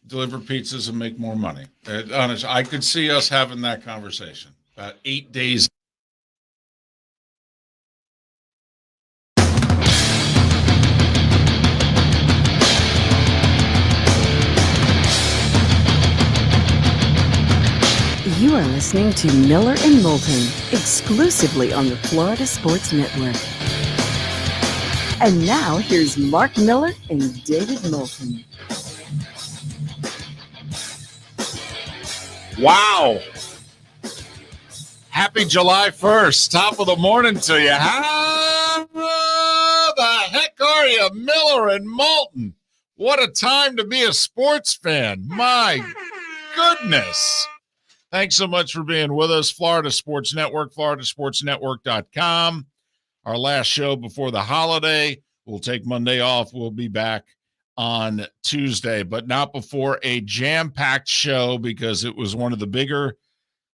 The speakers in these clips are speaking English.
deliver pizzas and make more money. Honestly, I could see us having that conversation about 8 days. You are listening to Miller and Moulton, exclusively on the Florida Sports Network. And now, here's Mark Miller and David Moulton. Wow. Happy July 1st. Top of the morning to you. How the heck are you, Miller and Moulton? What a time to be a sports fan. My goodness. Thanks so much for being with us. Florida Sports Network, floridasportsnetwork.com. Our last show before the holiday. We'll take Monday off. We'll be back on Tuesday, but not before a jam-packed show because it was one of the bigger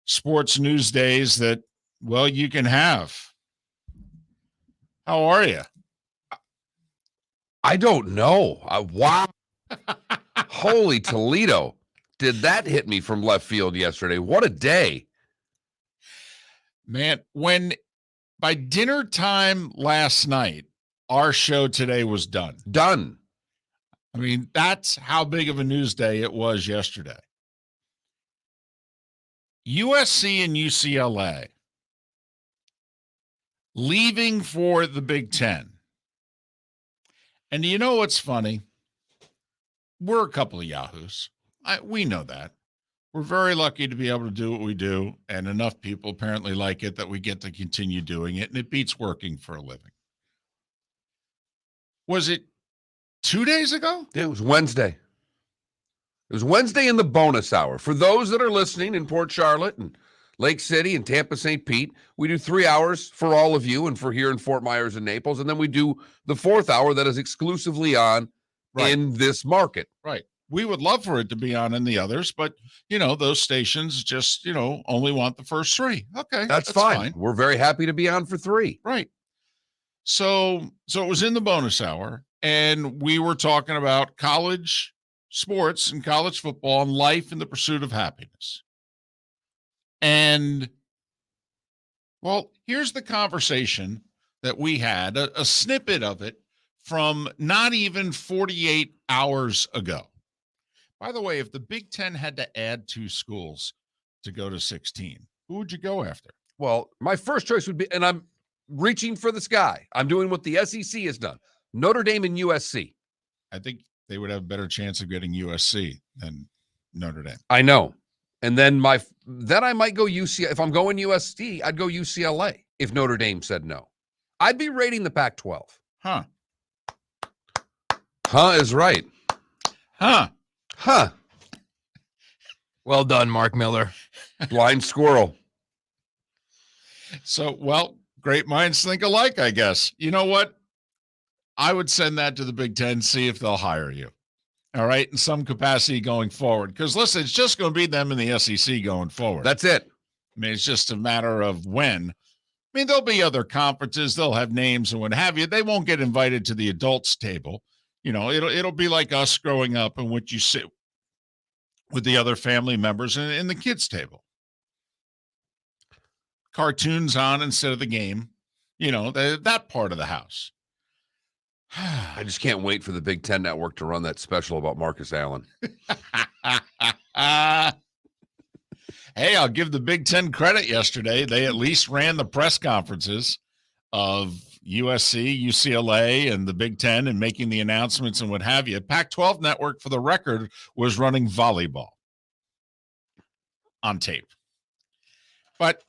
sports news days that, well, you can have. How are you? I don't know. Wow. Holy Toledo. Did that hit me from left field yesterday? What a day. Man, when by dinner time last night, our show today was done. Done. I mean, that's how big of a news day it was yesterday. USC and UCLA leaving for the Big Ten. And you know what's funny? We're a couple of yahoos. We know that. We're very lucky to be able to do what we do, and enough people apparently like it that we get to continue doing it, and it beats working for a living. Was it 2 days ago? It was Wednesday. It was Wednesday in the bonus hour. For those that are listening in Port Charlotte and Lake City and Tampa St. Pete, we do 3 hours for all of you and for here in Fort Myers and Naples, and then we do the 4th hour that is exclusively on in this market. Right. We would love for it to be on in the others, but, those stations just, only want the first 3. Okay. That's fine. We're very happy to be on for 3. Right. So it was in the bonus hour, and we were talking about college sports and college football and life in the pursuit of happiness. And, well, here's the conversation that we had, a snippet of it from not even 48 hours ago. By the way, if the Big Ten had to add 2 schools to go to 16, who would you go after? Well, my first choice would be, and I'm reaching for the sky, I'm doing what the SEC has done, Notre Dame and USC. I think they would have a better chance of getting USC than Notre Dame. I know. And then I might go UCLA. If I'm going USC, I'd go UCLA if Notre Dame said no. I'd be rating the Pac-12. Huh. Huh is right. Huh. Well done, Mark Miller. Blind squirrel. So, well, great minds think alike, I guess. You know what? I would send that to the Big Ten, see if they'll hire you. All right, in some capacity going forward. Because, listen, it's just going to be them in the SEC going forward. That's it. I mean, it's just a matter of when. I mean, there'll be other conferences. They'll have names and what have you. They won't get invited to the adults table. It'll be like us growing up in which you sit with the other family members in the kids' table. Cartoons on instead of the game. That part of the house. I just can't wait for the Big Ten Network to run that special about Marcus Allen. Hey, I'll give the Big Ten credit yesterday. They at least ran the press conferences of USC, UCLA, and the Big Ten and making the announcements and what have you. Pac-12 Network, for the record, was running volleyball on tape. But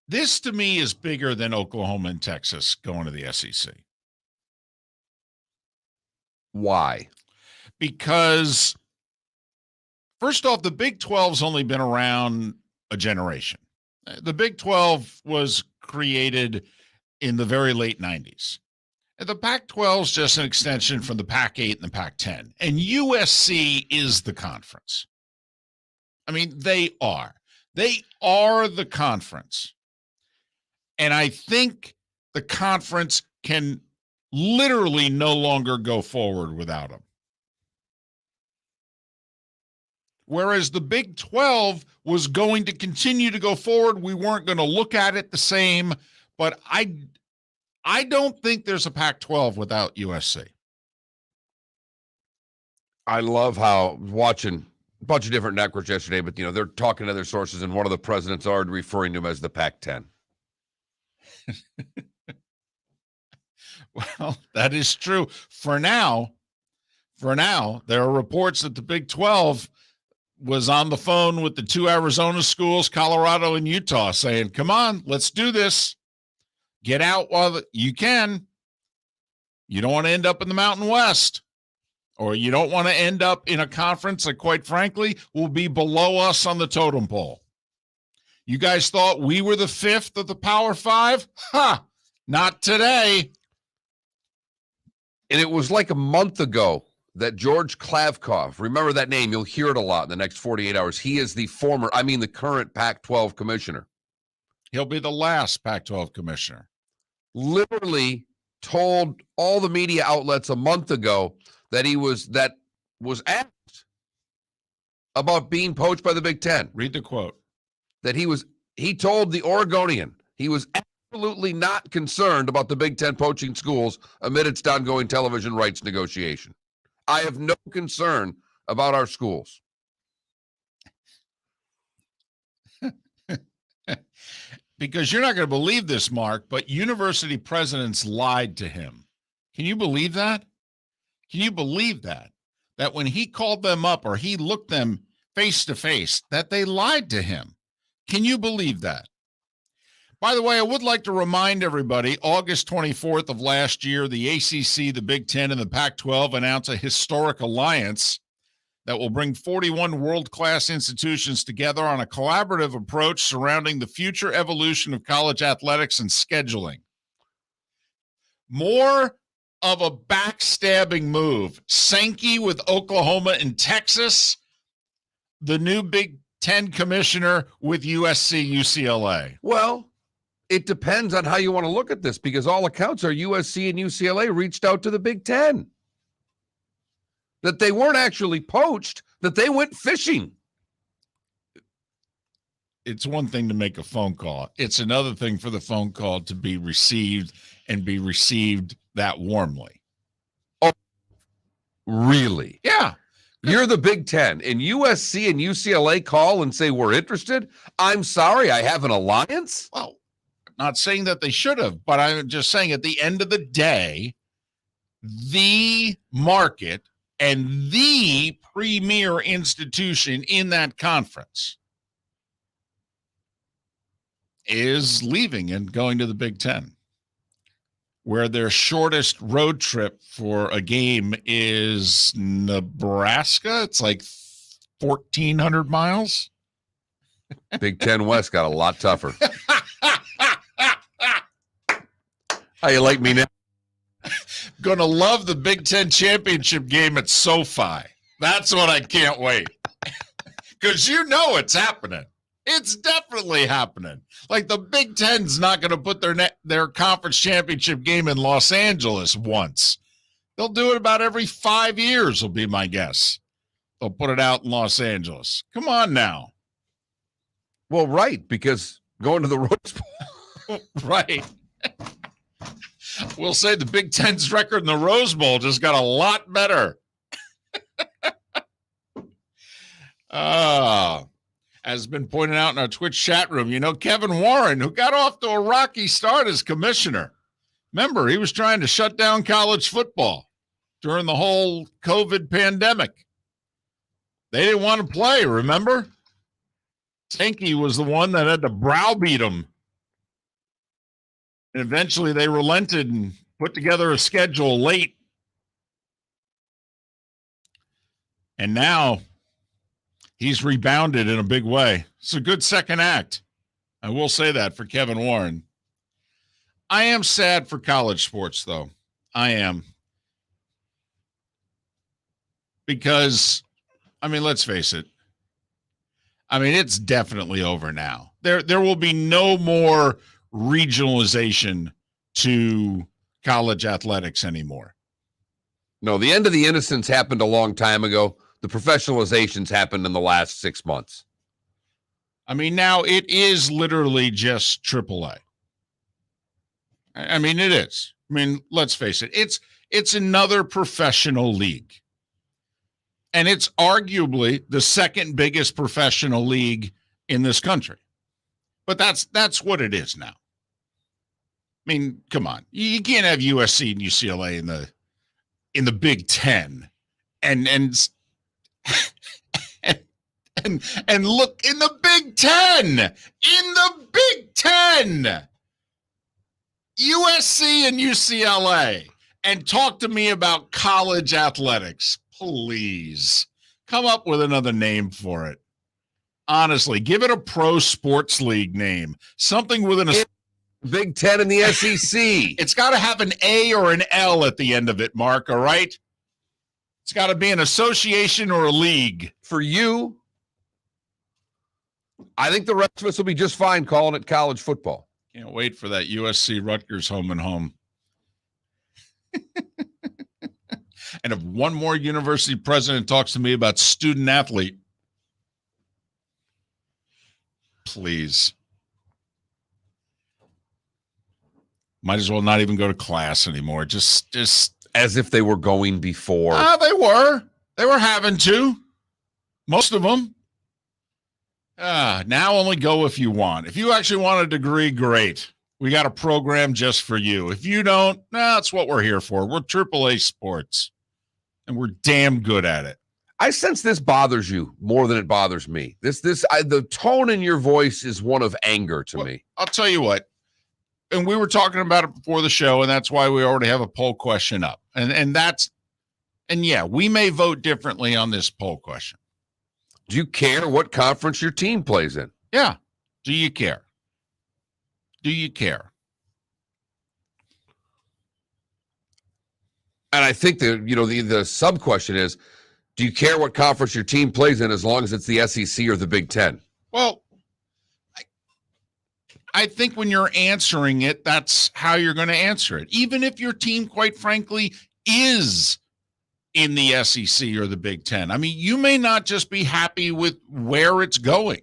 this, to me, is bigger than Oklahoma and Texas going to the SEC. Why? Because, first off, the Big 12's only been around a generation. The Big 12 was created in the very late 90s. And the Pac-12 is just an extension from the Pac-8 and the Pac-10. And USC is the conference. I mean, they are. They are the conference. And I think the conference can literally no longer go forward without them. whereas the Big 12 was going to continue to go forward. We weren't going to look at it the same, but I don't think there's a Pac-12 without USC. I love how watching a bunch of different networks yesterday, but they're talking to their sources, and one of the presidents already referring to him as the Pac-10. Well, that is true. For now, there are reports that the Big 12 was on the phone with the two Arizona schools, Colorado and Utah, saying, come on, let's do this. Get out while you can. You don't want to end up in the Mountain West, or you don't want to end up in a conference that, quite frankly, will be below us on the totem pole. You guys thought we were the fifth of the Power Five? Ha! Not today. And it was like a month ago that George Klavkov, remember that name, you'll hear it a lot in the next 48 hours. He is the current Pac-12 commissioner. He'll be the last Pac-12 commissioner. Literally told all the media outlets a month ago that was asked about being poached by the Big Ten. Read the quote. That he told the Oregonian he was absolutely not concerned about the Big Ten poaching schools amid its ongoing television rights negotiation. I have no concern about our schools. Because you're not going to believe this, Mark, but university presidents lied to him. Can you believe that? Can you believe that? That when he called them up or he looked them face to face, that they lied to him. Can you believe that? By the way, I would like to remind everybody, August 24th of last year, the ACC, the Big Ten, and the Pac-12 announced a historic alliance that will bring 41 world-class institutions together on a collaborative approach surrounding the future evolution of college athletics and scheduling. More of a backstabbing move. Sankey with Oklahoma and Texas, the new Big Ten commissioner with USC, UCLA. Well, it depends on how you want to look at this, because all accounts are USC and UCLA reached out to the Big Ten. That they weren't actually poached, that they went fishing. It's one thing to make a phone call. It's another thing for the phone call to be received and be received that warmly. Oh, really? Yeah. You're the Big Ten, and USC and UCLA call and say, we're interested? I'm sorry, I have an alliance? Well, not saying that they should have, but I'm just saying at the end of the day, the market and the premier institution in that conference is leaving and going to the Big Ten, where their shortest road trip for a game is Nebraska. It's like 1,400 miles. Big Ten West got a lot tougher. How you like me now? Going to love the Big Ten championship game at SoFi. That's what I can't wait. Because it's happening. It's definitely happening. Like the Big Ten's not going to put their conference championship game in Los Angeles once. They'll do it about every 5 years, will be my guess. They'll put it out in Los Angeles. Come on now. Well, right, because going to the Rose Bowl. Right. We'll say the Big Ten's record in the Rose Bowl just got a lot better. As been pointed out in our Twitch chat room, Kevin Warren, who got off to a rocky start as commissioner. Remember, he was trying to shut down college football during the whole COVID pandemic. They didn't want to play, remember? Sankey was the one that had to browbeat them. And eventually they relented and put together a schedule late. And now he's rebounded in a big way. It's a good second act. I will say that for Kevin Warren. I am sad for college sports, though. I am. Because, let's face it. It's definitely over now. There will be no more regionalization to college athletics anymore. No, the end of the innocence happened a long time ago. the professionalization's happened in the last 6 months. I mean, now it is literally just AAA. I mean, it is. I mean, let's face it. It's another professional league. And it's arguably the second biggest professional league in this country. But that's what it is now. I mean, come on. You can't have USC and UCLA in the Big Ten and and look in the Big Ten. USC and UCLA, and talk to me about college athletics. Please come up with another name for it. Honestly, give it a pro sports league name. Something with an Big Ten and the SEC. It's got to have an A or an L at the end of it, Mark, all right? It's got to be an association or a league. For you, I think the rest of us will be just fine calling it college football. Can't wait for that USC Rutgers home and home. And if one more university president talks to me about student athlete, please. Might as well not even go to class anymore. Just as if they were going before. They were. They were having to. Most of them. Now only go if you want. If you actually want a degree, great. We got a program just for you. If you don't, that's what we're here for. We're AAA sports, and we're damn good at it. I sense this bothers you more than it bothers me. The tone in your voice is one of anger to me. I'll tell you what, and we were talking about it before the show, and that's why we already have a poll question up. And yeah, we may vote differently on this poll question. Do you care what conference your team plays in? Yeah. Do you care? Do you care? And I think the sub question is, do you care what conference your team plays in as long as it's the SEC or the Big Ten? Well, I think when you're answering it, that's how you're going to answer it. Even if your team, quite frankly, is in the SEC or the Big Ten. I mean, you may not just be happy with where it's going.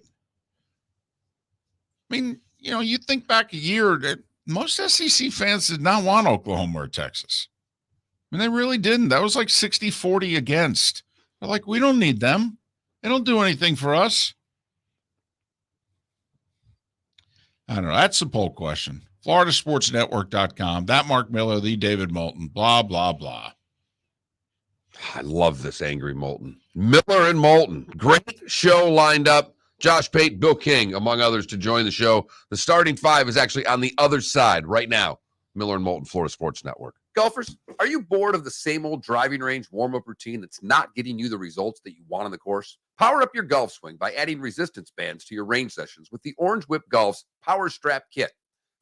I mean, you think back a year, most SEC fans did not want Oklahoma or Texas. I mean, they really didn't. That was like 60-40 against. They're like, we don't need them. They don't do anything for us. I don't know. That's the poll question. FloridaSportsNetwork.com. That Mark Miller, the David Moulton, blah, blah, blah. I love this angry Moulton. Miller and Moulton. Great show lined up. Josh Pate, Bill King, among others, to join the show. The starting five is actually on the other side right now. Miller and Moulton, Florida Sports Network. Golfers, are you bored of the same old driving range warm-up routine that's not getting you the results that you want on the course? Power up your golf swing by adding resistance bands to your range sessions with the Orange Whip Golf's Power Strap Kit.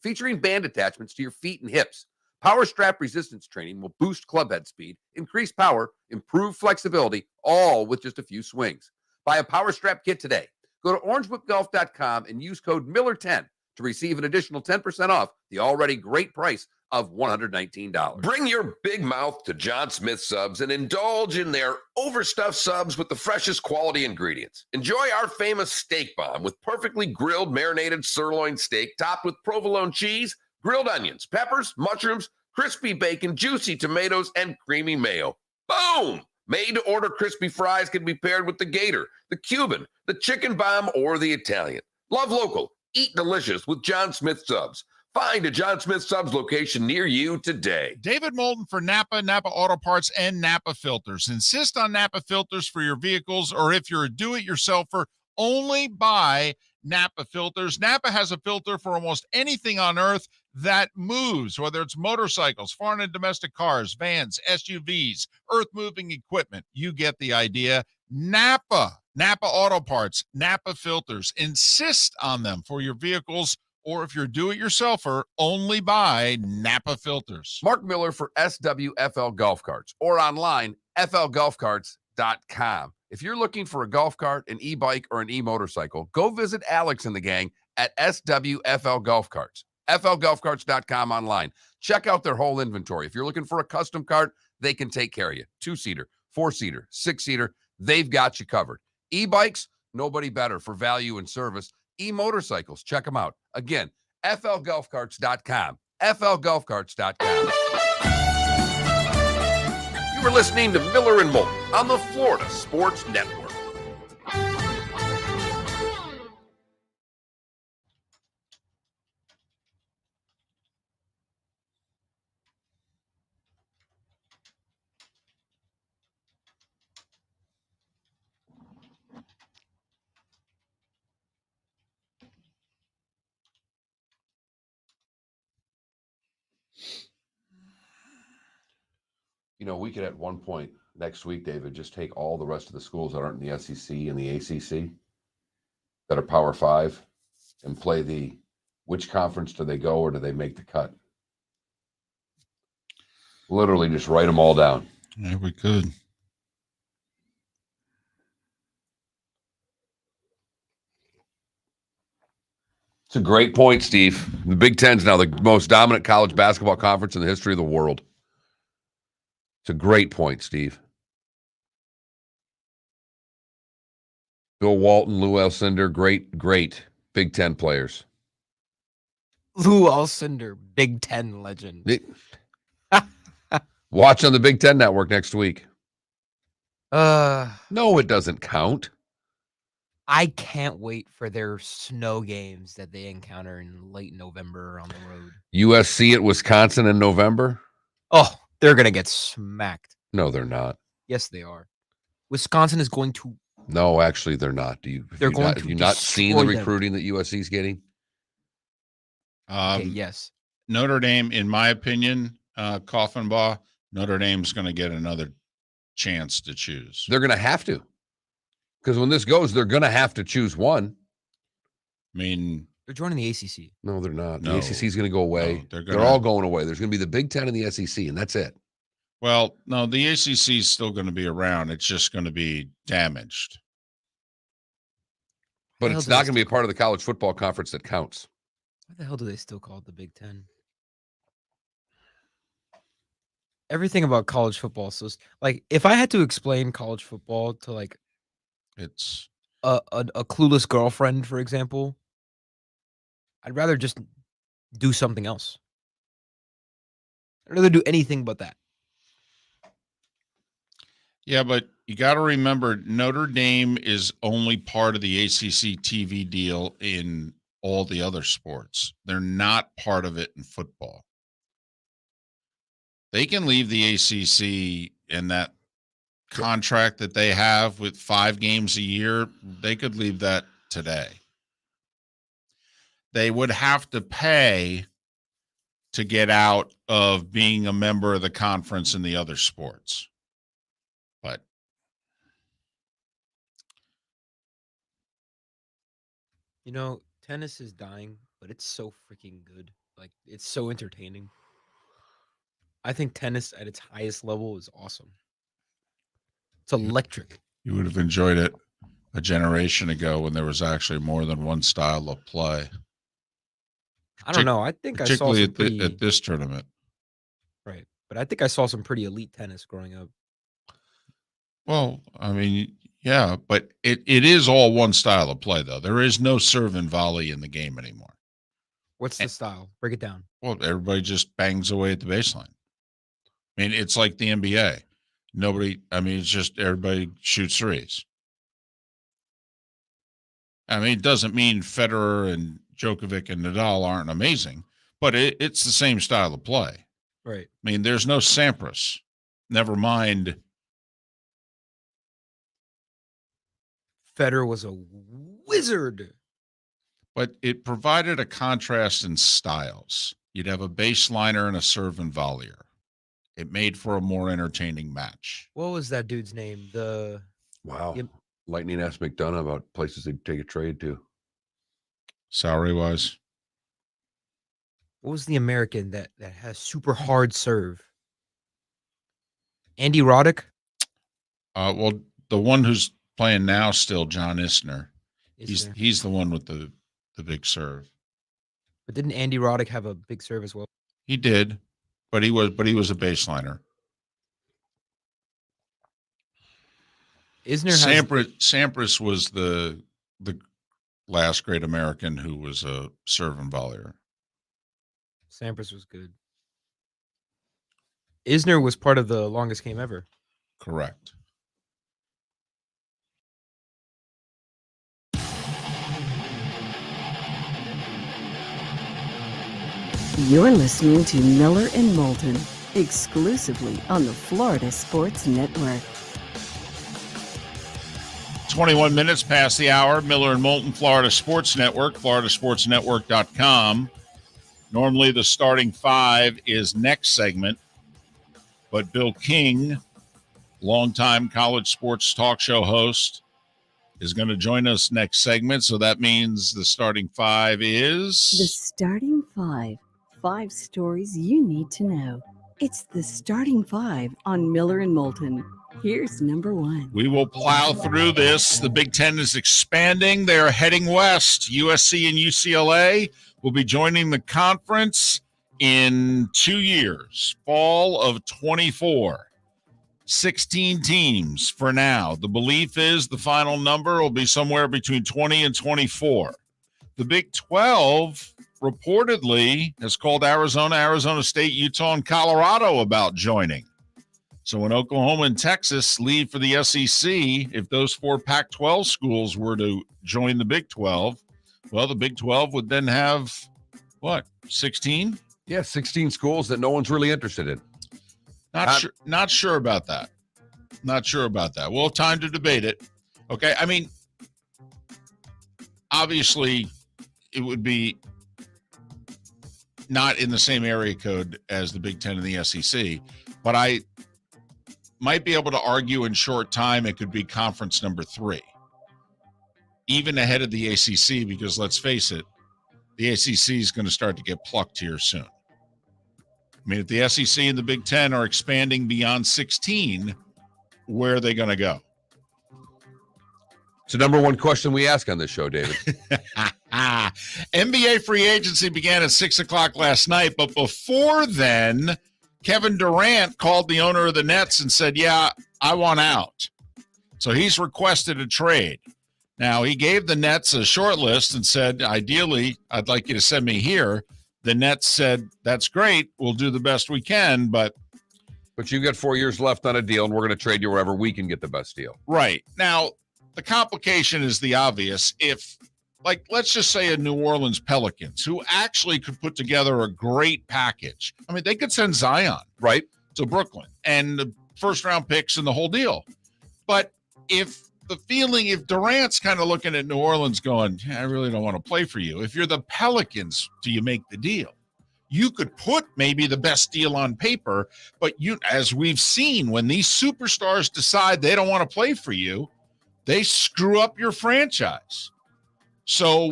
Featuring band attachments to your feet and hips, Power Strap resistance training will boost clubhead speed, increase power, improve flexibility, all with just a few swings. Buy a Power Strap Kit today. Go to orangewhipgolf.com and use code Miller10 to receive an additional 10% off the already great price of $119. Bring your big mouth to John Smith Subs and indulge in their overstuffed subs with the freshest quality ingredients. Enjoy our famous steak bomb with perfectly grilled marinated sirloin steak topped with provolone cheese, grilled onions, peppers, mushrooms, crispy bacon, juicy tomatoes, and creamy mayo. Boom! Made-to-order crispy fries can be paired with the Gator, the Cuban, the Chicken Bomb, or the Italian. Love local. Eat delicious with John Smith Subs. Find a John Smith Subs location near you today. David Moulton for Napa, Napa Auto Parts, and Napa Filters. Insist on Napa Filters for your vehicles, or if you're a do-it-yourselfer, only buy Napa Filters. Napa has a filter for almost anything on earth that moves, whether it's motorcycles, foreign and domestic cars, vans, SUVs, earth-moving equipment. You get the idea. Napa Auto Parts, Napa Filters. Insist on them for your vehicles, or if you're a do-it-yourselfer, only buy Napa Filters. Mark Miller for SWFL Golf Carts, or online, flgolfcarts.com. If you're looking for a golf cart, an e-bike, or an e-motorcycle, go visit Alex and the gang at SWFL Golf Carts. flgolfcarts.com online. Check out their whole inventory. If you're looking for a custom cart, they can take care of you. 2-seater, 4-seater, 6-seater. they've got you covered. E-bikes, nobody better for value and service. E-motorcycles, check them out. Again, flgolfcarts.com. flgolfcarts.com. You were listening to Miller and Moulton on the Florida Sports Network. You know, we could at one point next week, David, just take all the rest of the schools that aren't in the SEC and the ACC that are Power 5 and play the which conference do they go or do they make the cut? Literally just write them all down. Yeah, we could. It's a great point, Steve. The Big Ten's now the most dominant college basketball conference in the history of the world. It's a great point, Steve. Bill Walton, Lou Alcindor, great Big Ten players. Lou Alcindor, Big Ten legend. Watch on the Big Ten Network next week. No, it doesn't count. I can't wait for their snow games that they encounter in late November on the road. USC at Wisconsin in November? Oh, they're going to get smacked. No, they're not. Yes, they are. Wisconsin is going to. No, actually, they're not. Have you not seen the recruiting that USC's getting? Okay, yes. Notre Dame, in my opinion, Coffenbaugh, Notre Dame's going to get another chance to choose. They're going to have to. Because when this goes, they're going to have to choose one. I mean, they're joining the ACC. No, they're not. No. The ACC is going to go away. No, they're all going away. There's going to be the Big Ten and the SEC, and that's it. Well, no, the ACC is still going to be around. It's just going to be damaged. But it's not going to be a part of the college football conference that counts. Why the hell do they still call it the Big Ten? Everything about college football. So, like, if I had to explain college football to, like, It's a clueless girlfriend, for example, I'd rather just do something else. I'd rather do anything but that. Yeah, but you got to remember Notre Dame is only part of the ACC TV deal in all the other sports. They're not part of it in football. They can leave the ACC in that contract that they have with 5 games a year. They could leave that today. They would have to pay to get out of being a member of the conference in the other sports. But You know, tennis is dying, but it's so freaking good. Like, it's so entertaining. I think tennis at its highest level is awesome. It's electric. you would have enjoyed it a generation ago when there was actually more than one style of play. I don't know. I think I saw Particularly some pretty, at this tournament. right, but I think I saw some pretty elite tennis growing up. Well, I mean, yeah, but it is all one style of play, though. There is no serve and volley in the game anymore. What's the style? Break it down. Well, everybody just bangs away at the baseline. I mean, it's like the NBA. It's just everybody shoots threes. I mean, it doesn't mean Federer and Djokovic and Nadal aren't amazing, but it's the same style of play. Right. I mean, there's no Sampras. Never mind. Federer was a wizard. But it provided a contrast in styles. You'd have a baseliner and a serve and volleyer. It made for a more entertaining match. What was that dude's name? Wow. Yep. Lightning asked McDonough about places they'd take a trade to. Salary wise. What was the American that has super hard serve? Andy Roddick? Well, the one who's playing now still, John Isner. Isner. He's the one with the big serve. But didn't Andy Roddick have a big serve as well? He did, but he was a baseliner. Isner has Sampras was the last great American who was a serve and volleyer. Sampras was good. Isner was part of the longest game ever. Correct. You're listening to Miller and Moulton, exclusively on the Florida Sports Network. 21 minutes past the hour. Miller and Moulton, Florida Sports Network, floridasportsnetwork.com. Normally the starting five is next segment, but Bill King, longtime college sports talk show host, is going to join us next segment. So that means the starting five is... The starting five. 5 stories you need to know. It's the starting five on Miller and Moulton. Here's number 1. We will plow through this. The Big Ten is expanding. They're heading west. USC and UCLA will be joining the conference in 2 years, fall of 24. 16 teams for now. The belief is the final number will be somewhere between 20 and 24. The Big 12 reportedly has called Arizona State, Utah, and Colorado about joining. So when Oklahoma and Texas leave for the SEC, if those 4 Pac-12 schools were to join the Big 12, well, the Big 12 would then have, 16? Yeah, 16 schools that no one's really interested in. Not sure about that. Not sure about that. We'll have time to debate it. Okay, I mean, obviously, it would be not in the same area code as the Big Ten and the SEC, but I might be able to argue in short time it could be conference number 3, even ahead of the ACC, because let's face it, the ACC is going to start to get plucked here soon. I mean, if the SEC and the Big Ten are expanding beyond 16, where are they going to go? It's the number one question we ask on this show, David. NBA free agency began at 6 o'clock last night, but before then, Kevin Durant called the owner of the Nets and said, yeah, I want out. So he's requested a trade. Now, he gave the Nets a short list and said, ideally, I'd like you to send me here. The Nets said, that's great. We'll do the best we can, but you've got 4 years left on a deal, and we're going to trade you wherever we can get the best deal. Right. Now, the complication is the obvious. If, let's just say a New Orleans Pelicans, who actually could put together a great package. I mean, they could send Zion, right, to Brooklyn and the first-round picks and the whole deal. But if Durant's kind of looking at New Orleans going, I really don't want to play for you. If you're the Pelicans, do you make the deal? You could put maybe the best deal on paper, but as we've seen, when these superstars decide they don't want to play for you, they screw up your franchise. So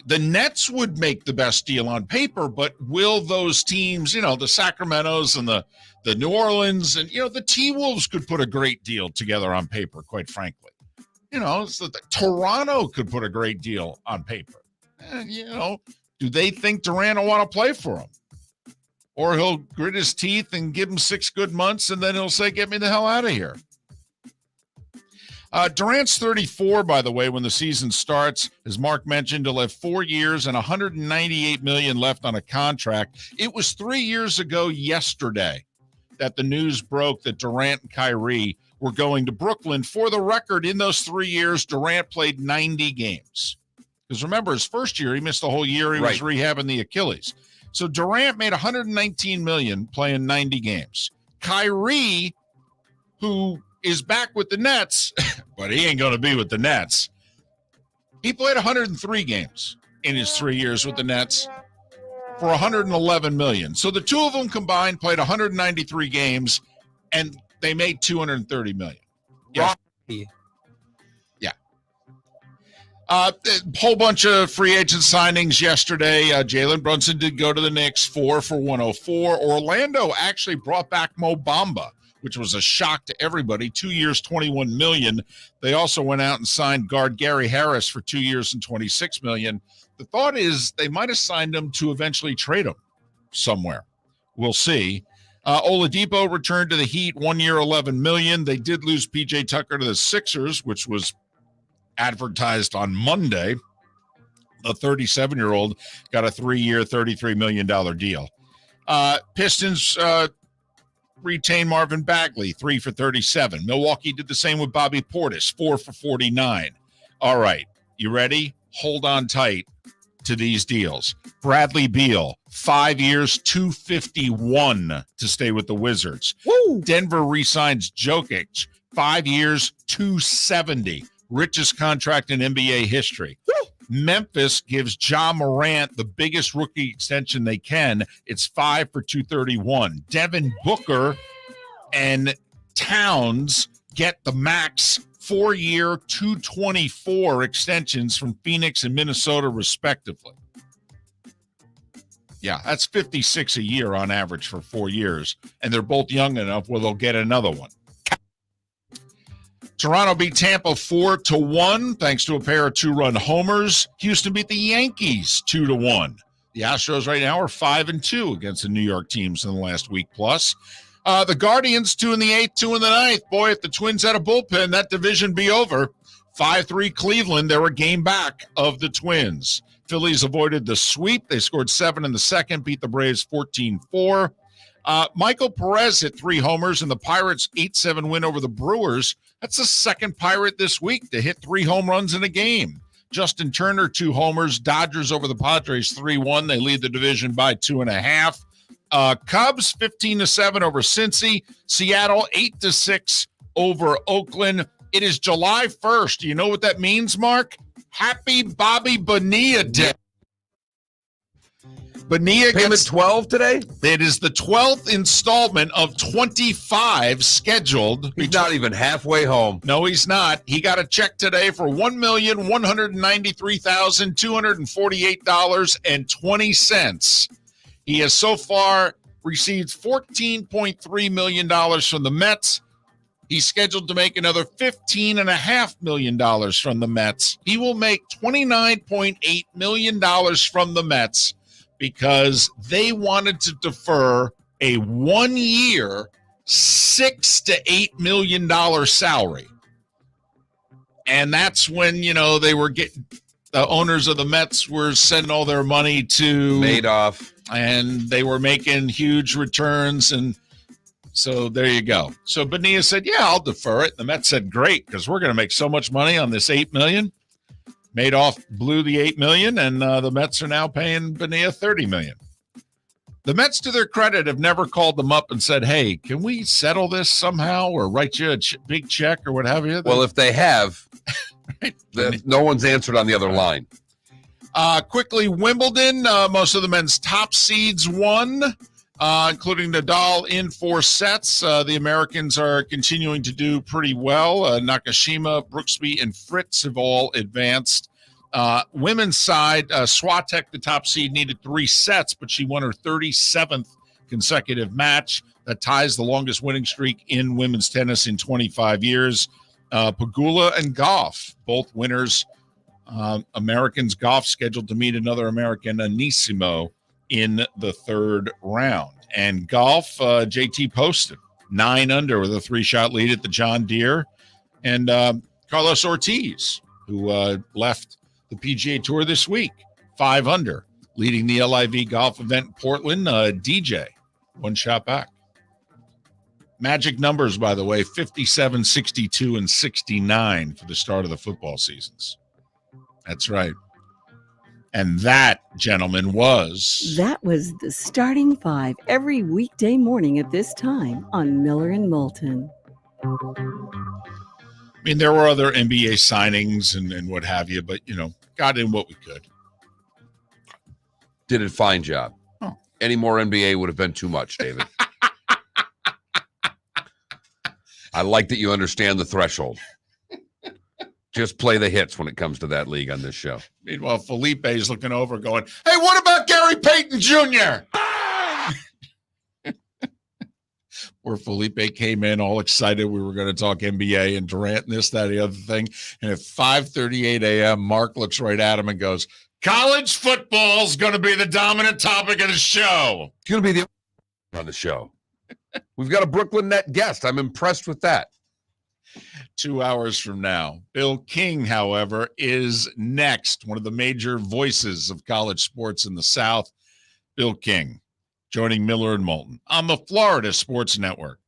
the Nets would make the best deal on paper, but will those teams, the Sacramentos and the New Orleans and, the T-Wolves could put a great deal together on paper, quite frankly. Toronto could put a great deal on paper. Do they think Durant will want to play for them? Or he'll grit his teeth and give him 6 good months, and then he'll say, get me the hell out of here. Durant's 34, by the way, when the season starts. As Mark mentioned, he'll have 4 years and $198 million left on a contract. It was 3 years ago yesterday that the news broke that Durant and Kyrie were going to Brooklyn. For the record, in those 3 years, Durant played 90 games. Because remember, his first year, he missed the whole year. He was rehabbing the Achilles. So Durant made $119 million playing 90 games. Kyrie, who is back with the Nets, but he ain't going to be with the Nets. He played 103 games in his 3 years with the Nets for $111 million. So the two of them combined played 193 games, and they made $230 million. Yeah. A whole bunch of free agent signings yesterday. Jalen Brunson did go to the Knicks, 4 for $104. Orlando actually brought back Mo Bamba, which was a shock to everybody. 2 years, $21 million. They also went out and signed guard Gary Harris for 2 years and $26 million. The thought is they might have signed him to eventually trade him somewhere. We'll see. Oladipo returned to the Heat, 1 year, $11 million. They did lose PJ Tucker to the Sixers, which was advertised on Monday. The 37-year-old got a 3-year, $33 million deal. Pistons retain Marvin Bagley, 3 for $37. Milwaukee did the same with Bobby Portis, 4 for $49. All right, you ready? Hold on tight to these deals. Bradley Beal, 5 years, $251 to stay with the Wizards. Woo! Denver re-signs Jokic, 5 years, $270. Richest contract in NBA history. Woo! Memphis gives Ja Morant the biggest rookie extension they can. It's 5 for $231. Devin Booker and Towns get the max 4-year, $224 extensions from Phoenix and Minnesota, respectively. Yeah, that's $56 a year on average for 4 years, and they're both young enough where they'll get another one. Toronto beat Tampa 4-1 thanks to a pair of 2-run homers. Houston beat the Yankees 2-1. The Astros right now are 5-2 against the New York teams in the last week plus. The Guardians 2 in the 8th, 2 in the 9th. Boy, if the Twins had a bullpen, that division be over. 5-3 Cleveland. They're a game back of the Twins. Phillies avoided the sweep. They scored 7 in the second, beat the Braves 14-4. Michael Perez hit 3 homers in the Pirates' 8-7 win over the Brewers. That's the second Pirate this week to hit 3 home runs in a game. Justin Turner, 2 homers. Dodgers over the Padres 3-1. They lead the division by 2.5. Cubs 15-7 over Cincy. Seattle 8-6 over Oakland. It is July 1st. Do you know what that means, Mark? Happy Bobby Bonilla Day. Bonilla Payment gets 12 today? It is the 12th installment of 25 scheduled. He's not even halfway home. No, he's not. He got a check today for $1,193,248.20. He has so far received $14.3 million from the Mets. He's scheduled to make another $15.5 million from the Mets. He will make $29.8 million from the Mets because they wanted to defer a 1-year, $6 to $8 million salary. And that's when, they were getting, the owners of the Mets were sending all their money to Madoff. And they were making huge returns. And so there you go. So Bonilla said, yeah, I'll defer it. The Mets said, great, because we're going to make so much money on this $8 million. Madoff blew the $8 million, and the Mets are now paying Bonilla $30 million. The Mets, to their credit, have never called them up and said, hey, can we settle this somehow or write you a big check or what have you? Well, if they have, Right. no one's answered on the other line. Quickly, Wimbledon, most of the men's top seeds won, including Nadal in 4 sets. The Americans are continuing to do pretty well. Nakashima, Brooksby, and Fritz have all advanced. Women's side, Swiatek, the top seed, needed 3 sets, but she won her 37th consecutive match. That ties the longest winning streak in women's tennis in 25 years. Pegula and Goff, both winners. Americans Goff scheduled to meet another American, Anissimo, in the 3rd round. And Goff, JT posted 9 under with a 3-shot lead at the John Deere. And Carlos Ortiz, who left the PGA Tour this week, 5 under, leading the LIV golf event in Portland. DJ, 1 shot back. Magic numbers, by the way, 57, 62, and 69 for the start of the football seasons. That's right. And that, gentlemen, was... That was the Starting 5 every weekday morning at this time on Miller and Moulton. I mean, there were other NBA signings and what have you, but, got in what we could. Did a fine job. Oh. Any more NBA would have been too much, David. I like that you understand the threshold. Just play the hits when it comes to that league on this show. Meanwhile, Felipe is looking over going, hey, what about Gary Payton Jr.? Where Felipe came in all excited. We were going to talk NBA and Durant and this, that, the other thing. And at 5:38 a.m., Mark looks right at him and goes, college football is going to be the dominant topic of the show. It's going to be the on the show. We've got a Brooklyn Net guest. I'm impressed with that. 2 hours from now. Bill King, however, is next. One of the major voices of college sports in the South. Bill King, joining Miller and Moulton on the Florida Sports Network.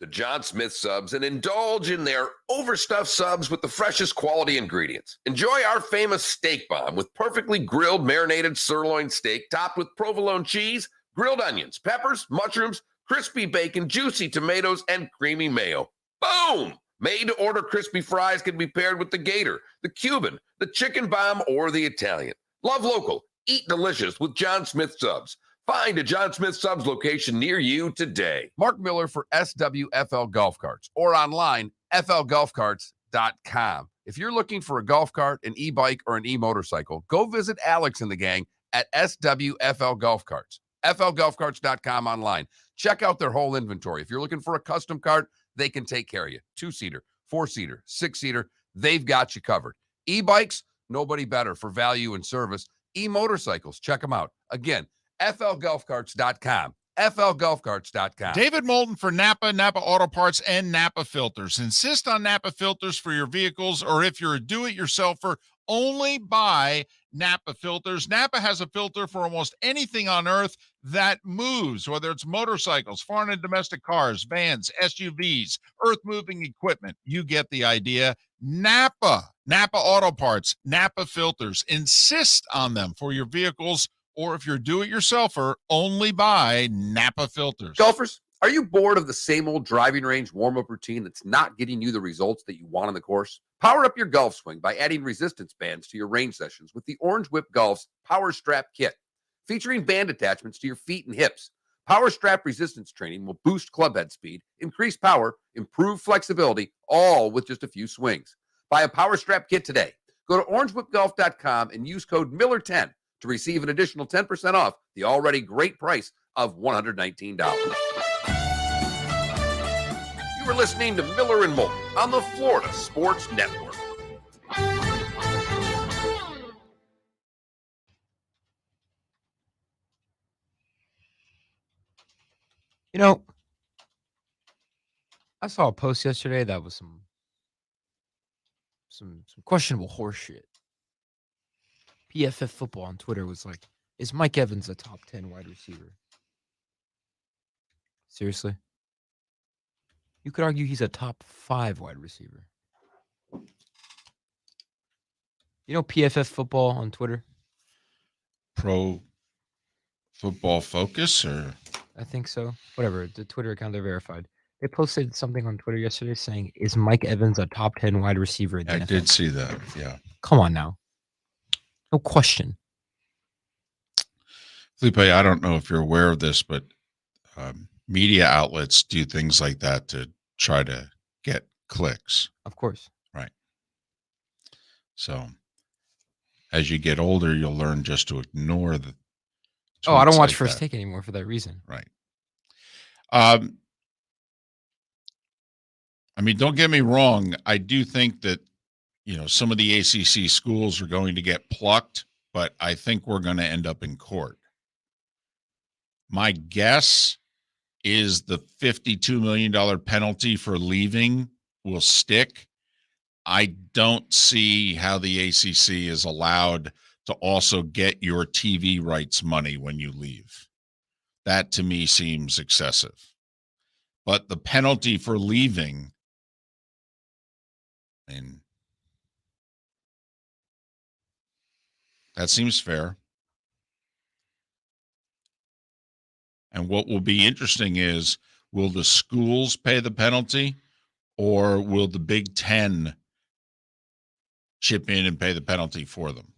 To John Smith Subs and indulge in their overstuffed subs with the freshest quality ingredients. Enjoy our famous steak bomb with perfectly grilled marinated sirloin steak topped with provolone cheese, grilled onions, peppers, mushrooms, crispy bacon, juicy tomatoes, and creamy mayo. Boom! Made-to-order crispy fries can be paired with the Gator, the Cuban, the Chicken Bomb, or the Italian. Love local. Eat delicious with John Smith Subs. Find a John Smith Subs location near you today. Mark Miller for SWFL Golf Carts or online, flgolfcarts.com. If you're looking for a golf cart, an e-bike, or an e-motorcycle, go visit Alex and the gang at SWFL Golf Carts. flgolfcarts.com online. Check out their whole inventory. If you're looking for a custom cart, they can take care of you. 2-seater, 4-seater, 6-seater, they've got you covered. E-bikes, nobody better for value and service. E-motorcycles, check them out. Again, flgolfcarts.com. flgolfcarts.com. David Moulton for Napa Auto Parts, and Napa Filters. Insist on Napa filters for your vehicles, or if you're a do-it-yourselfer, only buy Napa filters. Napa has a filter for almost anything on earth that moves, whether it's motorcycles, foreign and domestic cars, vans, SUVs, earth-moving equipment. You get the idea. Napa Auto Parts, Napa filters. Insist on them for your vehicles, or if you're do-it-yourselfer, only buy Napa filters. Golfers, are you bored of the same old driving range warm-up routine that's not getting you the results that you want on the course? Power up your golf swing by adding resistance bands to your range sessions with the Orange Whip Golf's Power Strap Kit. Featuring band attachments to your feet and hips, Power Strap resistance training will boost clubhead speed, increase power, improve flexibility, all with just a few swings. Buy a Power Strap Kit today. Go to orangewhipgolf.com and use code Miller10 to receive an additional 10% off the already great price of $119. You are listening to Miller and Moulton on the Florida Sports Network. You know, I saw a post yesterday that was some questionable horse shit. PFF Football on Twitter was like, is Mike Evans a top 10 wide receiver? Seriously? You could argue he's a top 5 wide receiver. You know PFF Football on Twitter? Pro Football Focus, or I think so. Whatever. The Twitter account, they're verified. They posted something on Twitter yesterday saying, is Mike Evans a top 10 wide receiver in the I NFL? did see that. Yeah. Come on now. No question. Felipe, I don't know if you're aware of this, but media outlets do things like that to try to get clicks. Of course. Right. So as you get older, you'll learn just to ignore the Oh, I don't tweets watch like First that. Take anymore for that reason. Right. I mean, don't get me wrong. I do think that, some of the ACC schools are going to get plucked, but I think we're going to end up in court. My guess is the $52 million penalty for leaving will stick. I don't see how the ACC is allowed to also get your TV rights money when you leave. That to me seems excessive. But the penalty for leaving, and that seems fair. And what will be interesting is, will the schools pay the penalty, or will the Big Ten chip in and pay the penalty for them?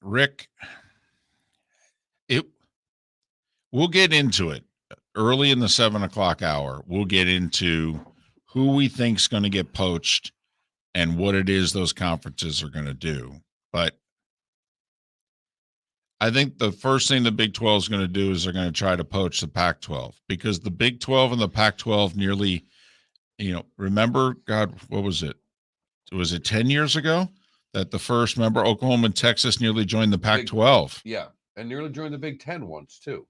Rick, we'll get into it early in the 7:00 hour. We'll get into who we think is going to get poached and what it is those conferences are going to do. But I think the first thing the Big 12 is going to do is they're going to try to poach the Pac-12, because the Big 12 and the Pac-12 nearly, remember, God, what was it? was it 10 years ago that the first, remember, Oklahoma and Texas nearly joined the Pac-12. Yeah, and nearly joined the Big Ten once too.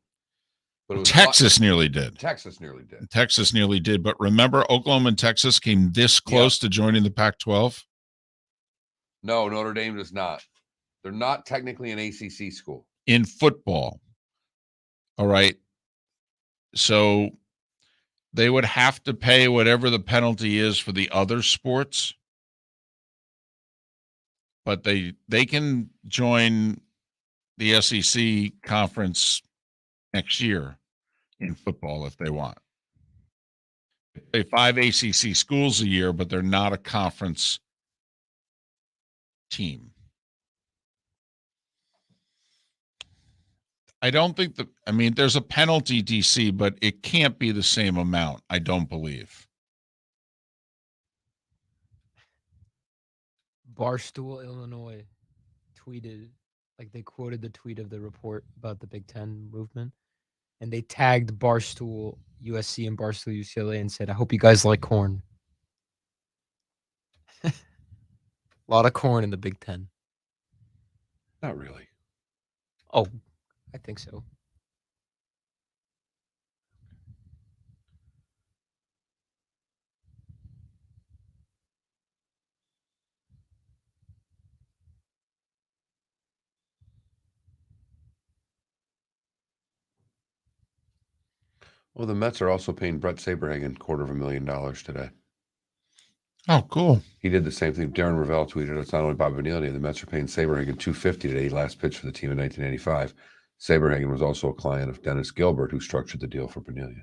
But it was Texas nearly did. Texas nearly did. Texas nearly did. But remember, Oklahoma and Texas came this close to joining the Pac-12? No, Notre Dame does not. They're not technically an ACC school. In football. All right. So they would have to pay whatever the penalty is for the other sports. But they can join the SEC conference next year in football if they want. They 5 ACC schools a year, but they're not a conference team. I don't think there's a penalty, DC, but it can't be the same amount, I don't believe. Barstool, Illinois tweeted, like they quoted the tweet of the report about the Big Ten movement, and they tagged Barstool USC and Barstool UCLA and said, I hope you guys like corn. A lot of corn in the Big Ten. Not really. Oh, I think so. Well, the Mets are also paying Brett Saberhagen $250,000 today. Oh, cool. He did the same thing. Darren Ravel tweeted, it's not only Bob Benilde, the Mets are paying Saberhagen $250 today, last pitch for the team in 1985. Saberhagen was also a client of Dennis Gilbert, who structured the deal for Benilde.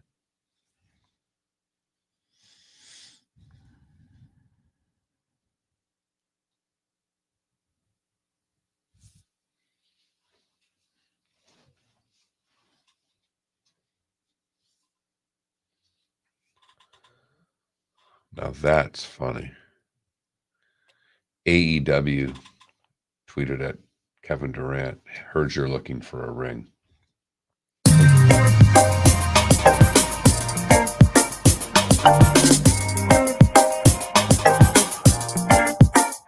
Now that's funny. AEW tweeted at Kevin Durant, heard you're looking for a ring.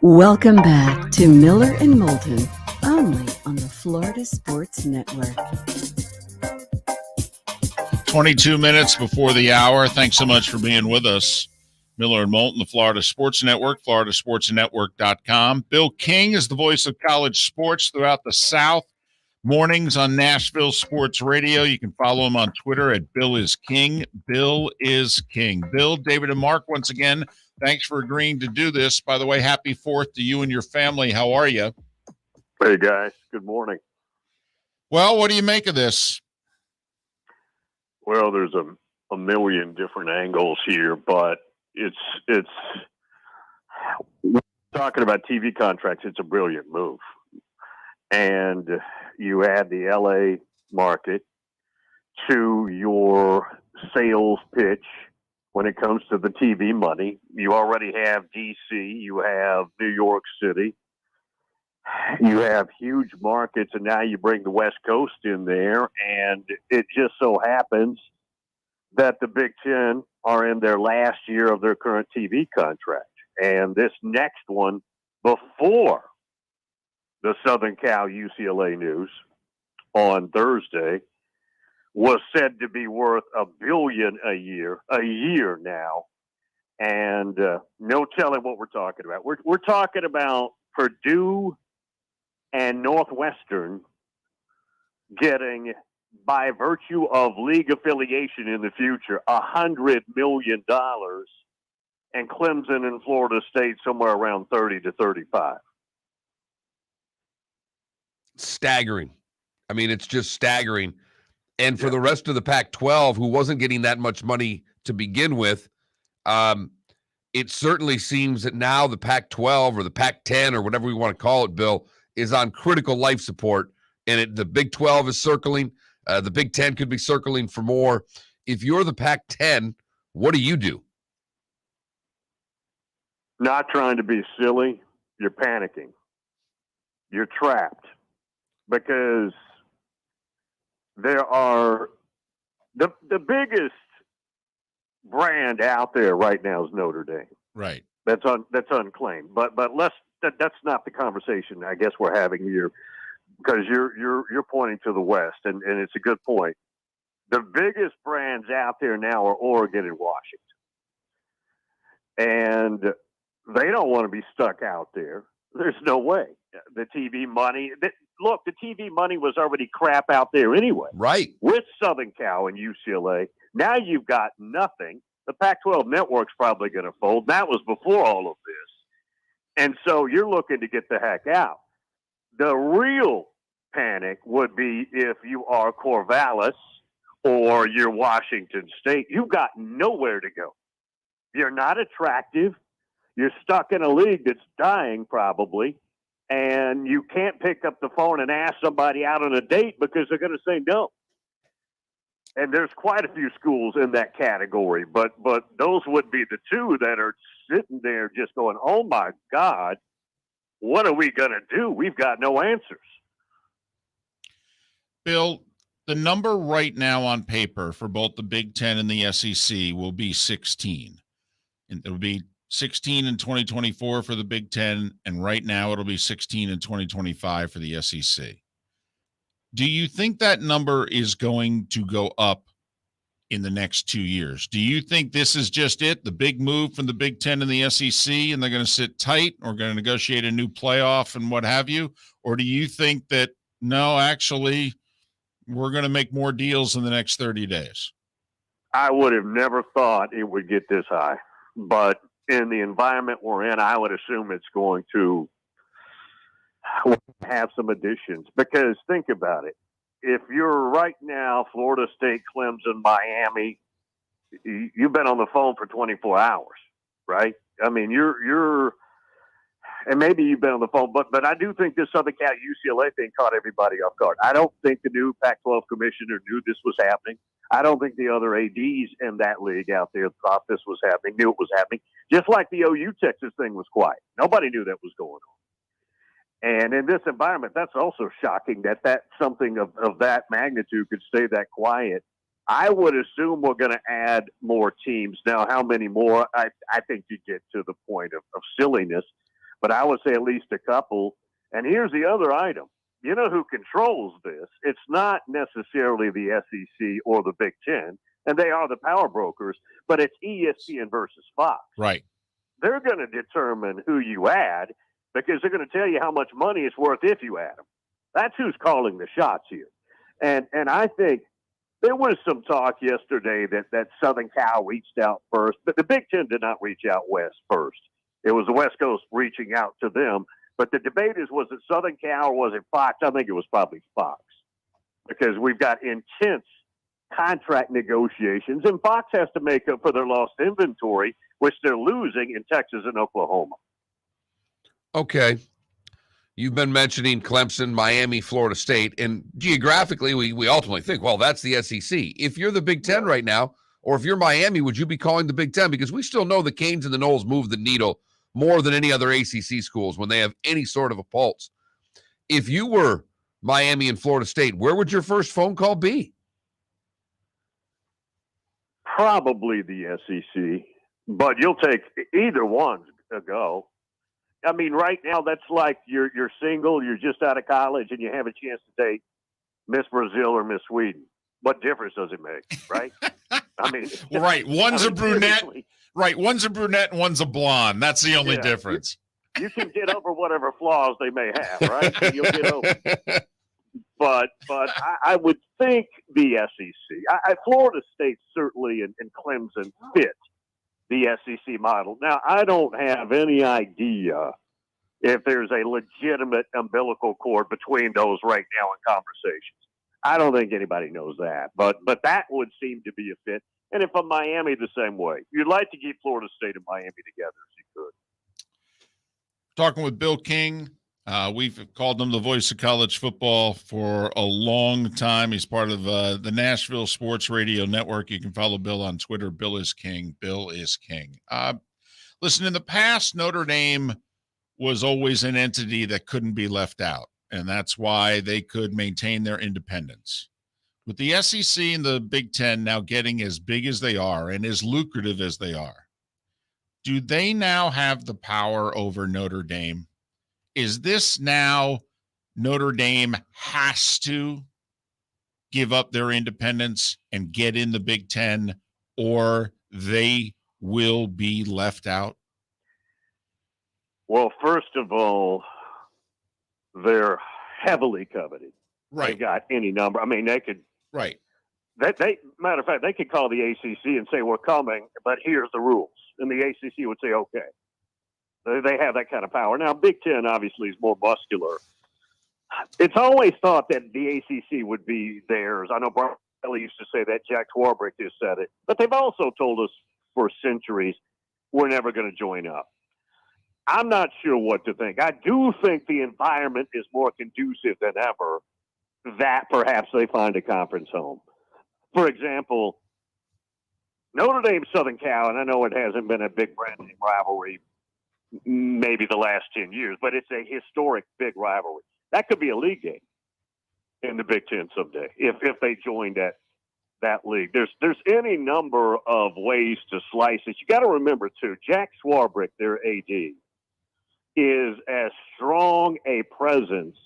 Welcome back to Miller and Moulton, only on the Florida Sports Network. 22 minutes before the hour. Thanks so much for being with us. Miller and Moulton, the Florida Sports Network, floridasportsnetwork.com. Bill King is the voice of college sports throughout the South. Mornings on Nashville Sports Radio. You can follow him on Twitter at Bill is King. Bill is King. Bill, David, and Mark, once again, thanks for agreeing to do this. By the way, happy 4th to you and your family. How are you? Hey, guys. Good morning. Well, what do you make of this? Well, there's a million different angles here, but it's talking about TV contracts. It's a brilliant move. And you add the LA market to your sales pitch when it comes to the TV money. You already have DC, you have New York City, you have huge markets, and now you bring the West Coast in there, and it just so happens that the Big Ten are in their last year of their current TV contract. And this next one, before the Southern Cal UCLA news on Thursday, was said to be worth $1 billion a year now. And no telling what we're talking about. We're talking about Purdue and Northwestern getting, by virtue of league affiliation in the future, $100 million, and Clemson and Florida State somewhere around 30 to 35. Staggering. I mean, it's just staggering. And for the rest of the Pac-12, who wasn't getting that much money to begin with, it certainly seems that now the Pac-12 or the Pac-10 or whatever we want to call it, Bill, is on critical life support. And the Big 12 is circling. The Big 10 could be circling for more. If you're the Pac-10, what do you do? Not trying to be silly, you're panicking. You're trapped because there are the biggest brand out there right now is Notre Dame. Right. That's unclaimed. But that's not the conversation I guess we're having here, because you're pointing to the West, and it's a good point. The biggest brands out there now are Oregon and Washington, and they don't want to be stuck out there. There's no way. The TV money. Look, the TV money was already crap out there anyway. Right. With Southern Cal and UCLA, now you've got nothing. The Pac-12 network's probably going to fold. That was before all of this. And so you're looking to get the heck out. The real panic would be if you are Corvallis or you're Washington State. You've got nowhere to go. You're not attractive. You're stuck in a league that's dying probably, and you can't pick up the phone and ask somebody out on a date because they're going to say no. And there's quite a few schools in that category, but those would be the two that are sitting there just going, oh, my God, what are we going to do? We've got no answers. Bill, the number right now on paper for both the Big Ten and the SEC will be 16. And it'll be 16 in 2024 for the Big Ten, and right now it'll be 16 in 2025 for the SEC. Do you think that number is going to go up in the next 2 years? Do you think this is just it, the big move from the Big Ten and the SEC, and they're going to sit tight or going to negotiate a new playoff and what have you? Or do you think that, no, actually, we're going to make more deals in the next 30 days? I would have never thought it would get this high. But in the environment we're in, I would assume it's going to have some additions. Because think about it. If you're right now Florida State, Clemson, Miami, you've been on the phone for 24 hours, right? I mean, you're and maybe you've been on the phone, but I do think this Southern Cal UCLA thing caught everybody off guard. I don't think the new Pac-12 commissioner knew this was happening. I don't think the other ADs in that league out there thought this was happening, knew it was happening. Just like the OU Texas thing was quiet. Nobody knew that was going on. And in this environment, that's also shocking that something of that magnitude could stay that quiet. I would assume we're going to add more teams. Now, how many more? I think you get to the point of silliness, but I would say at least a couple. And here's the other item. You know who controls this? It's not necessarily the SEC or the Big Ten, and they are the power brokers, but it's ESPN versus Fox. Right. They're going to determine who you add because they're going to tell you how much money it's worth if you add them. That's who's calling the shots here. And I think there was some talk yesterday that Southern Cal reached out first, but the Big Ten did not reach out west first. It was the West Coast reaching out to them. But the debate is, was it Southern Cal or was it Fox? I think it was probably Fox because we've got intense contract negotiations, and Fox has to make up for their lost inventory, which they're losing in Texas and Oklahoma. Okay. You've been mentioning Clemson, Miami, Florida State, and geographically, we ultimately think, well, that's the SEC. If you're the Big Ten right now, or if you're Miami, would you be calling the Big Ten? Because we still know the Canes and the Noles move the needle more than any other ACC schools when they have any sort of a pulse. If you were Miami and Florida State, where would your first phone call be? Probably the SEC, but you'll take either one a go. I mean, right now, that's like you're single, you're just out of college, and you have a chance to date Miss Brazil or Miss Sweden. What difference does it make, right? I mean, right. One's a brunette. Seriously. Right. One's a brunette and one's a blonde. That's the only difference. You can get over whatever flaws they may have, right? You'll get over. But I would think the SEC. Florida State certainly and Clemson fit the SEC model. Now, I don't have any idea if there's a legitimate umbilical cord between those right now in conversations. I don't think anybody knows that. But that would seem to be a fit. And if I'm Miami, the same way. You'd like to keep Florida State and Miami together if you could. Talking with Bill King. We've called him the voice of college football for a long time. He's part of the Nashville Sports Radio Network. You can follow Bill on Twitter. Bill is King. Bill is King. Listen, in the past, Notre Dame was always an entity that couldn't be left out, and that's why they could maintain their independence. With the SEC and the Big Ten now getting as big as they are and as lucrative as they are, do they now have the power over Notre Dame? Is this now Notre Dame has to give up their independence and get in the Big Ten, or they will be left out? Well, first of all, they're heavily coveted. They got any number. I mean, they could. Right. They matter of fact, they could call the ACC and say we're coming, but here's the rules, and the ACC would say okay. They have that kind of power. Now, Big Ten obviously is more muscular. It's always thought that the ACC would be theirs. I know Barkley used to say that. Jack Armbrecht has said it, but they've also told us for centuries we're never going to join up. I'm not sure what to think. I do think the environment is more conducive than ever that perhaps they find a conference home. For example, Notre Dame Southern Cal, and I know it hasn't been a big brand name rivalry maybe the last 10 years, but it's a historic big rivalry. That could be a league game in the Big Ten someday if they joined that league. There's any number of ways to slice it. You got to remember, too, Jack Swarbrick, their AD, is as strong a presence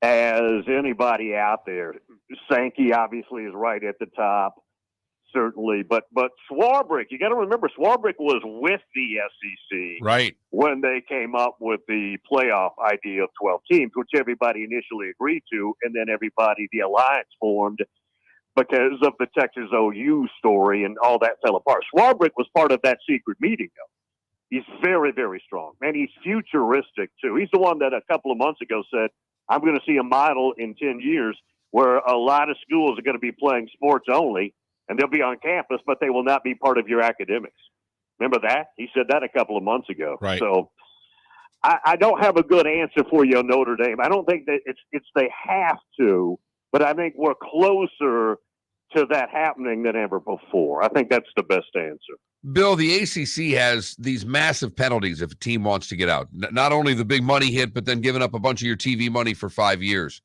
as anybody out there. Sankey obviously is right at the top, certainly, but Swarbrick, you got to remember, Swarbrick was with the SEC Right. when they came up with the playoff idea of 12 teams, which everybody initially agreed to, and then the alliance formed because of the Texas OU story, and all that fell apart. Swarbrick was part of that secret meeting, though. He's very, very strong, and he's futuristic, too. He's the one that a couple of months ago said, I'm going to see a model in 10 years where a lot of schools are going to be playing sports only, and they'll be on campus, but they will not be part of your academics. Remember that? He said that a couple of months ago. Right. So I don't have a good answer for you on Notre Dame. I don't think that it's they have to, but I think we're closer to that happening than ever before. I think that's the best answer. Bill, the ACC has these massive penalties if a team wants to get out. Not only the big money hit, but then giving up a bunch of your TV money for 5 years.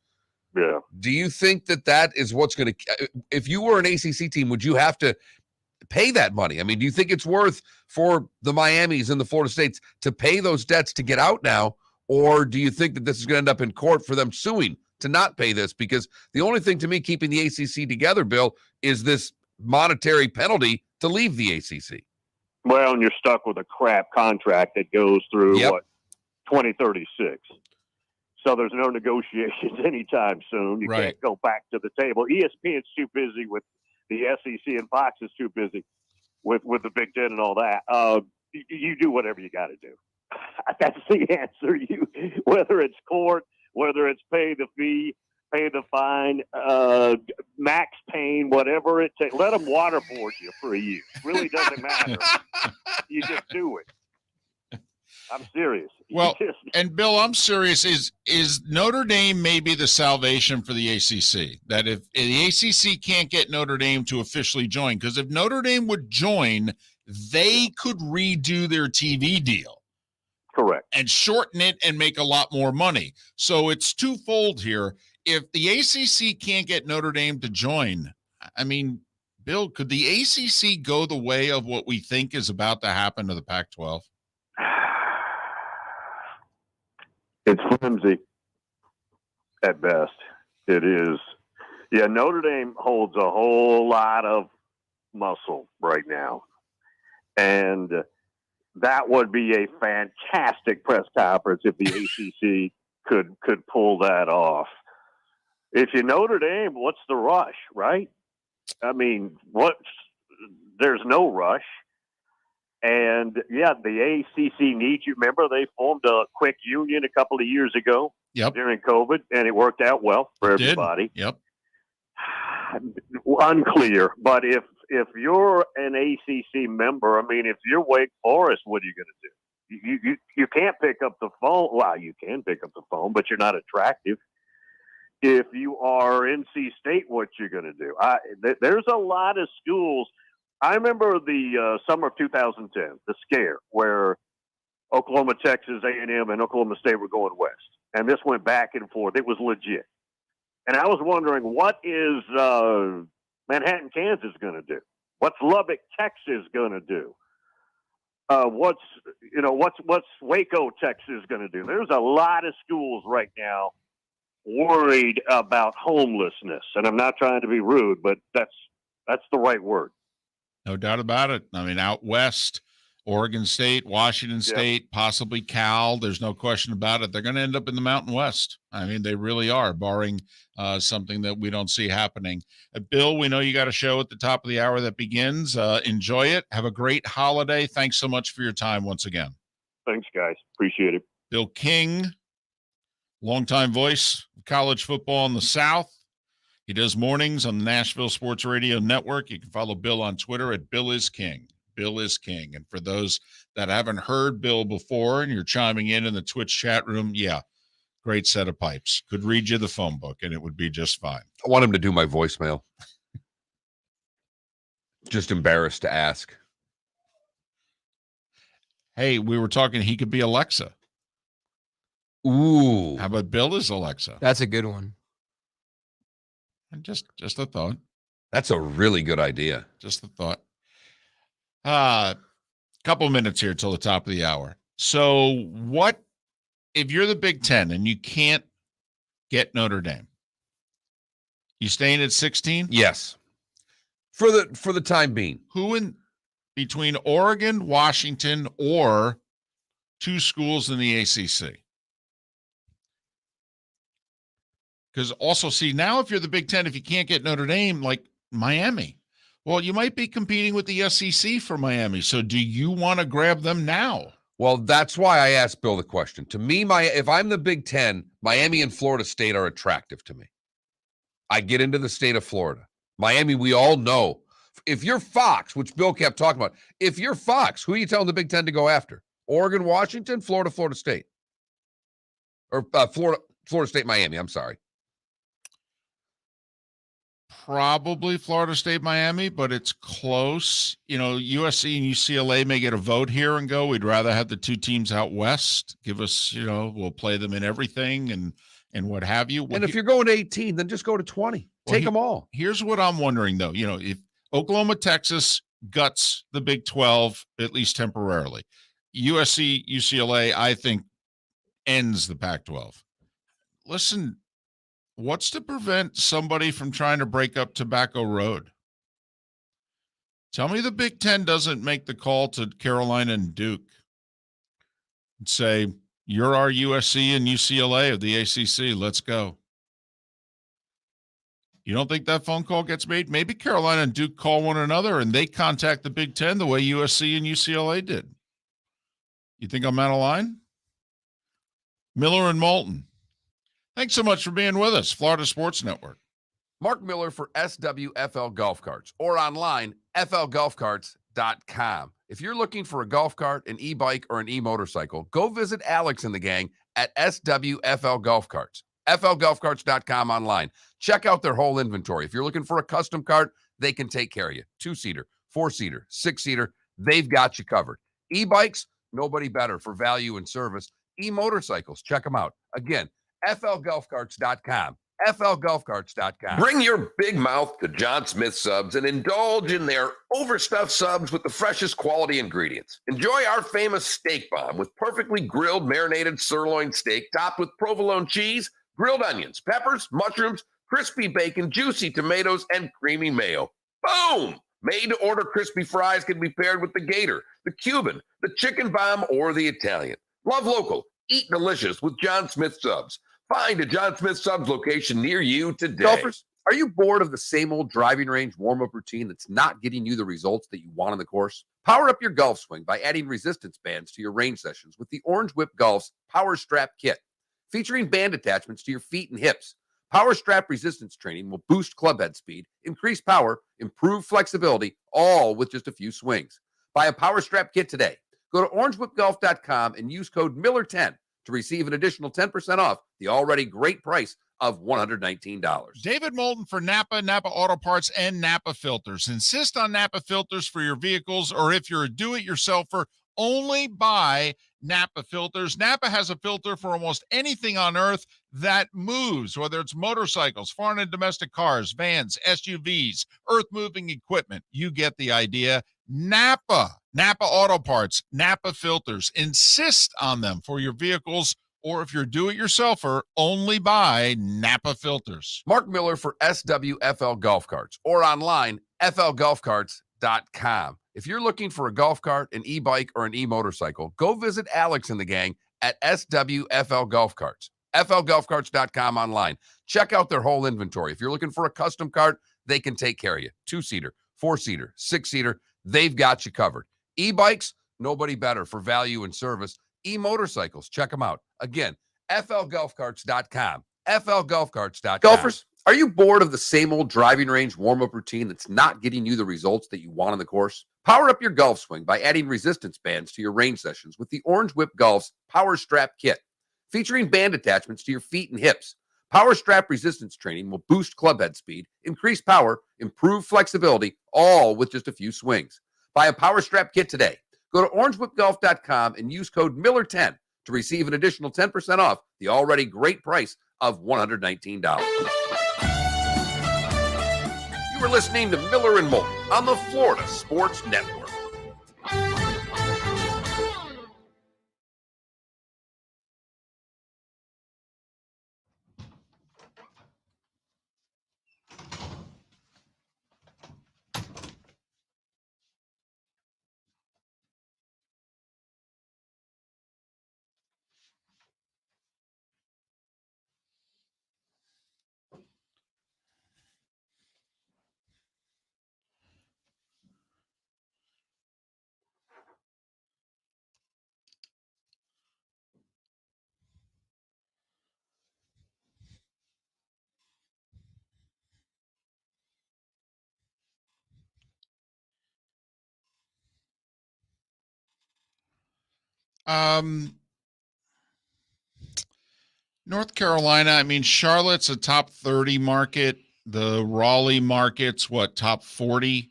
Yeah. Do you think that is what's going to – if you were an ACC team, would you have to pay that money? I mean, do you think it's worth for the Miamis and the Florida States to pay those debts to get out now, or do you think that this is going to end up in court for them suing to not pay this? Because the only thing to me keeping the ACC together, Bill, is this monetary penalty to leave the ACC. Well, and you're stuck with a crap contract that goes through, 2036. So there's no negotiations anytime soon. You can't go back to the table. ESPN's too busy with the SEC, and Fox is too busy with the Big Ten and all that. You do whatever you got to do. That's the answer. Whether it's court, whether it's pay the fee, pay the fine, max pain, whatever it takes. Let them waterboard you for a year. It really doesn't matter. You just do it. I'm serious. Well, and Bill, I'm serious. Is Notre Dame maybe the salvation for the ACC? That if the ACC can't get Notre Dame to officially join, because if Notre Dame would join, they could redo their TV deal. Correct. And shorten it and make a lot more money. So it's twofold here. If the ACC can't get Notre Dame to join, I mean, Bill, could the ACC go the way of what we think is about to happen to the Pac-12? It's flimsy at best. It is. Yeah, Notre Dame holds a whole lot of muscle right now. And that would be a fantastic press conference if the ACC could pull that off. If you're Notre Dame, what's the rush, right? I mean, there's no rush. And, yeah, the ACC needs you. Remember, they formed a quick union a couple of years ago during COVID, and it worked out well for everybody. Yep. Unclear. But if you're an ACC member, I mean, if you're Wake Forest, what are you going to do? You can't pick up the phone. Well, you can pick up the phone, but you're not attractive. If you are NC State, what you're going to do? There's a lot of schools. I remember the summer of 2010, the scare, where Oklahoma, Texas, A&M, and Oklahoma State were going west. And this went back and forth. It was legit. And I was wondering, what is Manhattan, Kansas going to do? What's Lubbock, Texas going to do? what's Waco, Texas going to do? There's a lot of schools right now worried about homelessness, and I'm not trying to be rude, but that's the right word. No doubt about it. I mean, out west, Oregon State, Washington State, possibly Cal. There's no question about it. They're going to end up in the Mountain West. I mean, they really are, barring something that we don't see happening. Bill, we know you got a show at the top of the hour that begins. Enjoy it. Have a great holiday. Thanks so much for your time once again. Thanks, guys. Appreciate it. Bill King, longtime voice of college football in the South. He does mornings on the Nashville Sports Radio Network. You can follow Bill on Twitter at Bill is King. Bill is King. And for those that haven't heard Bill before and you're chiming in the Twitch chat room, yeah, great set of pipes. Could read you the phone book and it would be just fine. I want him to do my voicemail. Just embarrassed to ask. Hey, we were talking, he could be Alexa. Ooh. How about Bill is Alexa? That's a good one. And just a thought. That's a really good idea. Just a thought. Couple minutes here till the top of the hour. So what if you're the Big Ten and you can't get Notre Dame? You staying at 16? Yes. For the time being. Who in between Oregon, Washington, or two schools in the ACC? Because also, see, now if you're the Big Ten, if you can't get Notre Dame, like Miami, well, you might be competing with the SEC for Miami. So do you want to grab them now? Well, that's why I asked Bill the question. To me, if I'm the Big Ten, Miami and Florida State are attractive to me. I get into the state of Florida. Miami, we all know. If you're Fox, which Bill kept talking about, if you're Fox, who are you telling the Big Ten to go after? Oregon, Washington, Florida State. Or Florida State, Miami, I'm sorry. Probably Florida State, Miami, but it's close. You know, USC and UCLA may get a vote here and go, we'd rather have the two teams out west. Give us, we'll play them in everything and what have you. Well, and if you're going to 18, then just go to 20. Take them all. Here's what I'm wondering, though. If Oklahoma, Texas guts the Big 12, at least temporarily, USC, UCLA, I think, ends the Pac-12. Listen, what's to prevent somebody from trying to break up Tobacco Road? Tell me the Big Ten doesn't make the call to Carolina and Duke and say, you're our USC and UCLA of the ACC. Let's go. You don't think that phone call gets made? Maybe Carolina and Duke call one another and they contact the Big Ten the way USC and UCLA did. You think I'm out of line? Miller and Moulton. Thanks so much for being with us, Florida Sports Network. Mark Miller for SWFL Golf Carts or online, flgolfcarts.com. If you're looking for a golf cart, an e-bike, or an e-motorcycle, go visit Alex and the gang at SWFL Golf Carts. flgolfcarts.com online. Check out their whole inventory. If you're looking for a custom cart, they can take care of you. 2-seater, 4-seater, 6-seater, they've got you covered. E-bikes, nobody better for value and service. E-motorcycles, check them out. Again, flgolfcarts.com. flgolfcarts.com. Bring your big mouth to John Smith Subs and indulge in their overstuffed subs with the freshest quality ingredients. Enjoy our famous steak bomb with perfectly grilled marinated sirloin steak topped with provolone cheese, grilled onions, peppers, mushrooms, crispy bacon, juicy tomatoes, and creamy mayo. Boom! Made-to-order crispy fries can be paired with the Gator, the Cuban, the chicken bomb, or the Italian. Love local. Eat delicious with John Smith Subs. Find a John Smith Subs location near you today. Golfers, are you bored of the same old driving range warm-up routine that's not getting you the results that you want on the course? Power up your golf swing by adding resistance bands to your range sessions with the Orange Whip Golf's Power Strap Kit. Featuring band attachments to your feet and hips, Power Strap resistance training will boost clubhead speed, increase power, improve flexibility, all with just a few swings. Buy a Power Strap Kit today. Go to orangewhipgolf.com and use code Miller10 to receive an additional 10% off the already great price of $119. David Moulton for Napa Auto Parts, and Napa Filters. Insist on Napa Filters for your vehicles, or if you're a do-it-yourselfer, only buy Napa Filters. Napa has a filter for almost anything on earth that moves, whether it's motorcycles, foreign and domestic cars, vans, SUVs, earth-moving equipment. You get the idea. Napa Napa Auto Parts, Napa Filters. Insist on them for your vehicles, or if you're do-it-yourselfer, only buy Napa Filters. Mark Miller for SWFL Golf Carts, or online, flgolfcarts.com. If you're looking for a golf cart, an e-bike, or an e-motorcycle, go visit Alex and the gang at SWFL Golf Carts. flgolfcarts.com online. Check out their whole inventory. If you're looking for a custom cart, they can take care of you. 2-seater, 4-seater, 6-seater, they've got you covered. E-bikes, nobody better for value and service. E-motorcycles, check them out. Again, flgolfcarts.com. flgolfcarts.com. Golfers, are you bored of the same old driving range warm-up routine that's not getting you the results that you want on the course? Power up your golf swing by adding resistance bands to your range sessions with the Orange Whip Golf's Power Strap Kit. Featuring band attachments to your feet and hips, Power Strap resistance training will boost clubhead speed, increase power, improve flexibility, all with just a few swings. Buy a Power Strap Kit today. Go to orangewhipgolf.com and use code Miller10 to receive an additional 10% off the already great price of $119. You were listening to Miller and Moulton on the Florida Sports Network. North Carolina, I mean, Charlotte's a top 30 market. The Raleigh market's what, top 40?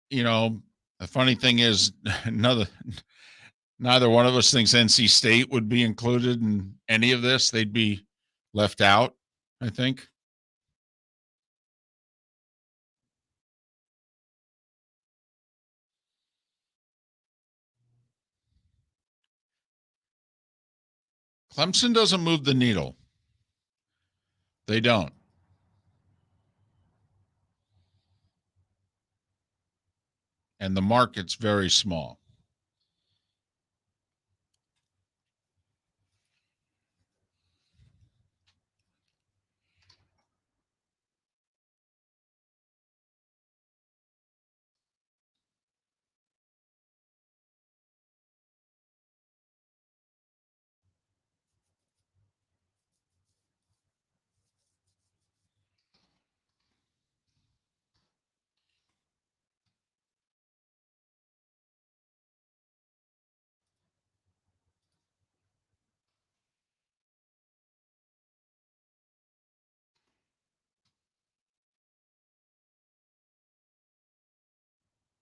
You know, the funny thing is neither one of us thinks NC State would be included in any of this. They'd be left out, I think. Clemson doesn't move the needle. They don't. And the market's very small.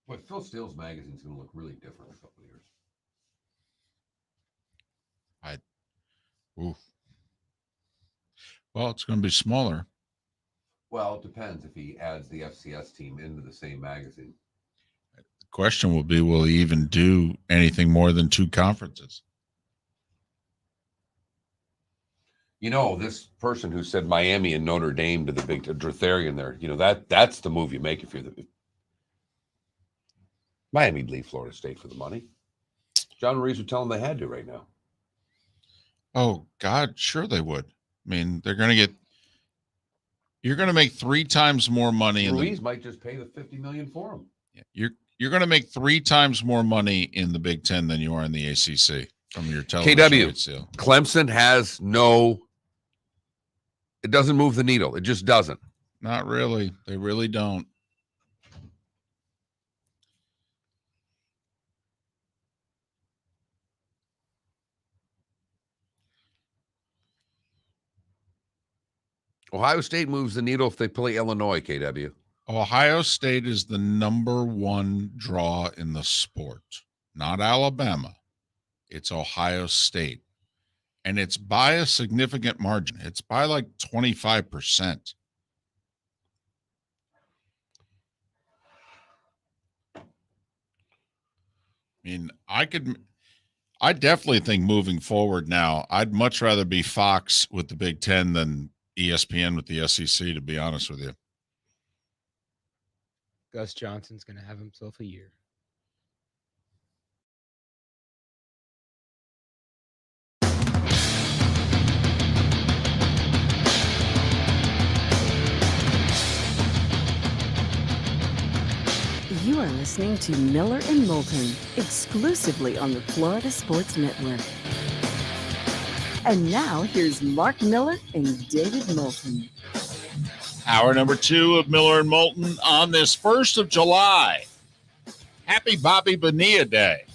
Boy, Phil Steele's magazine's going to look really different in a couple of years. Oof. Well, it's going to be smaller. Well, it depends if he adds the FCS team into the same magazine. The question will be, will he even do anything more than 2 conferences? You know, this person who said Miami and Notre Dame to the big Drutherian there, you know, that's the move you make if you're the Miami'd leave Florida State for the money. John Reese would tell them they had to right now. Oh, God, sure they would. I mean, you're going to make 3 times more money. Ruiz might just pay the $50 million for him. You're going to make 3 times more money in the Big Ten than you are in the ACC from your television rights deal. Clemson has it doesn't move the needle. It just doesn't. Not really. They really don't. Ohio State moves the needle if they play Illinois, KW. Ohio State is the number 1 draw in the sport, not Alabama. It's Ohio State. And it's by a significant margin. It's by like 25%. I mean, I definitely think moving forward now, I'd much rather be Fox with the Big Ten than ESPN with the SEC, to be honest with you. Gus Johnson's going to have himself a year. You are listening to Miller and Moulton, exclusively on the Florida Sports Network. And now, here's Mark Miller and David Moulton. Hour number 2 of Miller and Moulton on this 1st of July. Happy Bobby Bonilla Day.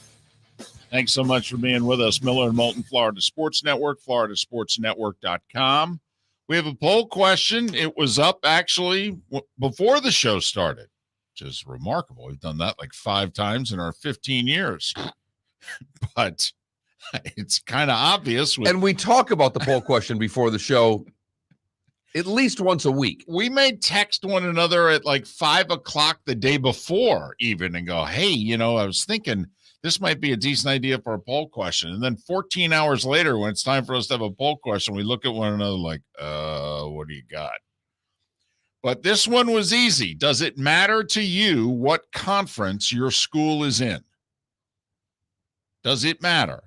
Thanks so much for being with us. Miller and Moulton, Florida Sports Network, floridasportsnetwork.com. We have a poll question. It was up actually before the show started, which is remarkable. We've done that like 5 times in our 15 years. But it's kind of obvious. And we talk about the poll question before the show at least once a week. We may text one another at like 5 o'clock the day before even and go, hey, I was thinking this might be a decent idea for a poll question. And then 14 hours later, when it's time for us to have a poll question, we look at one another like, what do you got? But this one was easy. Does it matter to you what conference your school is in? Does it matter?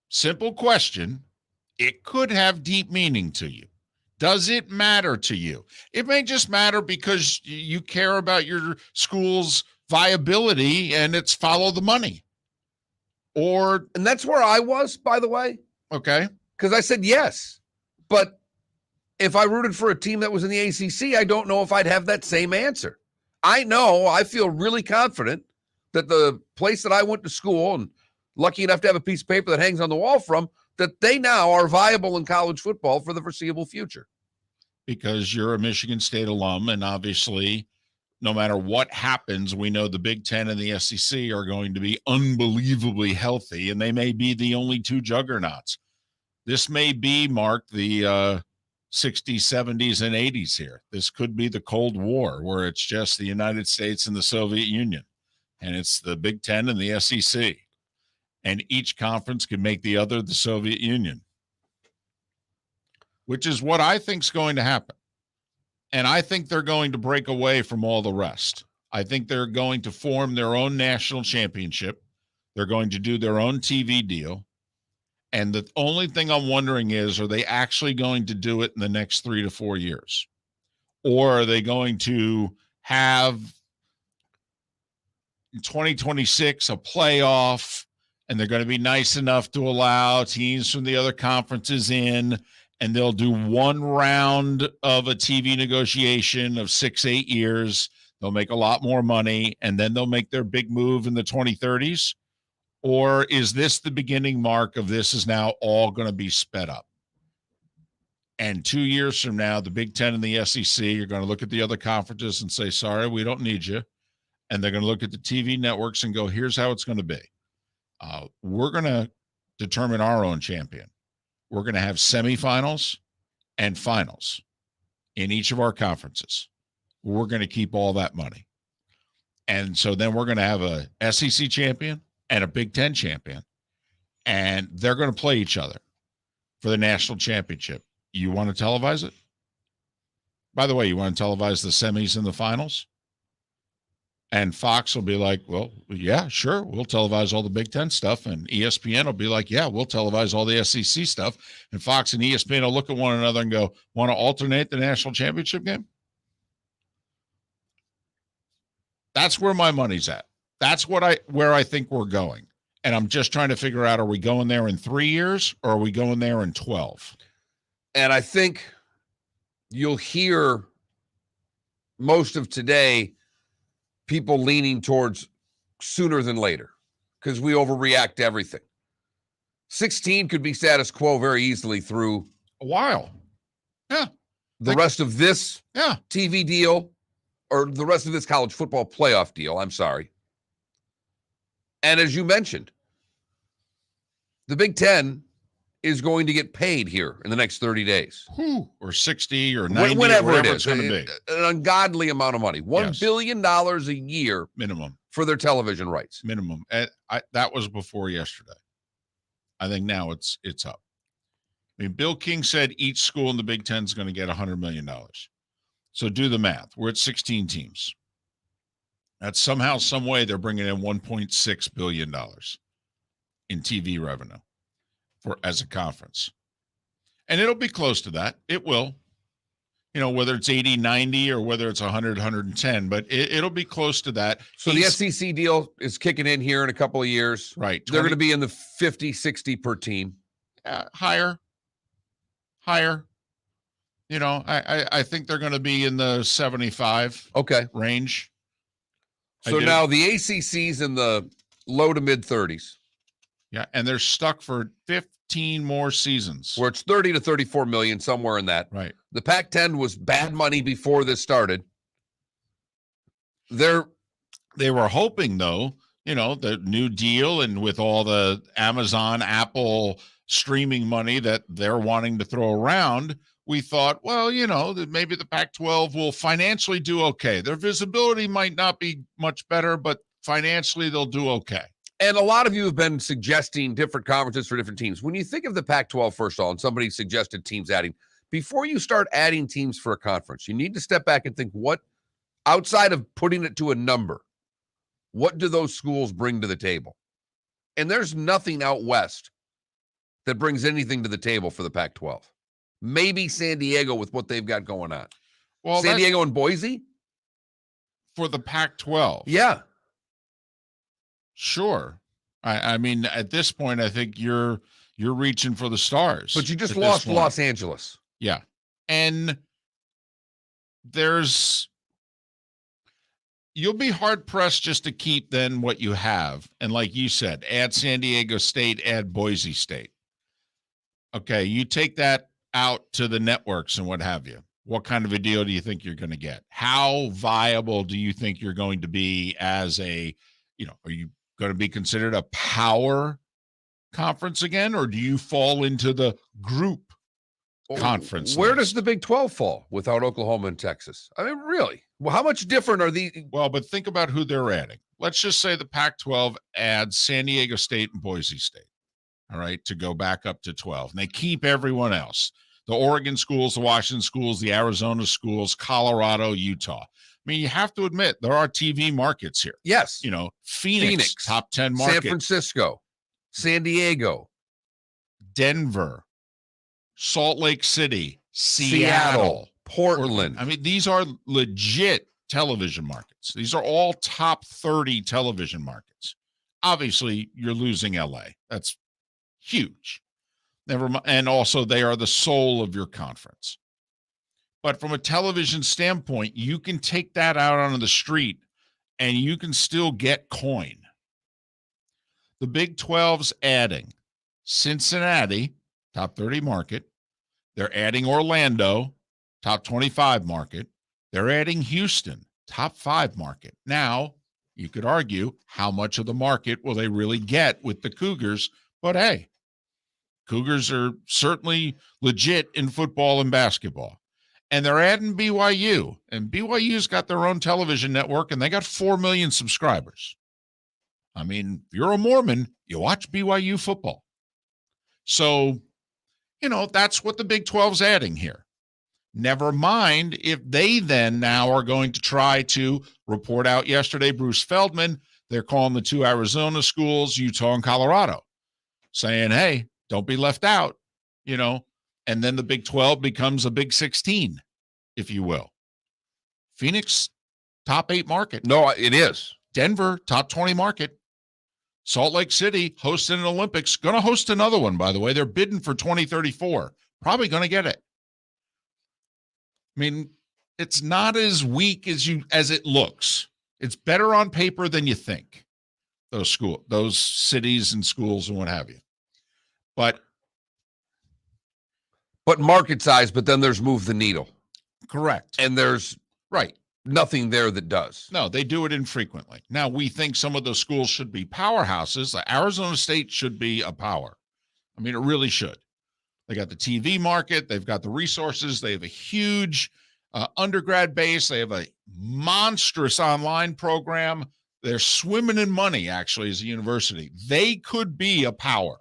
Simple question. It could have deep meaning to you. Does it matter to you? It may just matter because you care about your school's viability and it's follow the money. And that's where I was, by the way. Okay. Because I said yes. But if I rooted for a team that was in the ACC, I don't know if I'd have that same answer. I feel really confident that the place that I went to school and lucky enough to have a piece of paper that hangs on the wall from, that they now are viable in college football for the foreseeable future. Because you're a Michigan State alum, and obviously, no matter what happens, we know the Big Ten and the SEC are going to be unbelievably healthy, and they may be the only 2 juggernauts. This may be, Mark, the 60s, 70s, and 80s here. This could be the Cold War, where it's just the United States and the Soviet Union, and it's the Big Ten and the SEC. And each conference can make the other the Soviet Union, which is what I think is going to happen. And I think they're going to break away from all the rest. I think they're going to form their own national championship. They're going to do their own TV deal. And the only thing I'm wondering is, are they actually going to do it in the next 3 to 4 years? Or are they going to have in 2026 a playoff, and they're going to be nice enough to allow teams from the other conferences in, and they'll do one round of a TV negotiation of 6-8 years. They'll make a lot more money, and then they'll make their big move in the 2030s? Or is this the beginning, Mark, of this is now all going to be sped up? And 2 years from now, the Big Ten and the SEC are going to look at the other conferences and say, sorry, we don't need you. And they're going to look at the TV networks and go, here's how it's going to be. We're going to determine our own champion. We're going to have semifinals and finals in each of our conferences. We're going to keep all that money. And so then we're going to have a SEC champion and a Big Ten champion, and they're going to play each other for the national championship. You want to televise it? By the way, you want to televise the semis and the finals? And Fox will be like, well, yeah, sure, we'll televise all the Big Ten stuff. And ESPN will be like, yeah, we'll televise all the SEC stuff. And Fox and ESPN will look at one another and go, want to alternate the national championship game? That's where my money's at. That's where I think we're going. And I'm just trying to figure out, are we going there in 3 years or are we going there in 12? And I think you'll hear most of today people leaning towards sooner than later because we overreact to everything. 16 could be status quo very easily through a while. Yeah. The rest of this Yeah. TV deal, or the rest of this college football playoff deal, I'm sorry. And as you mentioned, the Big Ten is going to get paid here in the next 30 days. Or 60 or 90, whatever it whatever is. it's going to be. An ungodly amount of money. $1 billion a year minimum for their television rights. Minimum. That was before yesterday. I think now it's up. I mean, Bill King said each school in the Big Ten is going to get $100 million. So do the math. We're at 16 teams. That's somehow, some way, they're bringing in $1.6 billion in TV revenue as a conference. And it'll be close to that. It will. Whether it's 80, 90, or whether it's 100, 110, but it'll be close to that. So the SEC deal is kicking in here in a couple of years. Right. They're going to be in the 50, 60 per team. Higher. I think they're going to be in the 75 range. So now the ACC's in the low to mid 30s. Yeah, and they're stuck for 15 more seasons. Where it's 30 to 34 million, somewhere in that. Right. The Pac-10 was bad money before this started. They were hoping, though, the new deal and with all the Amazon, Apple streaming money that they're wanting to throw around, we thought, well, that maybe the Pac-12 will financially do okay. Their visibility might not be much better, but financially they'll do okay. And a lot of you have been suggesting different conferences for different teams. When you think of the Pac-12, first of all, and somebody suggested teams adding, before you start adding teams for a conference, you need to step back and think, what, outside of putting it to a number, what do those schools bring to the table? And there's nothing out west that brings anything to the table for the Pac-12. Maybe San Diego with what they've got going on. Well, San Diego and Boise? For the Pac-12. Yeah. Sure. I mean, at this point, I think you're reaching for the stars. But you just lost Los Angeles. Yeah. And you'll be hard-pressed just to keep then what you have. And like you said, add San Diego State, add Boise State. Okay, you take that out to the networks and what have you. What kind of a deal do you think you're going to get? How viable do you think you're going to be as are you going to be considered a power conference again, or do you fall into the group conference? Where does the Big 12 fall without Oklahoma and Texas? I mean, really? Well, how much different are these? Well, but think about who they're adding. Let's just say the Pac-12 adds San Diego State and Boise State, all right, to go back up to 12. And they keep everyone else. The Oregon schools, the Washington schools, the Arizona schools, Colorado, Utah. I mean, you have to admit, there are TV markets here. Yes. Phoenix, top 10 market. San Francisco, San Diego, Denver, Salt Lake City, Seattle, Portland. I mean, these are legit television markets. These are all top 30 television markets. Obviously, you're losing LA. That's huge. Never mind. And also, they are the soul of your conference. But from a television standpoint, you can take that out onto the street and you can still get coin. The Big 12's adding Cincinnati, top 30 market. They're adding Orlando, top 25 market. They're adding Houston, top 5 market. Now, you could argue how much of the market will they really get with the Cougars, but hey, Cougars are certainly legit in football and basketball. And they're adding BYU, and BYU's got their own television network, and they got 4 million subscribers. I mean, if you're a Mormon, you watch BYU football. So, that's what the Big 12's adding here. Never mind if they then now are going to try to report out yesterday, Bruce Feldman, they're calling the 2 Arizona schools, Utah and Colorado, saying, hey, don't be left out, and then the Big 12 becomes a Big 16, if you will. Phoenix, top 8 market. No, it is. Denver, top 20 market. Salt Lake City, hosting an Olympics. Going to host another one, by the way. They're bidding for 2034. Probably going to get it. I mean, it's not as weak as it looks. It's better on paper than you think. Those cities and schools and what have you. But market size, but then there's move the needle. Correct. And there's nothing there that does. No, they do it infrequently. Now, we think some of those schools should be powerhouses. Arizona State should be a power. I mean, it really should. They got the TV market. They've got the resources. They have a huge undergrad base. They have a monstrous online program. They're swimming in money, actually, as a university. They could be a power.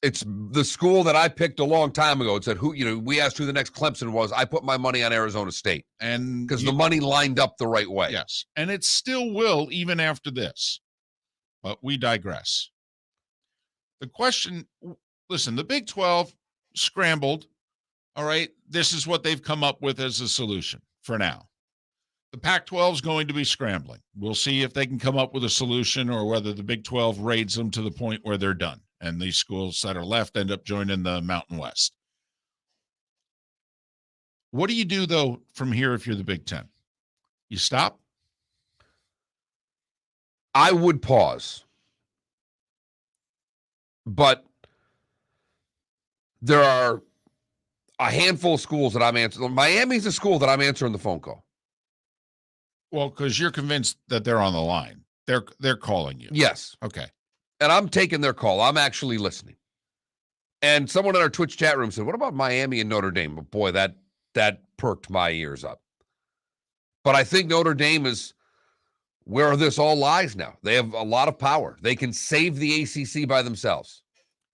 It's the school that I picked a long time ago. It said, we asked who the next Clemson was. I put my money on Arizona State. And because the money lined up the right way. Yes. And it still will even after this. But we digress. The question, listen, the Big 12 scrambled. All right. This is what they've come up with as a solution for now. The Pac-12 is going to be scrambling. We'll see if they can come up with a solution or whether the Big 12 raids them to the point where they're done. And these schools that are left end up joining the Mountain West. What do you do, though, from here if you're the Big 10? You stop? I would pause. But there are a handful of schools that I'm answering. Miami's a school that I'm answering the phone call. Well, because you're convinced that they're on the line. They're calling you. Yes. Okay. And I'm taking their call. I'm actually listening. And someone in our Twitch chat room said, what about Miami and Notre Dame? But boy, that perked my ears up. But I think Notre Dame is where this all lies now. They have a lot of power. They can save the ACC by themselves.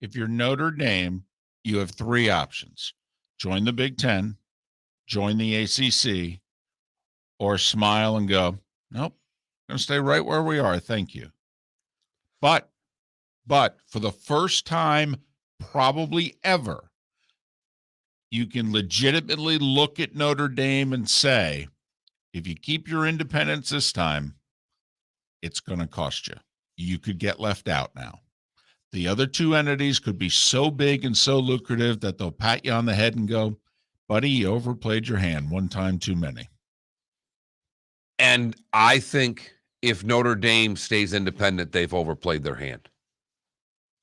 If you're Notre Dame, you have three options. Join the Big 10, join the ACC, or smile and go, nope, going to stay right where we are. Thank you. But for the first time probably ever, you can legitimately look at Notre Dame and say, if you keep your independence this time, it's going to cost you. You could get left out now. The other two entities could be so big and so lucrative that they'll pat you on the head and go, buddy, you overplayed your hand one time too many. And I think if Notre Dame stays independent, they've overplayed their hand.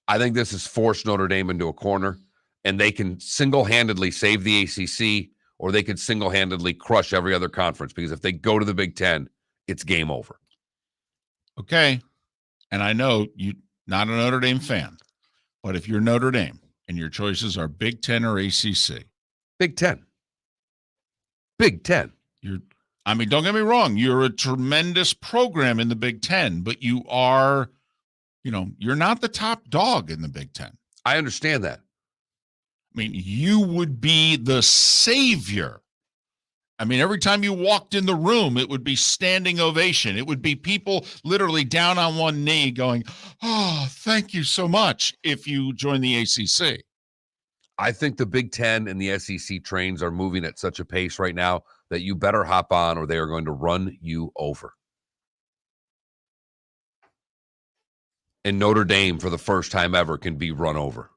I think this has forced Notre Dame into a corner, and they can single-handedly save the ACC, or they could single-handedly crush every other conference, because if they go to the Big 10, it's game over. Okay. And I know you're not a Notre Dame fan, but if you're Notre Dame and your choices are Big 10 or ACC. Big 10. Big 10. Don't get me wrong. You're a tremendous program in the Big 10, but you are, you're not the top dog in the Big 10. I understand that. You would be the savior. Every time you walked in the room, it would be standing ovation. It would be people literally down on one knee going, oh, thank you so much if you join the ACC. I think the Big 10 and the SEC trains are moving at such a pace right now that you better hop on or they are going to run you over. And Notre Dame, for the first time ever, can be run over.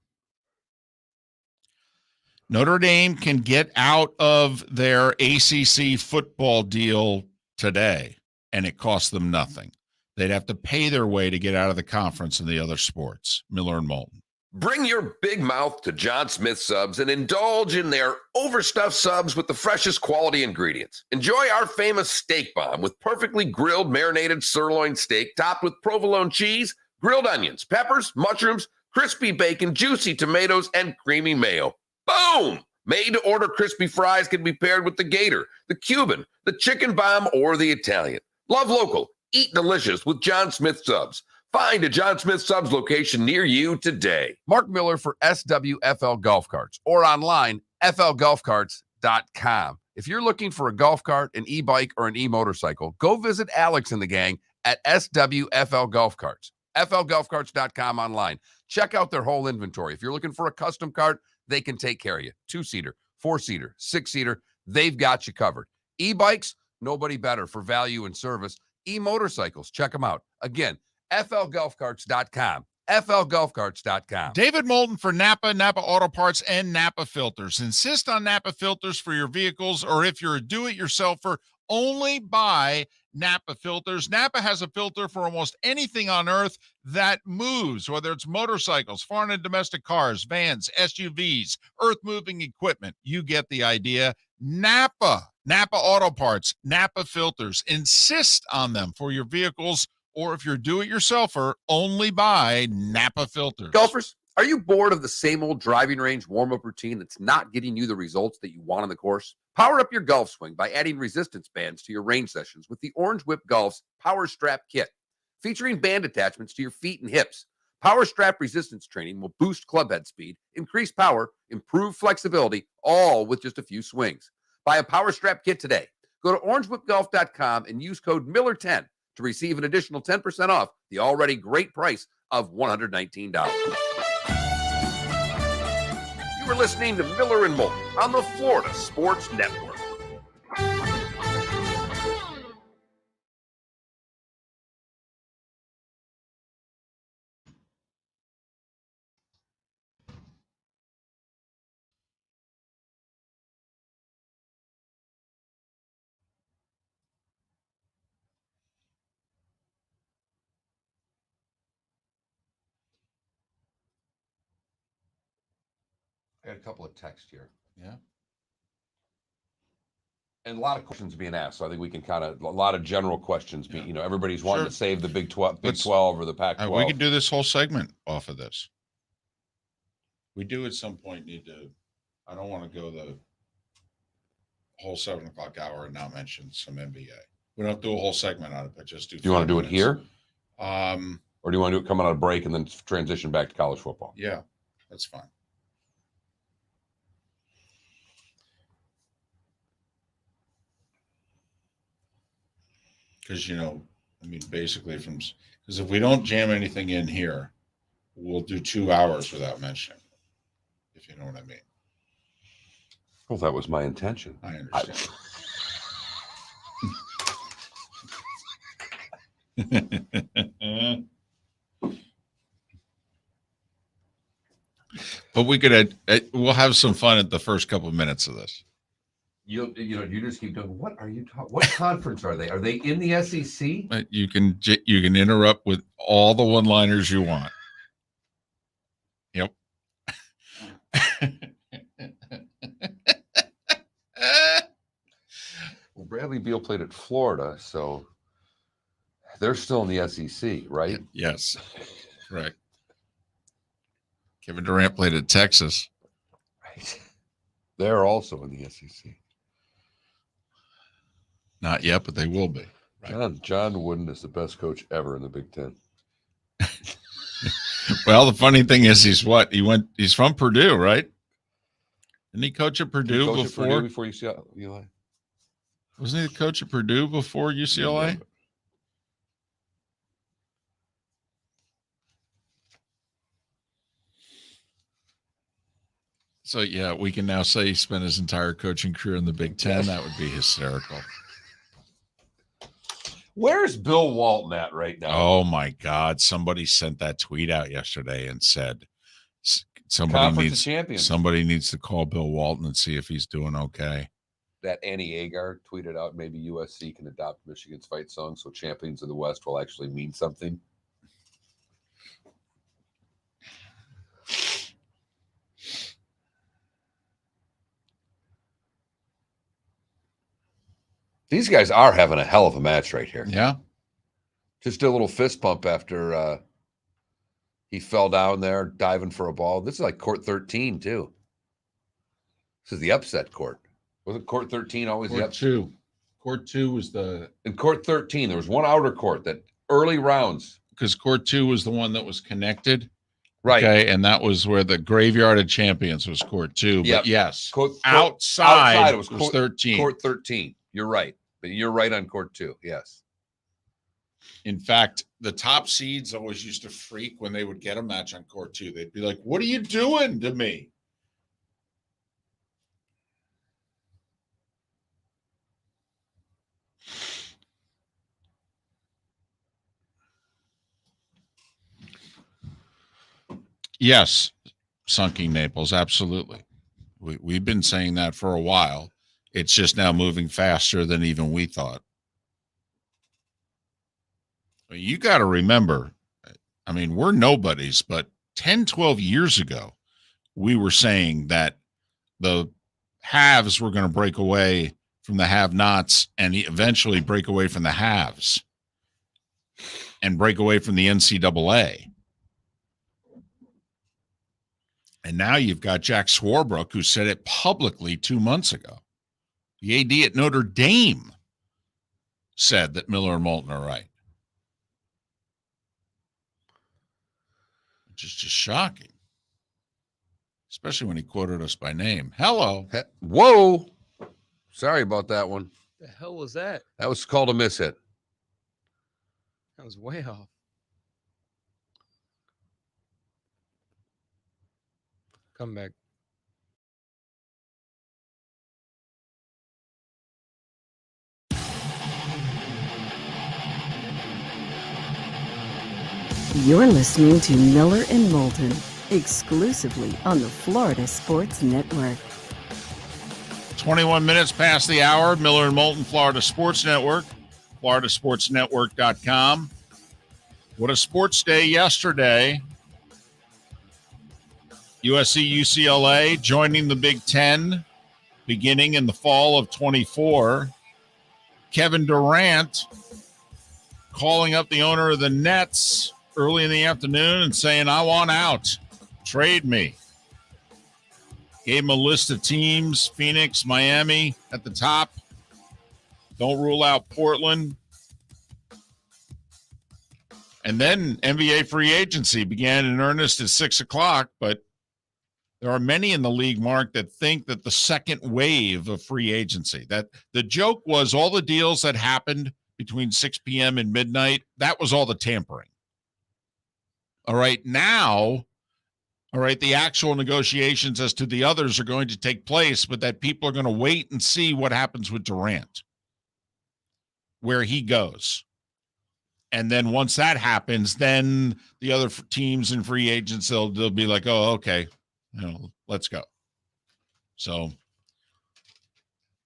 Notre Dame can get out of their ACC football deal today, and it costs them nothing. They'd have to pay their way to get out of the conference and the other sports, Miller and Moulton. Bring your big mouth to John Smith Subs and indulge in their overstuffed subs with the freshest quality ingredients. Enjoy our famous steak bomb with perfectly grilled, marinated sirloin steak topped with provolone cheese, grilled onions, peppers, mushrooms, crispy bacon, juicy tomatoes, and creamy mayo. Boom! Made-to-order crispy fries can be paired with the Gator, the Cuban, the Chicken Bomb, or the Italian. Love local. Eat delicious with John Smith Subs. Find a John Smith Subs location near you today. Mark Miller for SWFL Golf Carts, or online, flgolfcarts.com. If you're looking for a golf cart, an e-bike, or an e-motorcycle, go visit Alex and the gang at SWFL Golf Carts. flgolfcarts.com online. Check out their whole inventory. If you're looking for a custom cart, they can take care of you. 2-seater, 4-seater, 6-seater, they've got you covered. E-bikes, nobody better for value and service. E-motorcycles, check them out. Again, flgolfcarts.com. flgolfcarts.com. David Moulton for Napa Auto Parts, and Napa Filters. Insist on Napa Filters for your vehicles, or if you're a do-it-yourselfer, only buy Napa Filters. Napa has a filter for almost anything on earth that moves, whether it's motorcycles, foreign and domestic cars, vans, SUVs, earth-moving equipment. You get the idea. Napa Auto Parts, Napa Filters. Insist on them for your vehicles, or if you're a do-it-yourselfer, only buy Napa Filters. Golfers, are you bored of the same old driving range warm-up routine that's not getting you the results that you want on the course? Power up your golf swing by adding resistance bands to your range sessions with the Orange Whip Golf's Power Strap Kit. Featuring band attachments to your feet and hips, Power Strap resistance training will boost club head speed, increase power, improve flexibility, all with just a few swings. Buy a Power Strap Kit today. Go to orangewhipgolf.com and use code Miller10 to receive an additional 10% off the already great price of $119. You are listening to Miller and Moulton on the Florida Sports Network. I got a couple of texts here. Yeah. And a lot of questions being asked. So I think we can a lot of general questions. Everybody's wanting to save the Big 12 or the Pac-12. We could do this whole segment off of this. We do at some point need to, I don't want to go the whole 7 o'clock hour and not mention some NBA. We don't do a whole segment on it, but just do. Do you want to do it here? Or do you want to do it coming out of break and then transition back to college football? Yeah, that's fine. Because, basically because if we don't jam anything in here, we'll do 2 hours without mentioning it, if you know what I mean. Well, that was my intention. I understand. But we could, we'll have some fun at the first couple of minutes of this. You just keep doing. What are you talking? What conference are they? Are they in the SEC? You can interrupt with all the one-liners you want. Yep. Well, Bradley Beal played at Florida, so they're still in the SEC, right? Yes. Right. Kevin Durant played at Texas. Right. They're also in the SEC. Not yet, but they will be. Right. John Wooden is the best coach ever in the Big Ten. Well, the funny thing is, he's from Purdue, right? Didn't he coach at Purdue before UCLA? Wasn't he the coach at Purdue before UCLA? Yeah. So, yeah, we can now say he spent his entire coaching career in the Big Ten. That would be hysterical. Where's Bill Walton at right now? Oh, my God. Somebody sent that tweet out yesterday and said somebody needs to call Bill Walton and see if he's doing okay. That Annie Agar tweeted out maybe USC can adopt Michigan's fight song so champions of the West will actually mean something. These guys are having a hell of a match right here. Yeah. Just a little fist pump after he fell down there diving for a ball. This is like court 13, too. This is the upset court. Wasn't court 13 always the upset? Court 2 was the... In court 13, there was one outer court that early rounds. Because court 2 was the one that was connected. Right. Okay, and that was where the Graveyard of Champions was court 2. Yep. But yes, outside it was court 13. Court 13. You're right. But you're right on court 2. Yes. In fact, the top seeds always used to freak when they would get a match on court 2. They'd be like, "What are you doing to me?" Yes, Sunking Naples, absolutely. We've been saying that for a while. It's just now moving faster than even we thought. You got to remember, I mean, we're nobodies, but 10, 12 years ago, we were saying that the haves were going to break away from the have-nots and eventually break away from the haves and break away from the NCAA. And now you've got Jack Swarbrick, who said it publicly 2 months ago. The AD at Notre Dame said that Miller and Moulton are right. Which is just shocking. Especially when he quoted us by name. Hello. Whoa. Sorry about that one. The hell was that? That was called a mishit. That was way off. Come back. You're listening to Miller and Moulton, exclusively on the Florida Sports Network. 21 minutes past the hour. Miller and Moulton, Florida Sports Network, floridasportsnetwork.com. What a sports day yesterday. USC, UCLA joining the Big Ten beginning in the fall of 24. Kevin Durant calling up the owner of the Nets early in the afternoon and saying, I want out. Trade me. Gave him a list of teams, Phoenix, Miami at the top. Don't rule out Portland. And then NBA free agency began in earnest at 6 o'clock, but there are many in the league, Mark, that think that the second wave of free agency, that the joke was all the deals that happened between 6 p.m. and midnight, that was all the tampering. All right, now, all right, the actual negotiations as to the others are going to take place, but that people are going to wait and see what happens with Durant, where he goes. And then once that happens, then the other teams and free agents, they'll be like, oh, okay, let's go. So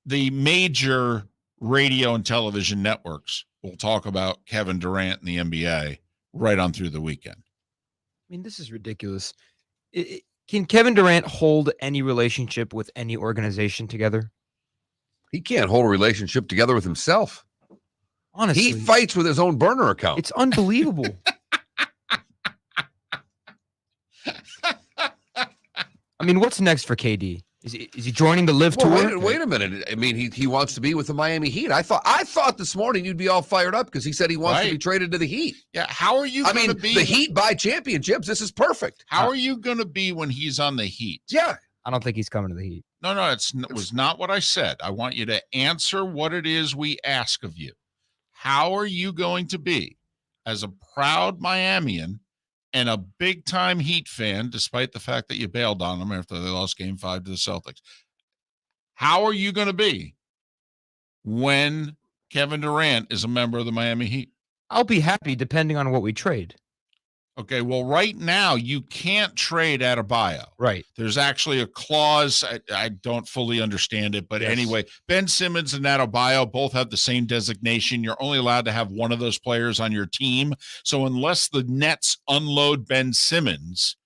the major radio and television networks will talk about Kevin Durant and the NBA right on through the weekend. I mean, this is ridiculous. Can Kevin Durant hold any relationship with any organization together? He can't hold a relationship together with himself. Honestly, he fights with his own burner account. It's unbelievable. I mean, what's next for KD? Is he joining the Live Tour? Wait a minute. I mean, he wants to be with the Miami Heat. I thought this morning you'd be all fired up because he said he wants to be traded to the Heat. Yeah, how are you going to be? The Heat buy championships. This is perfect. How are you going to be when he's on the Heat? Yeah. I don't think he's coming to the Heat. No, it was not what I said. I want you to answer what it is we ask of you. How are you going to be, as a proud Miamian and a big-time Heat fan, despite the fact that you bailed on them after they lost Game 5 to the Celtics, how are you going to be when Kevin Durant is a member of the Miami Heat? I'll be happy depending on what we trade. Okay, well, right now, you can't trade Adebayo. Right. There's actually a clause. I don't fully understand it, but anyway, Ben Simmons and Adebayo both have the same designation. You're only allowed to have one of those players on your team. So unless the Nets unload Ben Simmons,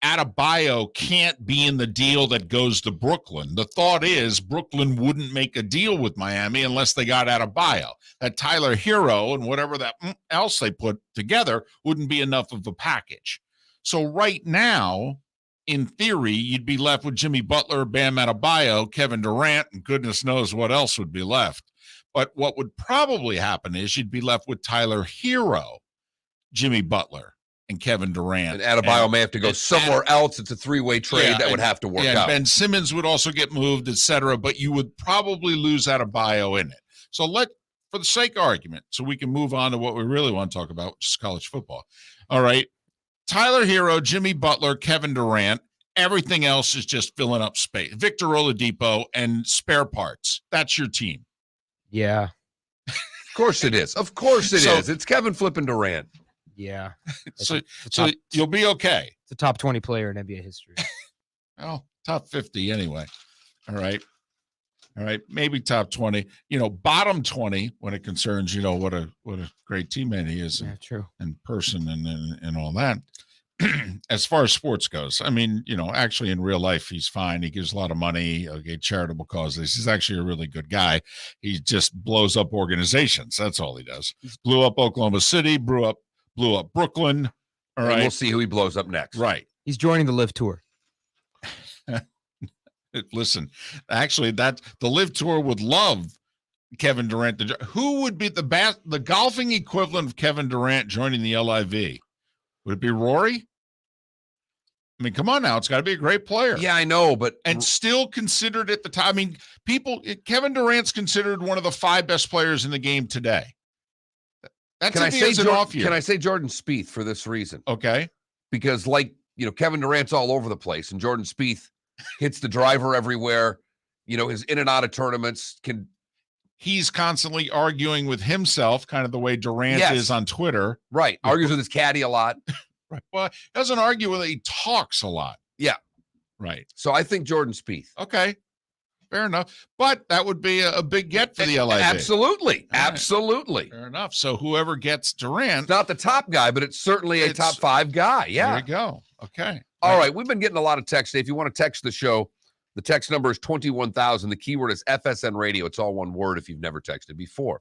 Adebayo can't be in the deal that goes to Brooklyn. The thought is Brooklyn wouldn't make a deal with Miami unless they got Adebayo. That Tyler Hero and whatever that else they put together wouldn't be enough of a package. So right now, in theory, you'd be left with Jimmy Butler, Bam Adebayo, Kevin Durant, and goodness knows what else would be left. But what would probably happen is you'd be left with Tyler Hero, Jimmy Butler, and Kevin Durant. And Adebayo may have to go somewhere else. It's a three-way trade that would have to work out. Ben Simmons would also get moved, etc., but you would probably lose Adebayo in it. So for the sake of argument, so we can move on to what we really want to talk about, which is college football. All right. Tyler Hero, Jimmy Butler, Kevin Durant, everything else is just filling up space. Victor Oladipo and spare parts. That's your team. Yeah. Of course it is. Of course it is. It's Kevin flipping Durant. Yeah. So you'll be okay. It's a top 20 player in NBA history. Well, top 50 anyway. All right. Maybe top 20. Bottom 20 when it concerns, what a great teammate he is. Yeah, true. In person and all that. As far as sports goes, I mean, actually in real life, he's fine. He gives a lot of money, charitable causes. He's actually a really good guy. He just blows up organizations. That's all he does. Blew up Oklahoma City, blew up Brooklyn. All right. We'll see who he blows up next. Right. He's joining the Live Tour. Listen, actually, that the Live Tour would love Kevin Durant. Who would be the golfing equivalent of Kevin Durant joining the LIV? Would it be Rory? I mean, come on now. It's got to be a great player. Yeah, I know, but and still considered at the time. I mean, Kevin Durant's considered one of the 5 best players in the game today. That's can I say Jordan Spieth for this reason? Okay. Because Kevin Durant's all over the place, and Jordan Spieth hits the driver everywhere, is in and out of tournaments. He's constantly arguing with himself, kind of the way Durant is on Twitter. Right. Argues with his caddy a lot. Right. Well, he doesn't argue with it. He talks a lot. Yeah. Right. So I think Jordan Spieth. Okay. Fair enough. But that would be a big get for the LIV. Absolutely. Right. Absolutely. Fair enough. So whoever gets Durant. It's not the top guy, but it's certainly a top 5 guy. Yeah. There you go. Okay. All right. We've been getting a lot of text today. If you want to text the show, the text number is 21,000. The keyword is FSN Radio. It's all one word if you've never texted before.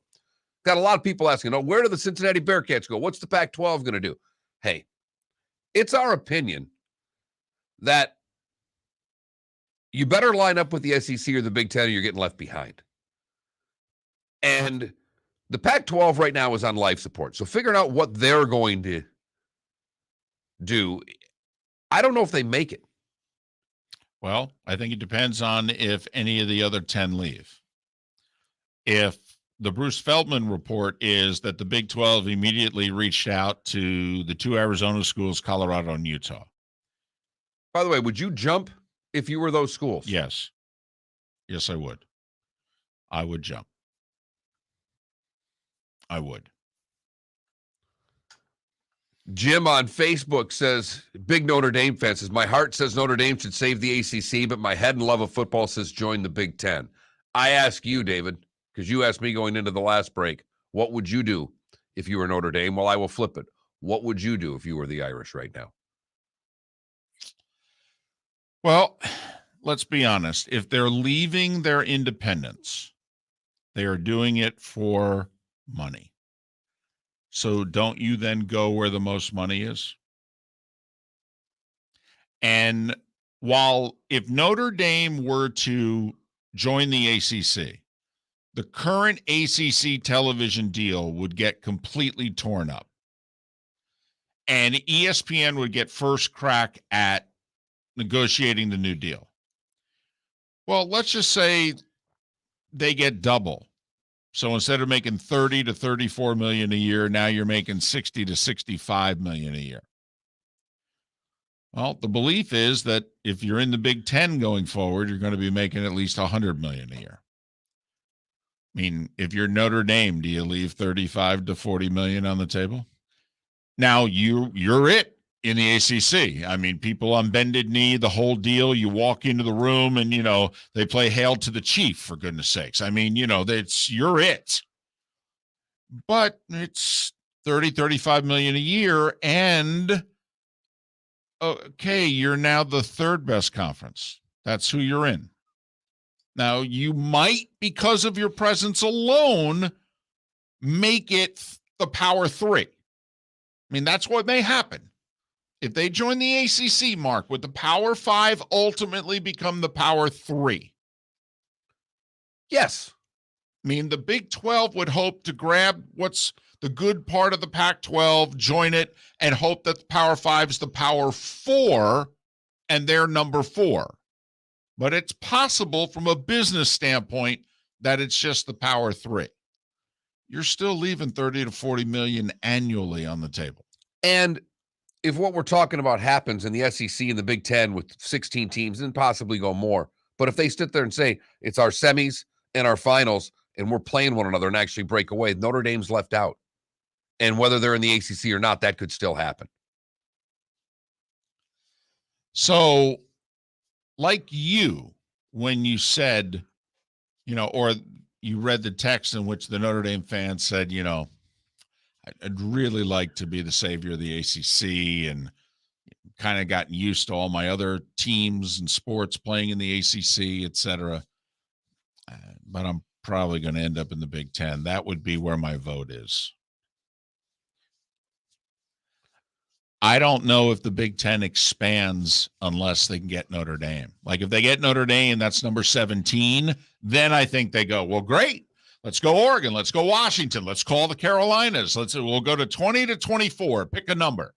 Got a lot of people asking, where do the Cincinnati Bearcats go? What's the Pac-12 going to do? Hey, it's our opinion that you better line up with the SEC or the Big Ten or you're getting left behind. And the Pac-12 right now is on life support. So figuring out what they're going to do, I don't know if they make it. Well, I think it depends on if any of the other 10 leave. If the Bruce Feldman report is that the Big 12 immediately reached out to the 2 Arizona schools, Colorado and Utah. By the way, would you jump if you were those schools? Yes. Yes, I would. I would jump. I would. Jim on Facebook says, big Notre Dame fan says, my heart says Notre Dame should save the ACC, but my head and love of football says join the Big Ten. I ask you, David, because you asked me going into the last break, what would you do if you were Notre Dame? Well, I will flip it. What would you do if you were the Irish right now? Well, let's be honest. If they're leaving their independence, they are doing it for money. So don't you then go where the most money is? And if Notre Dame were to join the ACC, the current ACC television deal would get completely torn up. And ESPN would get first crack at negotiating the new deal. Well, let's just say they get double. So instead of making 30 to 34 million a year, now you're making 60 to 65 million a year. Well, the belief is that if you're in the Big Ten going forward, you're going to be making at least 100 million a year. I mean, if you're Notre Dame, do you leave 35 to 40 million on the table? Now you're it in the ACC. I mean, people on bended knee, the whole deal. You walk into the room and, they play Hail to the Chief, for goodness sakes. I mean, you're it. But it's 30, 35 million a year. And, okay, you're now the 3rd best conference. That's who you're in. Now, you might, because of your presence alone, make it the Power 3. I mean, that's what may happen. If they join the ACC, Mark, would the Power 5 ultimately become the Power 3? Yes. I mean, the Big 12 would hope to grab what's the good part of the Pac-12, join it, and hope that the Power 5 is the Power 4, and they're number 4. But it's possible from a business standpoint that it's just the Power 3. You're still leaving 30 to 40 million annually on the table. And if what we're talking about happens in the SEC and the Big Ten with 16 teams and possibly go more, but if they sit there and say it's our semis and our finals and we're playing one another and actually break away, Notre Dame's left out. And whether they're in the ACC or not, that could still happen. So, like you, when you said, or you read the text in which the Notre Dame fans said, I'd really like to be the savior of the ACC and kind of gotten used to all my other teams and sports playing in the ACC, et cetera. But I'm probably going to end up in the Big Ten. That would be where my vote is. I don't know if the Big Ten expands unless they can get Notre Dame. Like if they get Notre Dame, that's number 17, then I think they go, well, great. Let's go Oregon. Let's go Washington. Let's call the Carolinas. We'll go to 20 to 24. Pick a number.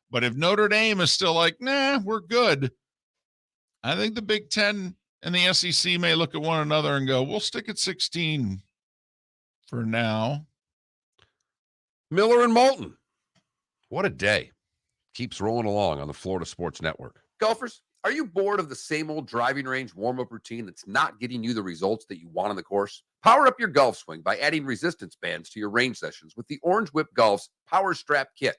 But if Notre Dame is still like, nah, we're good, I think the Big Ten and the SEC may look at one another and go, we'll stick at 16 for now. Miller and Moulton. What a day. Keeps rolling along on the Florida Sports Network. Golfers, are you bored of the same old driving range warm-up routine that's not getting you the results that you want on the course? Power up your golf swing by adding resistance bands to your range sessions with the Orange Whip Golf's Power Strap Kit.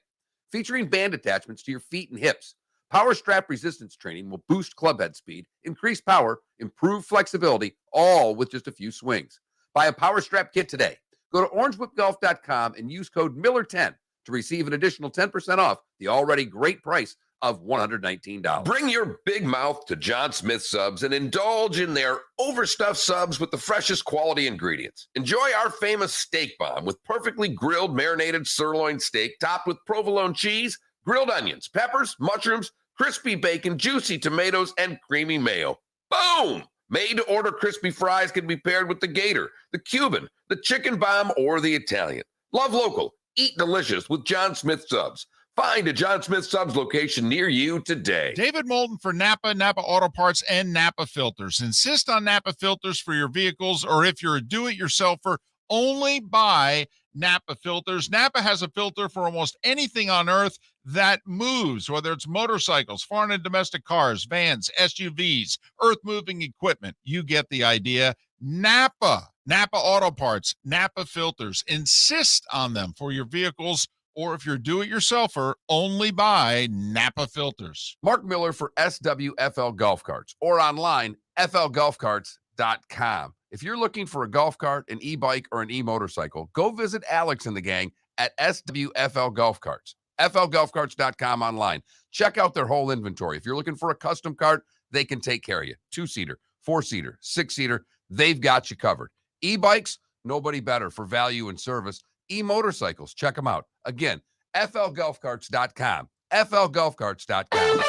Featuring band attachments to your feet and hips, Power Strap resistance training will boost clubhead speed, increase power, improve flexibility, all with just a few swings. Buy a Power Strap Kit today. Go to orangewhipgolf.com and use code Miller10 to receive an additional 10% off the already great price of $119. Bring your big mouth to John Smith Subs and indulge in their overstuffed subs with the freshest quality ingredients. Enjoy our famous steak bomb with perfectly grilled marinated sirloin steak topped with provolone cheese, grilled onions, peppers, mushrooms, crispy bacon, juicy tomatoes, and creamy mayo. Boom! Made-to-order crispy fries can be paired with the Gator, the Cuban, the chicken bomb, or the Italian. Love local. Eat delicious with John Smith Subs. Find a John Smith Subs location near you today. David Moulton for Napa, Napa Auto Parts, and Napa Filters. Insist on Napa filters for your vehicles, or if you're a do-it-yourselfer, only buy Napa filters. Napa has a filter for almost anything on earth that moves, whether it's motorcycles, foreign and domestic cars, vans, SUVs, earth-moving equipment. You get the idea. Napa Auto Parts, Napa filters. Insist on them for your vehicles, or if you're do-it-yourselfer, only buy Napa filters. Mark Miller for SWFL Golf Carts, or online, flgolfcarts.com. If you're looking for a golf cart, an e-bike, or an e-motorcycle, go visit Alex and the gang at SWFL Golf Carts. flgolfcarts.com online. Check out their whole inventory. If you're looking for a custom cart, they can take care of you. 2-seater, 4-seater, 6-seater, they've got you covered. E-bikes, nobody better for value and service. E-motorcycles, check them out. Again, flgolfcarts.com. flgolfcarts.com.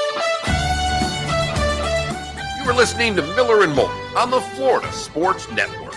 You are listening to Miller and Moulton on the Florida Sports Network.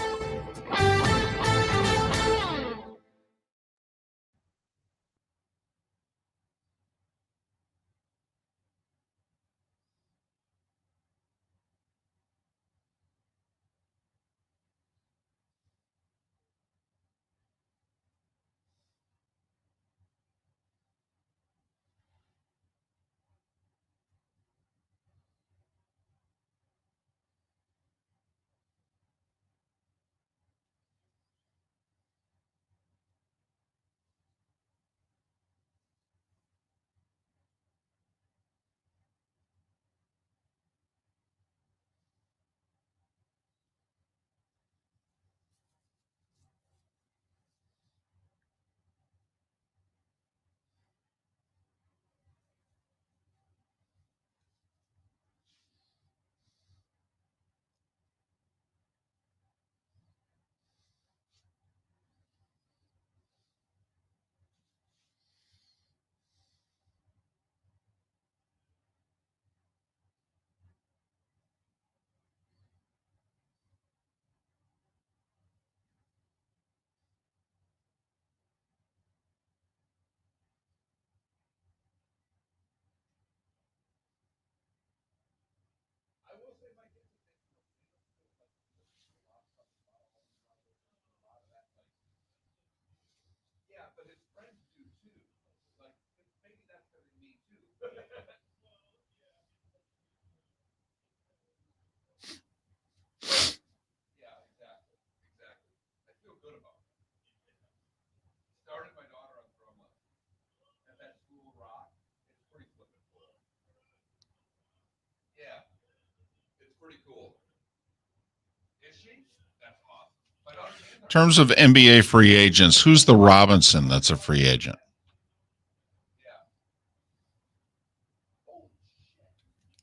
In terms of NBA free agents, who's the Robinson that's a free agent?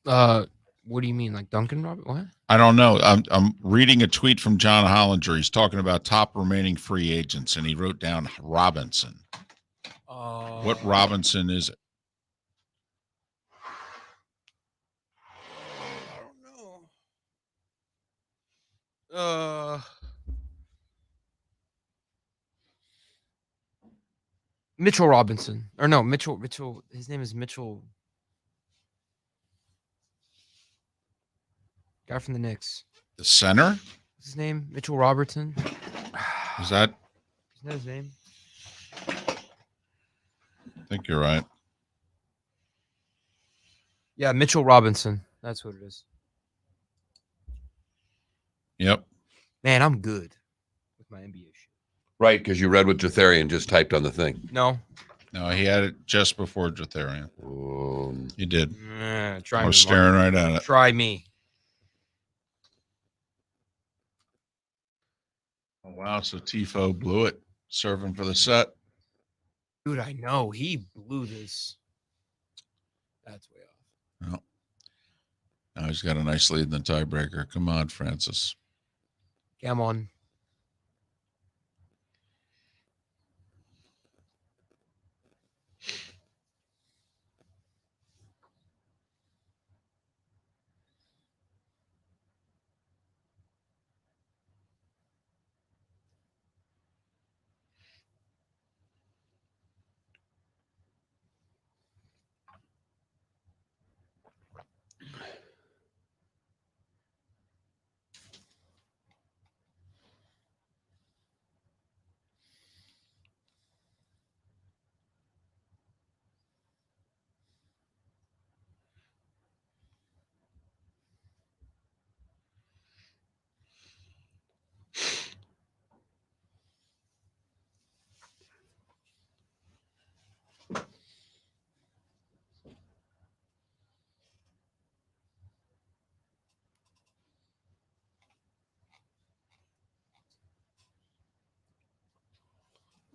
What do you mean, like Duncan Robert? What? I don't know. I'm reading a tweet from John Hollinger. He's talking about top remaining free agents, and he wrote down Robinson. What Robinson is it? Mitchell Robinson. Or no, Mitchell. His name is Mitchell. Guy from the Knicks. The center? What's his name? Mitchell Robertson. Is that? Isn't that his name? I think you're right. Yeah, Mitchell Robinson. That's what it is. Yep. Man, I'm good with my NBA shit. Right, because you read what Jotharian just typed on the thing. No. No, he had it just before Jotharian. He did. Try I me. was staring right at it. Try me. Oh, wow. So Tifo blew it, serving for the set. Dude, I know. He blew this. That's way off. Well, now he's got a nice lead in the tiebreaker. Come on, Francis. Come on.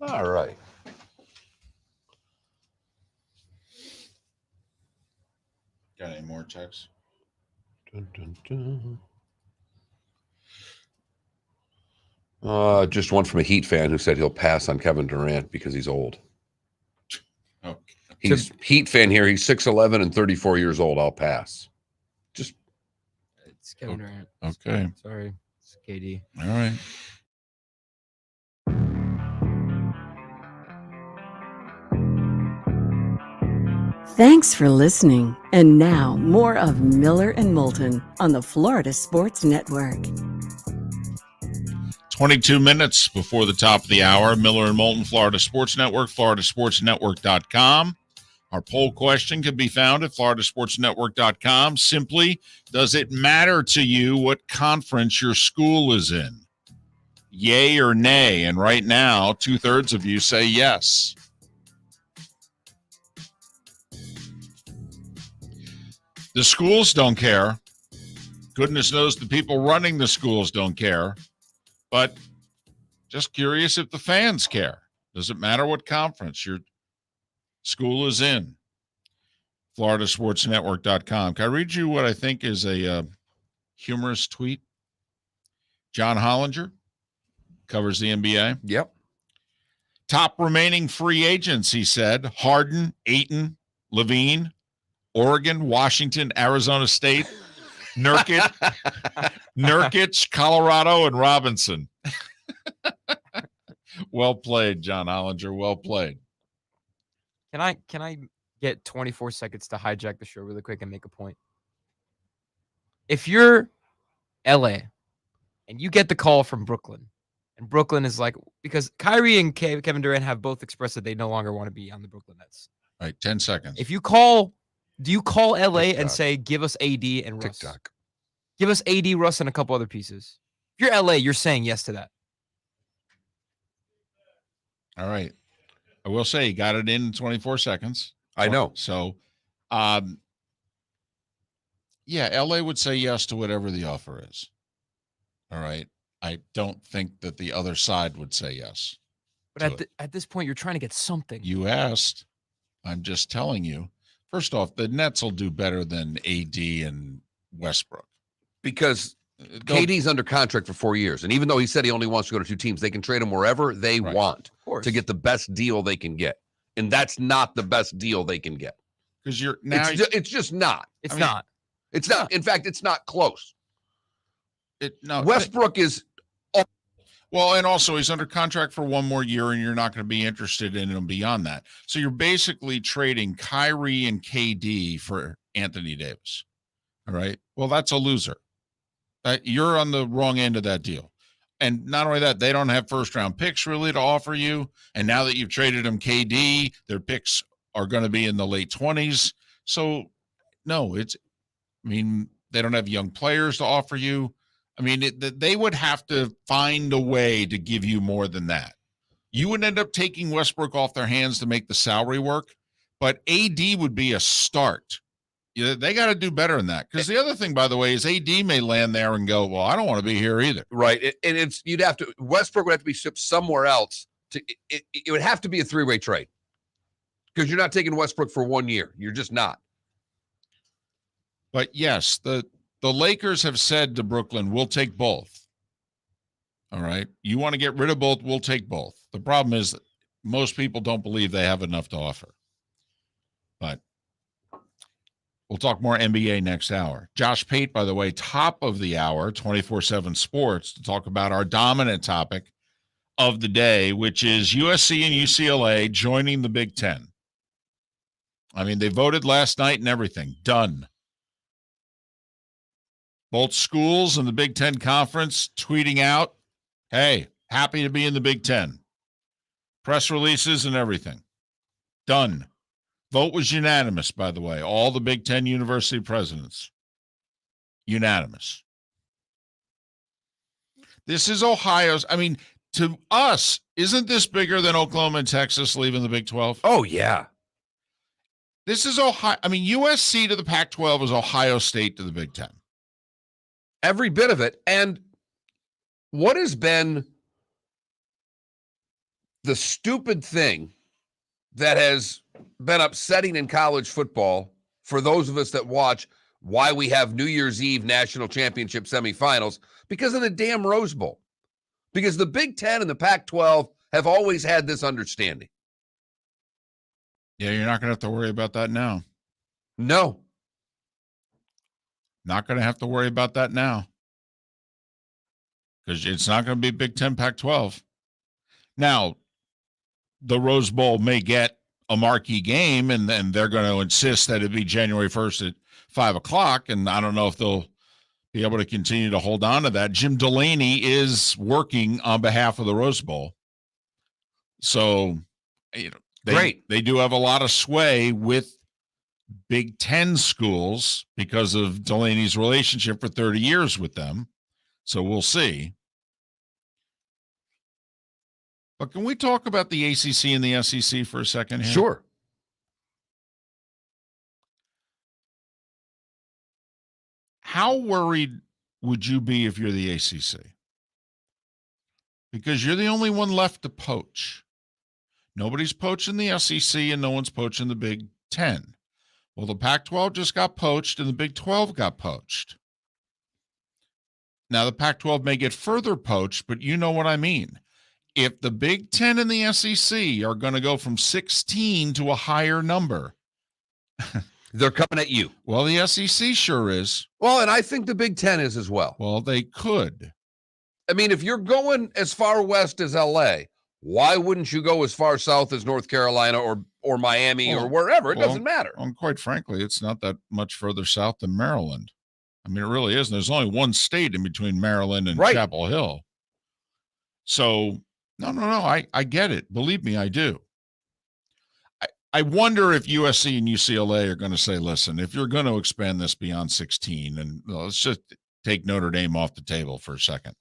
All right. Got any more texts? Dun, dun, dun. Just one from a Heat fan who said he'll pass on Kevin Durant because he's old. Okay. He's Heat fan here. He's 6'11" and 34 years old. I'll pass. Just It's Kevin Durant. Okay. Sorry. It's KD. All right. Thanks for listening. And now, more of Miller and Moulton on the Florida Sports Network. 22 minutes before the top of the hour. Miller and Moulton, Florida Sports Network, floridasportsnetwork.com. Our poll question can be found at floridasportsnetwork.com. Simply, does it matter to you what conference your school is in? Yay or nay? And right now, 2/3 of you say yes. The schools don't care. Goodness knows the people running the schools don't care. But just curious if the fans care. Does it matter what conference your school is in? floridasportsnetwork.com. Can I read you what I think is a humorous tweet? John Hollinger covers the NBA. yep. Top remaining free agents, he said. Harden, Ayton, Levine, Oregon, Washington, Arizona State, Nurkic, Colorado, and Robinson. Well played, John Hollinger. Well played. Can I get 24 seconds to hijack the show really quick and make a point? If you're LA and you get the call from Brooklyn, and Brooklyn is like, because Kyrie and Kevin Durant have both expressed that they no longer want to be on the Brooklyn Nets. All right, 10 seconds. If you call, do you call LA TikTok. and say, give us AD and Russ? TikTok. Give us AD, Russ, and a couple other pieces. If you're LA, you're saying yes to that. All right. I will say he got it in 24 seconds. I know. So, yeah, LA would say yes to whatever the offer is. All right. I don't think that the other side would say yes. But at this point, you're trying to get something. You asked. I'm just telling you. First off, the Nets will do better than AD and Westbrook. Because KD's under contract for 4 years. And even though he said he only wants to go to 2 teams, they can trade him wherever they want to get the best deal they can get. And that's not the best deal they can get. Because you're now It's just not. It's not. It's not. In fact, it's not close. No, Westbrook is well, and also he's under contract for one more year, and you're not going to be interested in him beyond that. So you're basically trading Kyrie and KD for Anthony Davis. All right. Well, that's a loser. You're on the wrong end of that deal. And not only that, they don't have first-round picks really to offer you. And now that you've traded them KD, their picks are going to be in the late 20s. So, no, they don't have young players to offer you. I mean, they would have to find a way to give you more than that. You would end up taking Westbrook off their hands to make the salary work, but AD would be a start. They got to do better than that. Because the other thing, by the way, is AD may land there and go, well, I don't want to be here either. right. Westbrook would have to be shipped somewhere else. It would have to be a three-way trade because you're not taking Westbrook for 1 year. You're just not. But yes, the Lakers have said to Brooklyn, we'll take both. All right. You want to get rid of both, we'll take both. The problem is that most people don't believe they have enough to offer. But we'll talk more NBA next hour. Josh Pate, by the way, top of the hour, 24/7 Sports, to talk about our dominant topic of the day, which is USC and UCLA joining the Big Ten. I mean, they voted last night and everything. Done. Both schools in the Big Ten Conference tweeting out, hey, happy to be in the Big Ten. Press releases and everything. Done. Vote was unanimous, by the way. All the Big Ten university presidents. Unanimous. This is Ohio's. I mean, to us, isn't this bigger than Oklahoma and Texas leaving the Big 12? Oh, yeah. This is Ohio. I mean, USC to the Pac-12 is Ohio State to the Big Ten. Every bit of it. And what has been the stupid thing that has been upsetting in college football for those of us that watch why we have New Year's Eve national championship semifinals? Because of the damn Rose Bowl. Because the Big Ten and the Pac-12 have always had this understanding. Yeah, you're not going to have to worry about that now. No. Not going to have to worry about that now. Because it's not going to be Big Ten, Pac-12. Now, the Rose Bowl may get a marquee game, and then they're going to insist that it be January 1st at 5 o'clock, and I don't know if they'll be able to continue to hold on to that. Jim Delaney is working on behalf of the Rose Bowl. So, Great. They do have a lot of sway with Big Ten schools because of Delaney's relationship for 30 years with them. So we'll see. But can we talk about the ACC and the SEC for a second here? Sure. How worried would you be if you're the ACC? Because you're the only one left to poach. Nobody's poaching the SEC and no one's poaching the Big Ten. Well, the Pac-12 just got poached and the Big 12 got poached. Now, the Pac-12 may get further poached, but you know what I mean. If the Big Ten and the SEC are going to go from 16 to a higher number, they're coming at you. Well, the SEC sure is. Well, and I think the Big Ten is as well. Well, they could. I mean, if you're going as far west as LA, why wouldn't you go as far south as North Carolina or Miami or wherever? It doesn't matter. And quite frankly, it's not that much further south than Maryland. I mean, it really isn't. There's only one state in between Maryland and Chapel Hill. So, no. I get it. Believe me, I do. I wonder if USC and UCLA are going to say, listen, if you're going to expand this beyond 16, and let's just take Notre Dame off the table for a second.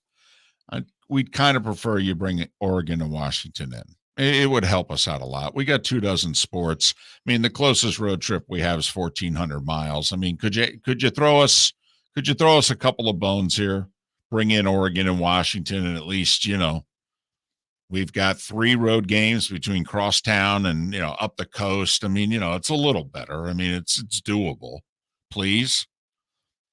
We'd kind of prefer you bring Oregon and Washington in. It would help us out a lot. We got 24 sports. I mean, the closest road trip we have is 1,400 miles. I mean, could you throw us a couple of bones here? Bring in Oregon and Washington, and at least, we've got 3 road games between crosstown and, up the coast. I mean, it's a little better. I mean, it's doable, please.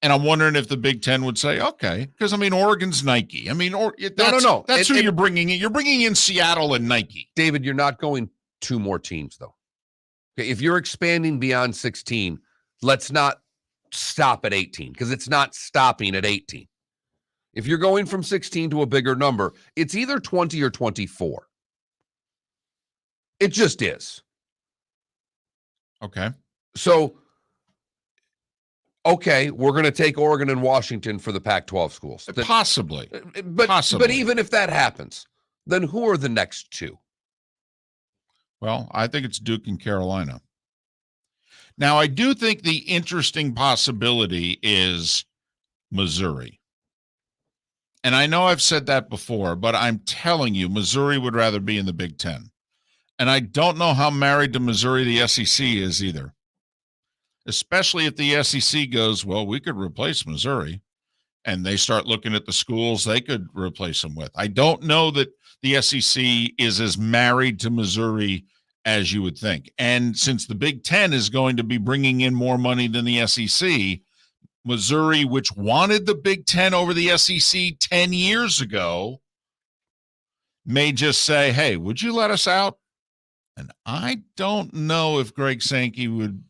And I'm wondering if the Big Ten would say, okay, because, I mean, Oregon's Nike. I mean, no. That's who you're bringing in. You're bringing in Seattle and Nike. David, you're not going 2 more teams, though. Okay, if you're expanding beyond 16, let's not stop at 18, because it's not stopping at 18. If you're going from 16 to a bigger number, it's either 20 or 24. It just is. Okay. So, okay, we're going to take Oregon and Washington for the Pac-12 schools. Possibly. But Possibly. even if that happens, then who are the next two? Well, I think it's Duke and Carolina. Now, I do think the interesting possibility is Missouri. And I know I've said that before, but I'm telling you, Missouri would rather be in the Big Ten. And I don't know how married to Missouri the SEC is either. Especially if the SEC goes, well, we could replace Missouri. And they start looking at the schools they could replace them with. I don't know that the SEC is as married to Missouri as you would think. And since the Big Ten is going to be bringing in more money than the SEC, Missouri, which wanted the Big Ten over the SEC 10 years ago, may just say, hey, would you let us out? And I don't know if Greg Sankey would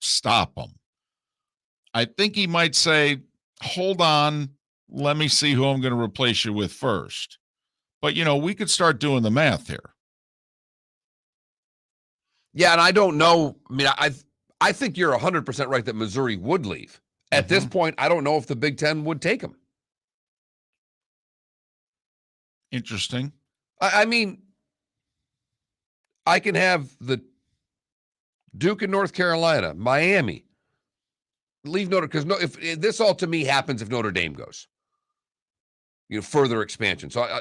stop them. I think he might say, hold on, let me see who I'm going to replace you with first. But, we could start doing the math here. Yeah, and I don't know. I mean, I think you're 100% right that Missouri would leave. At this point, I don't know if the Big Ten would take them. Interesting. I mean, I can have the Duke and North Carolina, Miami, leave Notre, because if this all to me happens if Notre Dame goes, further expansion. So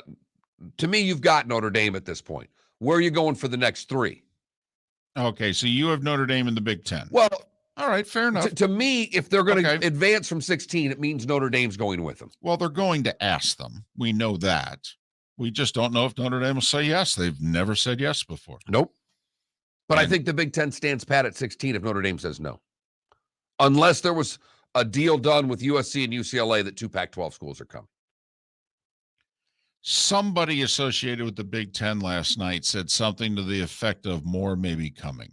to me, you've got Notre Dame at this point. Where are you going for the next three? Okay, so you have Notre Dame in the Big Ten. Well, all right, fair enough. To me, if they're going to advance from 16, it means Notre Dame's going with them. Well, they're going to ask them. We know that. We just don't know if Notre Dame will say yes. They've never said yes before. Nope. But I think the Big Ten stands pat at 16 if Notre Dame says no. Unless there was a deal done with USC and UCLA that 2 Pac-12 schools are coming. Somebody associated with the Big Ten last night said something to the effect of more may be coming.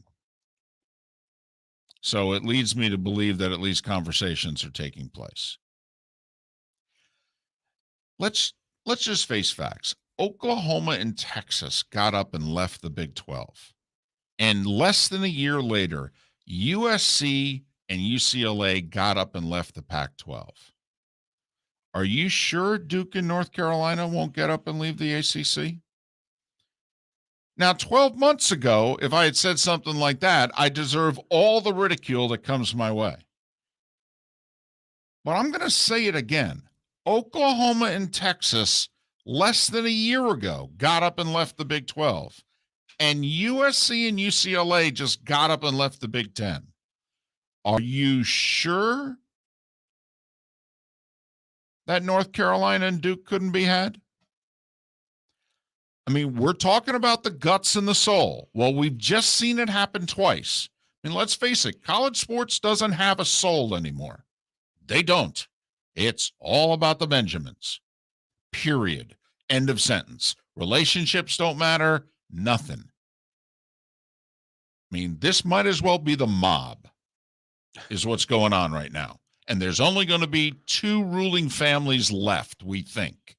So it leads me to believe that at least conversations are taking place. Let's just face facts. Oklahoma and Texas got up and left the Big 12. And less than a year later, USC and UCLA got up and left the Pac-12. Are you sure Duke and North Carolina won't get up and leave the ACC? Now, 12 months ago, if I had said something like that, I deserve all the ridicule that comes my way. But I'm going to say it again. Oklahoma and Texas, less than a year ago, got up and left the Big 12. And USC and UCLA just got up and left the Big Ten. Are you sure that North Carolina and Duke couldn't be had? I mean, we're talking about the guts and the soul. Well, we've just seen it happen twice. I mean, let's face it, college sports doesn't have a soul anymore. They don't. It's all about the Benjamins. Period. End of sentence. Relationships don't matter. Nothing. I mean, this might as well be the mob, is what's going on right now. And there's only going to be 2 ruling families left, we think.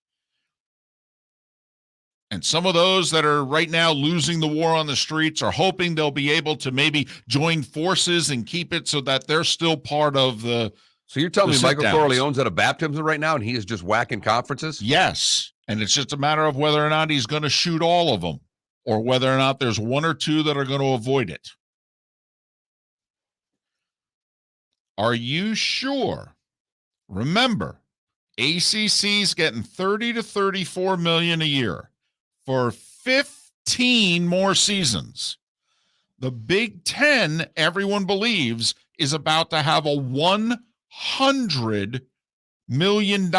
And some of those that are right now losing the war on the streets are hoping they'll be able to maybe join forces and keep it so that they're still part of the. So you're telling me Michael Corleone's at a baptism right now and he is just whacking conferences? Yes. And it's just a matter of whether or not he's going to shoot all of them or whether or not there's 1 or 2 that are going to avoid it. Are you sure? Remember, ACC's getting 30 to 34 million a year for 15 more seasons. The Big Ten, everyone believes, is about to have a $100 million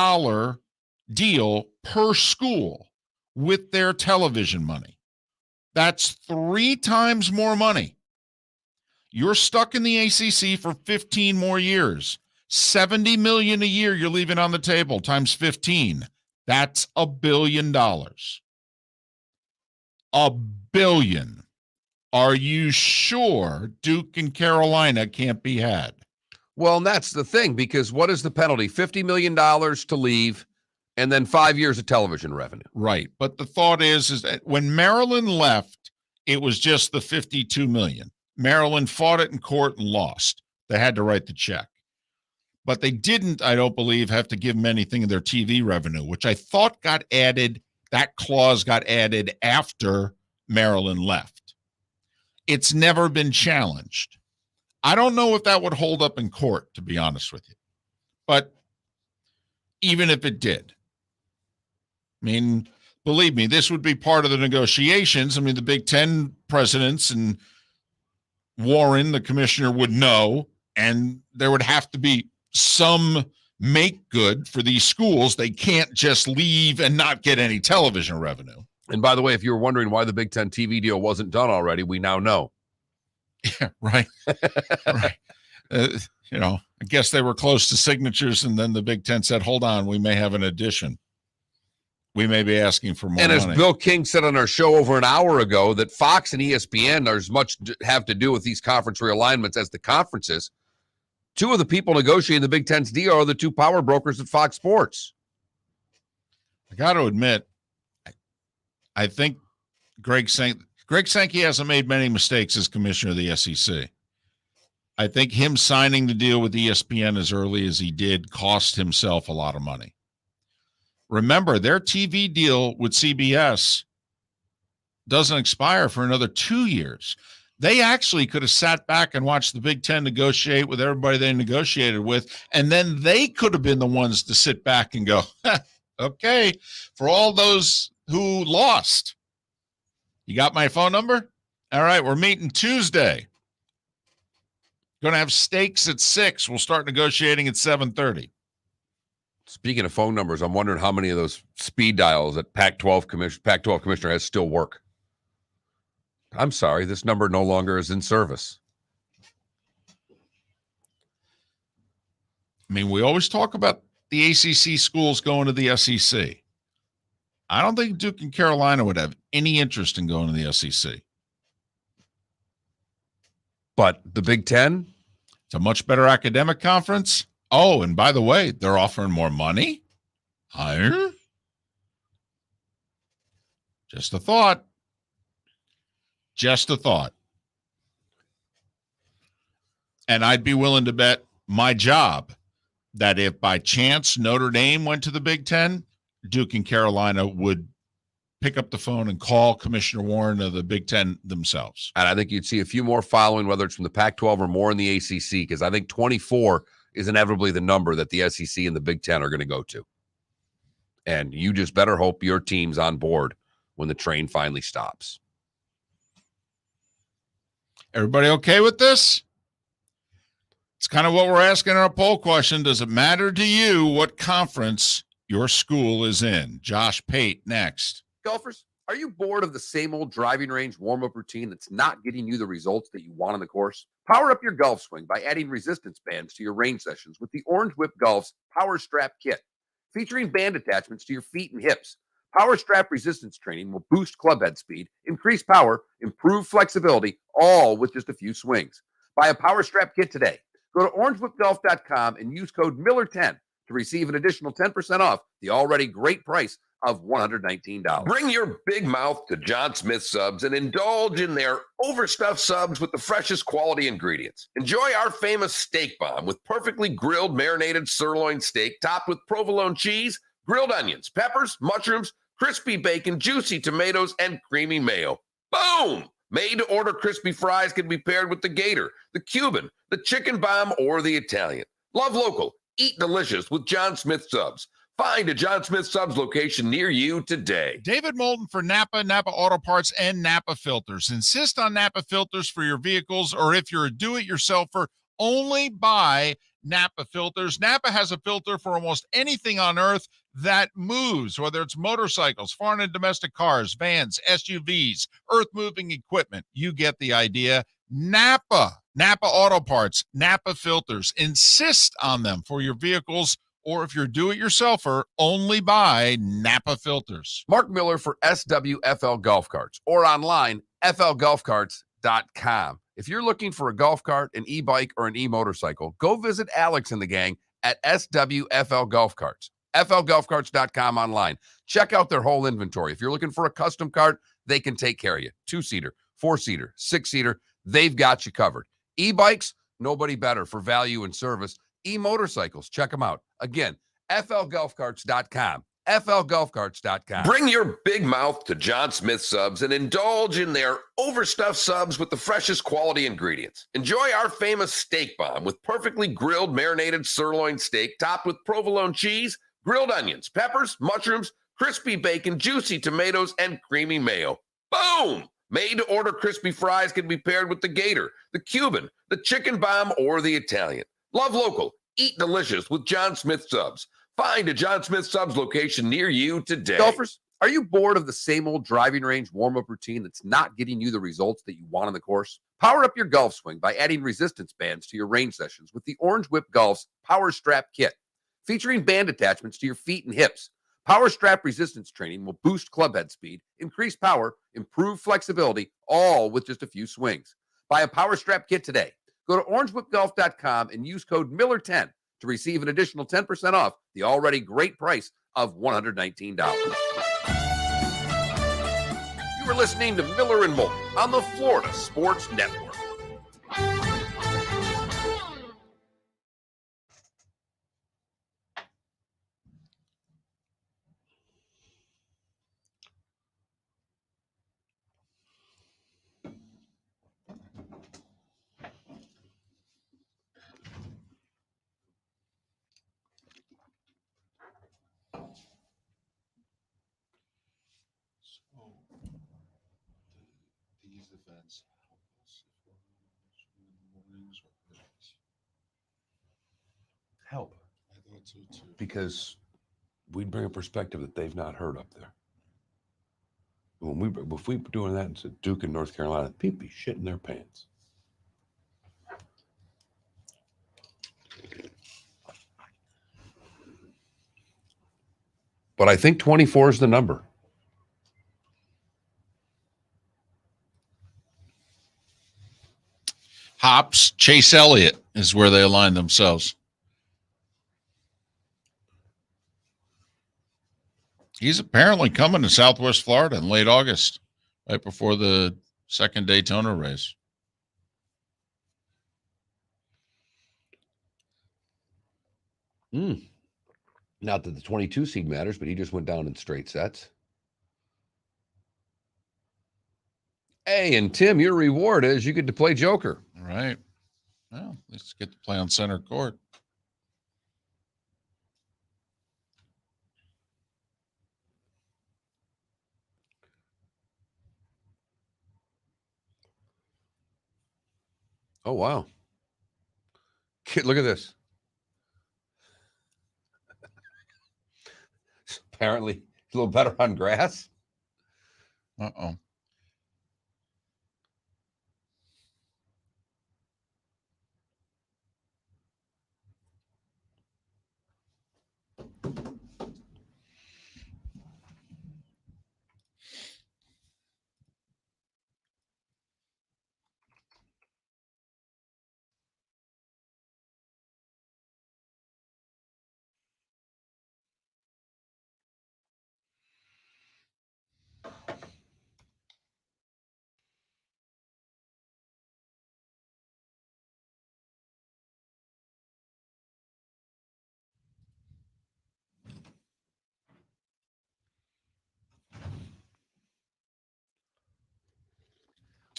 deal per school with their television money. That's 3 times more money. You're stuck in the ACC for 15 more years. $70 million a year you're leaving on the table times 15. That's $1 billion. $1 billion. Are you sure Duke and Carolina can't be had? Well, and that's the thing, because what is the penalty? $50 million to leave, And then 5 years of television revenue. Right. But the thought is that when Maryland left, it was just the $52 million. Maryland fought it in court and lost. They had to write the check. But they didn't, I don't believe, have to give them anything of their TV revenue, which I thought got added. That clause got added after Maryland left. It's never been challenged. I don't know if that would hold up in court, to be honest with you. But even if it did, I mean, believe me, this would be part of the negotiations. I mean, the Big Ten presidents and Warren, the commissioner, would know, and there would have to be some make good for these schools. They can't just leave and not get any television revenue. And by the way, if you were wondering why the Big Ten TV deal wasn't done already, we now know. Yeah, right. Right. I guess they were close to signatures, and then the Big Ten said, hold on, we may have an addition. We may be asking for more money. And as Bill King said on our show over an hour ago, that Fox and ESPN are as much have to do with these conference realignments as the conferences. Two of the people negotiating the Big Ten's deal are the two power brokers at Fox Sports. I got to admit, I think Greg Sankey hasn't made many mistakes as commissioner of the SEC. I think him signing the deal with ESPN as early as he did cost himself a lot of money. Remember, their TV deal with CBS doesn't expire for another 2 years. They actually could have sat back and watched the Big Ten negotiate with everybody they negotiated with, and then they could have been the ones to sit back and go, okay, for all those who lost, you got my phone number? All right, we're meeting Tuesday. Going to have steaks at 6. We'll start negotiating at 7:30. Speaking of phone numbers, I'm wondering how many of those speed dials that Pac-12 commissioner has still work. I'm sorry, this number no longer is in service. I mean, we always talk about the ACC schools going to the SEC. I don't think Duke and Carolina would have any interest in going to the SEC. But the Big Ten? It's a much better academic conference. Oh, and by the way, they're offering more money. Higher. Just a thought. Just a thought. And I'd be willing to bet my job that if by chance Notre Dame went to the Big Ten, Duke and Carolina would pick up the phone and call Commissioner Warren of the Big Ten themselves. And I think you'd see a few more following, whether it's from the Pac-12 or more in the ACC, because I think 24 is inevitably the number that the SEC and the Big Ten are going to go to. And you just better hope your team's on board when the train finally stops. Everybody okay with this? It's kind of what we're asking in our poll question. Does it matter to you what conference your school is in? Josh Pate next. Golfers, are you bored of the same old driving range warm-up routine that's not getting you the results that you want on the course? Power up your golf swing by adding resistance bands to your range sessions with the Orange Whip Golf's Power Strap Kit. Featuring band attachments to your feet and hips, Power Strap resistance training will boost club head speed, increase power, improve flexibility, all with just a few swings. Buy a Power Strap Kit today. Go to orangewhipgolf.com and use code Miller10 to receive an additional 10% off the already great price of $119. Bring your big mouth to John Smith Subs and indulge in their overstuffed subs with the freshest quality ingredients. Enjoy our famous steak bomb with perfectly grilled marinated sirloin steak topped with provolone cheese, grilled onions, peppers, mushrooms, crispy bacon, juicy tomatoes, and creamy mayo. Boom! Made-to-order crispy fries can be paired with the Gator, the Cuban, the chicken bomb, or the Italian. Love local. Eat delicious with John Smith Subs. Find a John Smith Subs location near you today. David Moulton for Napa, Napa Auto Parts, and Napa Filters. Insist on Napa filters for your vehicles, or if you're a do-it-yourselfer, only buy Napa filters. Napa has a filter for almost anything on earth that moves, whether it's motorcycles, foreign and domestic cars, vans, SUVs, earth-moving equipment. You get the idea. Napa Auto Parts, Napa filters. Insist on them for your vehicles, or if you're do-it-yourselfer, only buy Napa filters. Mark Miller for SWFL Golf Carts, or online, flgolfcarts.com. If you're looking for a golf cart, an e-bike, or an e-motorcycle, go visit Alex and the gang at SWFL Golf Carts. FLGolfCarts.com online. Check out their whole inventory. If you're looking for a custom cart, they can take care of you. 2-seater, 4-seater, 6-seater, they've got you covered. E-bikes, nobody better for value and service. E-motorcycles, check them out. Again, FLGolfCarts.com. FLGolfCarts.com. Bring your big mouth to John Smith Subs and indulge in their overstuffed subs with the freshest quality ingredients. Enjoy our famous steak bomb with perfectly grilled marinated sirloin steak topped with provolone cheese, grilled onions, peppers, mushrooms, crispy bacon, juicy tomatoes, and creamy mayo. Boom! Made-to-order crispy fries can be paired with the Gator, the Cuban, the chicken bomb, or the Italian. Love local. Eat delicious with John Smith Subs. Find a John Smith Subs location near you today. Golfers, are you bored of the same old driving range warm-up routine that's not getting you the results that you want on the course? Power up your golf swing by adding resistance bands to your range sessions with the Orange Whip Golf's Power Strap Kit. Featuring band attachments to your feet and hips, Power Strap resistance training will boost clubhead speed, increase power, improve flexibility, all with just a few swings. Buy a Power Strap Kit today. Go to orangewhipgolf.com and use code Miller10 to receive an additional 10% off the already great price of $119. You are listening to Miller and Moulton on the Florida Sports Network. These events help us in the mornings or evenings. Help. I thought so too. Because we'd bring a perspective that they've not heard up there. If we were doing that in Duke in North Carolina, people be shitting their pants. But I think 24 is the number. Hops, Chase Elliott is where they align themselves. He's apparently coming to Southwest Florida in late August, right before the second Daytona race. Not that the 22 seed matters, but he just went down in straight sets. Hey, and Tim, your reward is you get to play Joker. All right. Well, let's get to play on center court. Oh, wow. Kid, look at this. Apparently, a little better on grass. Uh-oh.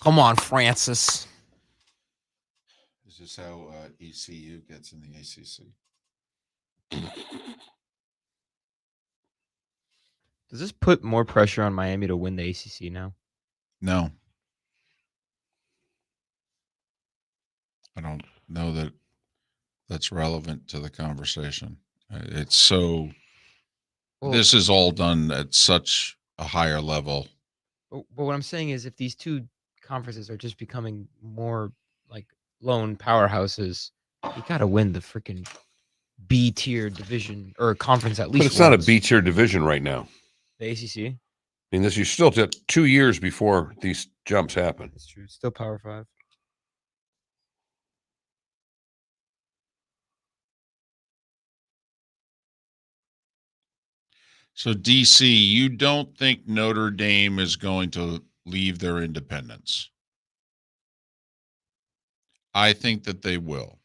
Come on, Francis. Is this how ECU gets in the ACC? Does this put more pressure on Miami to win the ACC now? No. I don't know that that's relevant to the conversation. It's so, Well, this is all done at such a higher level. But what I'm saying is if these two conferences are just becoming more like lone powerhouses, you got to win the freaking B tier division or conference at least. But it's not a once. B tier division right now. The ACC? I mean, you're still 2 years before these jumps happen. That's true. It's still Power 5. So, DC, you don't think Notre Dame is going to leave their independence? I think that they will.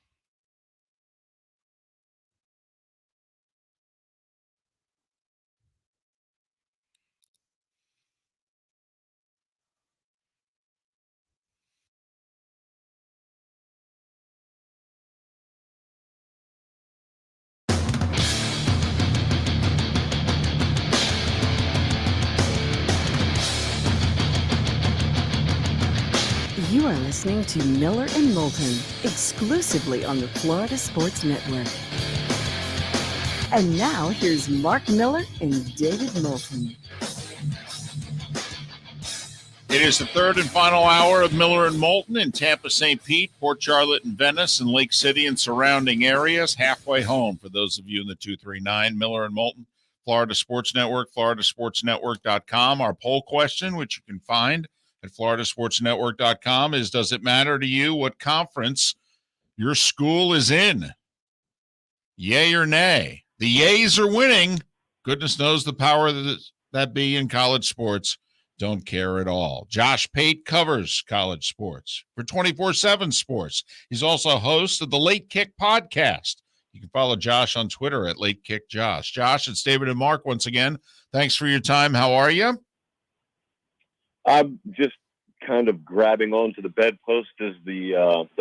You are listening to Miller and Moulton, exclusively on the Florida Sports Network. And now here's Mark Miller and David Moulton. It is the third and final hour of Miller and Moulton in Tampa, St. Pete, Port Charlotte, and Venice, and Lake City and surrounding areas. Halfway home for those of you in the 239. Miller and Moulton, Florida Sports Network, floridasportsnetwork.com. Our poll question, which you can find at floridasportsnetwork.com, is: does it matter to you what conference your school is in? Yay or nay? The yays are winning. Goodness knows the power that be in college sports. Don't care at all. Josh Pate covers college sports for 24/7 Sports. He's also host of the Late Kick podcast. You can follow Josh on Twitter at Late Kick Josh. Josh, it's David and Mark once again. Thanks for your time. How are you? I'm just kind of grabbing onto the bedpost as the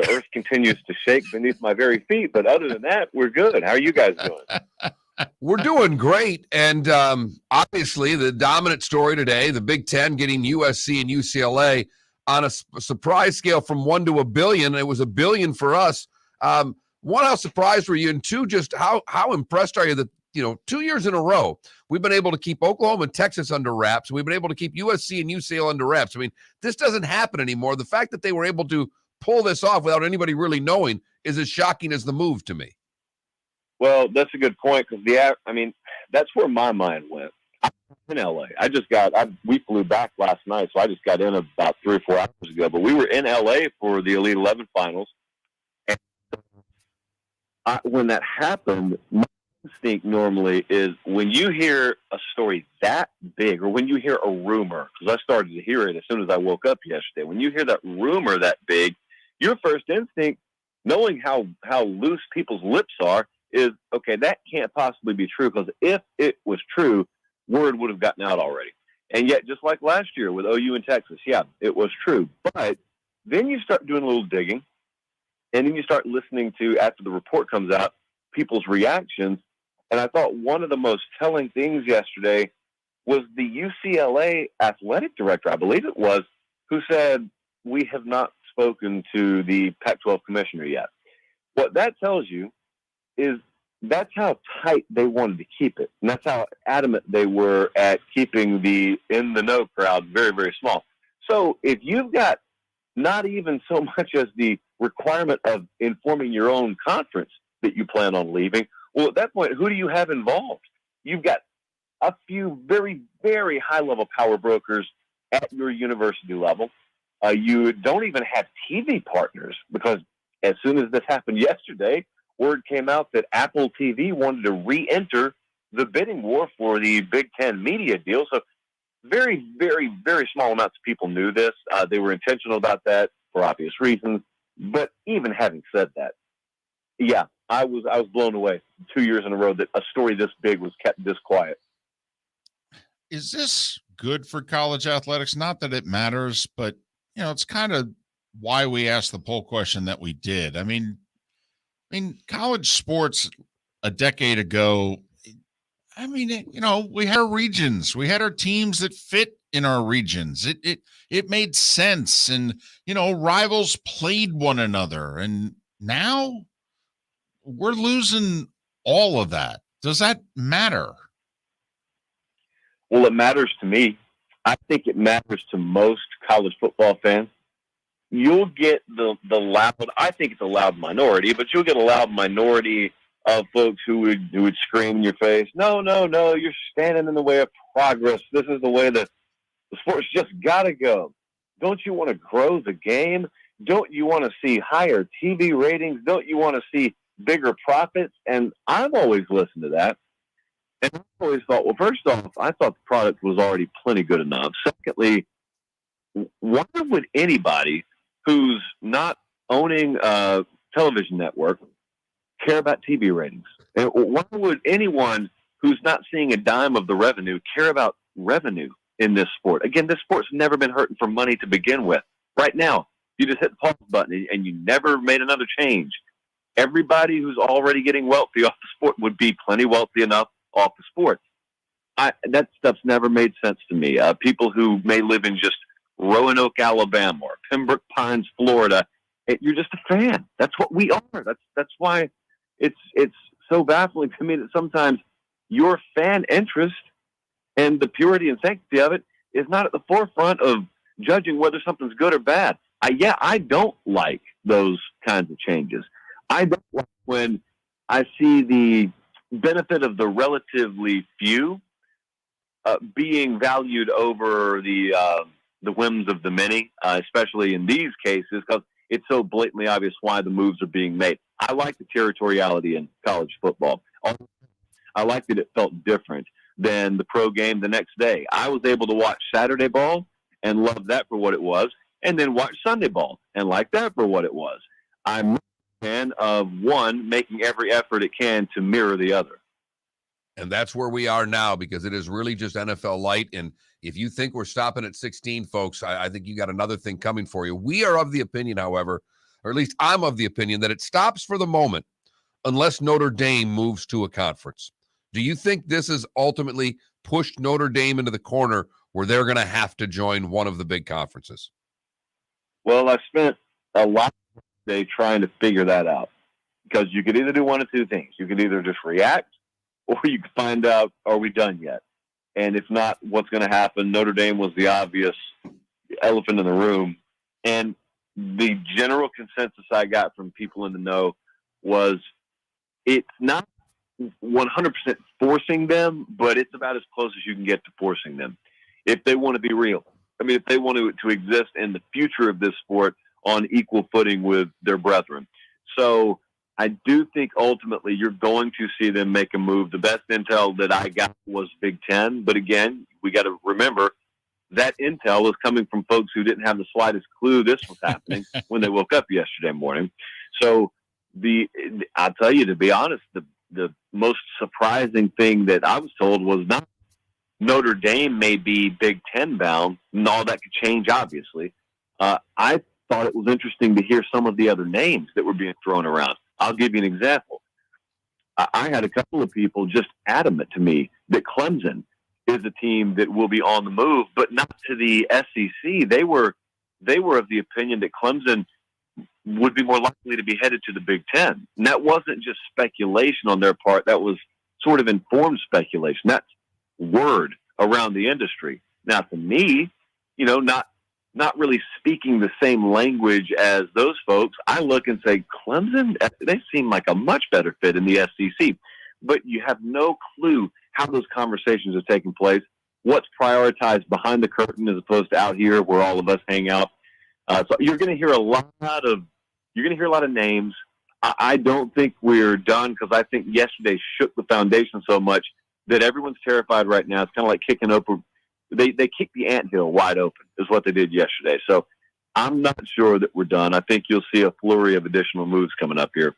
earth continues to shake beneath my very feet. But other than that, we're good. How are you guys doing? We're doing great. And obviously, the dominant story today, the Big Ten getting USC and UCLA on a surprise scale from 1 to 1 billion. It was 1 billion for us. One, how surprised were you? And two, just how impressed are you that, 2 years in a row, we've been able to keep Oklahoma and Texas under wraps. We've been able to keep USC and UCLA under wraps. I mean, this doesn't happen anymore. The fact that they were able to pull this off without anybody really knowing is as shocking as the move to me. Well, that's a good point because that's where my mind went. I'm in LA. We flew back last night, so I just got in about 3 or 4 hours ago. But we were in LA for the Elite 11 finals. And when that happened, my instinct normally is when you hear a story that big, or when you hear a rumor, because I started to hear it as soon as I woke up yesterday. When you hear that rumor that big, your first instinct, knowing how loose people's lips are, is, okay, that can't possibly be true, because if it was true, word would have gotten out already. And yet, just like last year with OU and Texas, yeah, it was true. But then you start doing a little digging, and then you start listening to, after the report comes out, people's reactions. And I thought one of the most telling things yesterday was the UCLA athletic director, I believe it was, who said, we have not spoken to the Pac-12 commissioner yet. What that tells you is that's how tight they wanted to keep it. And that's how adamant they were at keeping the in-the-know crowd very, very small. So if you've got not even so much as the requirement of informing your own conference that you plan on leaving, well, at that point, who do you have involved? You've got a few very, very high-level power brokers at your university level. You don't even have TV partners, because as soon as this happened yesterday, word came out that Apple TV wanted to re-enter the bidding war for the Big Ten media deal. So very, very, very small amounts of people knew this. They were intentional about that for obvious reasons. But even having said that, yeah, I was blown away 2 years in a row that a story this big was kept this quiet. Is this good for college athletics? Not that it matters, but, it's kind of why we asked the poll question that we did. I mean, college sports a decade ago, we had our regions. We had our teams that fit in our regions. It made sense. And, rivals played one another. And now we're losing all of that. Does that matter? Well, it matters to me. I think it matters to most college football fans. You'll get the loud, I think it's a loud minority, but you'll get a loud minority of folks who would scream in your face, no, you're standing in the way of progress. This is the way that the sport's just got to go. Don't you want to grow the game? Don't you want to see higher TV ratings? Don't you want to see bigger profits? And I've always listened to that. And I always thought, well, first off, I thought the product was already plenty good enough. Secondly, why would anybody who's not owning a television network care about TV ratings? And why would anyone who's not seeing a dime of the revenue care about revenue in this sport? Again, this sport's never been hurting for money to begin with. Right now, you just hit the pause button and you never made another change. Everybody who's already getting wealthy off the sport would be plenty wealthy enough off the sport. That stuff's never made sense to me. People who may live in just Roanoke, Alabama, or Pembroke Pines, Florida, you're just a fan. That's what we are. That's why it's so baffling to me that sometimes your fan interest and the purity and sanctity of it is not at the forefront of judging whether something's good or bad. I don't like those kinds of changes. I don't like when I see the benefit of the relatively few being valued over the whims of the many, especially in these cases, because it's so blatantly obvious why the moves are being made. I like the territoriality in college football. I like that it felt different than the pro game the next day. I was able to watch Saturday ball and love that for what it was, and then watch Sunday ball and like that for what it was. I'm a fan of one making every effort it can to mirror the other. And that's where we are now, because it is really just NFL light. And if you think we're stopping at 16, folks, I think you got another thing coming for you. We are of the opinion, however, or at least I'm of the opinion, that it stops for the moment unless Notre Dame moves to a conference. Do you think this has ultimately pushed Notre Dame into the corner where they're going to have to join one of the big conferences? Well, I spent a lot of the day trying to figure that out, because you could either do one of two things. You could either just react, or you could find out, are we done yet? And if not, what's going to happen? Notre Dame was the obvious elephant in the room. And the general consensus I got from people in the know was it's not 100% forcing them, but it's about as close as you can get to forcing them if they want to be real. I mean, if they want to exist in the future of this sport on equal footing with their brethren. So I do think ultimately you're going to see them make a move. The best intel that I got was Big Ten. But again, we got to remember that intel is coming from folks who didn't have the slightest clue this was happening when they woke up yesterday morning. So I'll tell you, to be honest, the most surprising thing that I was told was not Notre Dame may be Big Ten bound, and all that could change, obviously. I thought it was interesting to hear some of the other names that were being thrown around. I'll give you an example. I had a couple of people just adamant to me that Clemson is a team that will be on the move, but not to the SEC. They were of the opinion that Clemson would be more likely to be headed to the Big Ten. And that wasn't just speculation on their part. That was sort of informed speculation. That's word around the industry. Now, to me, not really speaking the same language as those folks, I look and say, Clemson, they seem like a much better fit in the SEC. But you have no clue how those conversations are taking place, what's prioritized behind the curtain as opposed to out here where all of us hang out. So you're going to hear a lot of names. I don't think we're done, because I think yesterday shook the foundation so much that everyone's terrified right now. It's kind of like kicking open. They kicked the anthill wide open is what they did yesterday. So I'm not sure that we're done. I think you'll see a flurry of additional moves coming up here.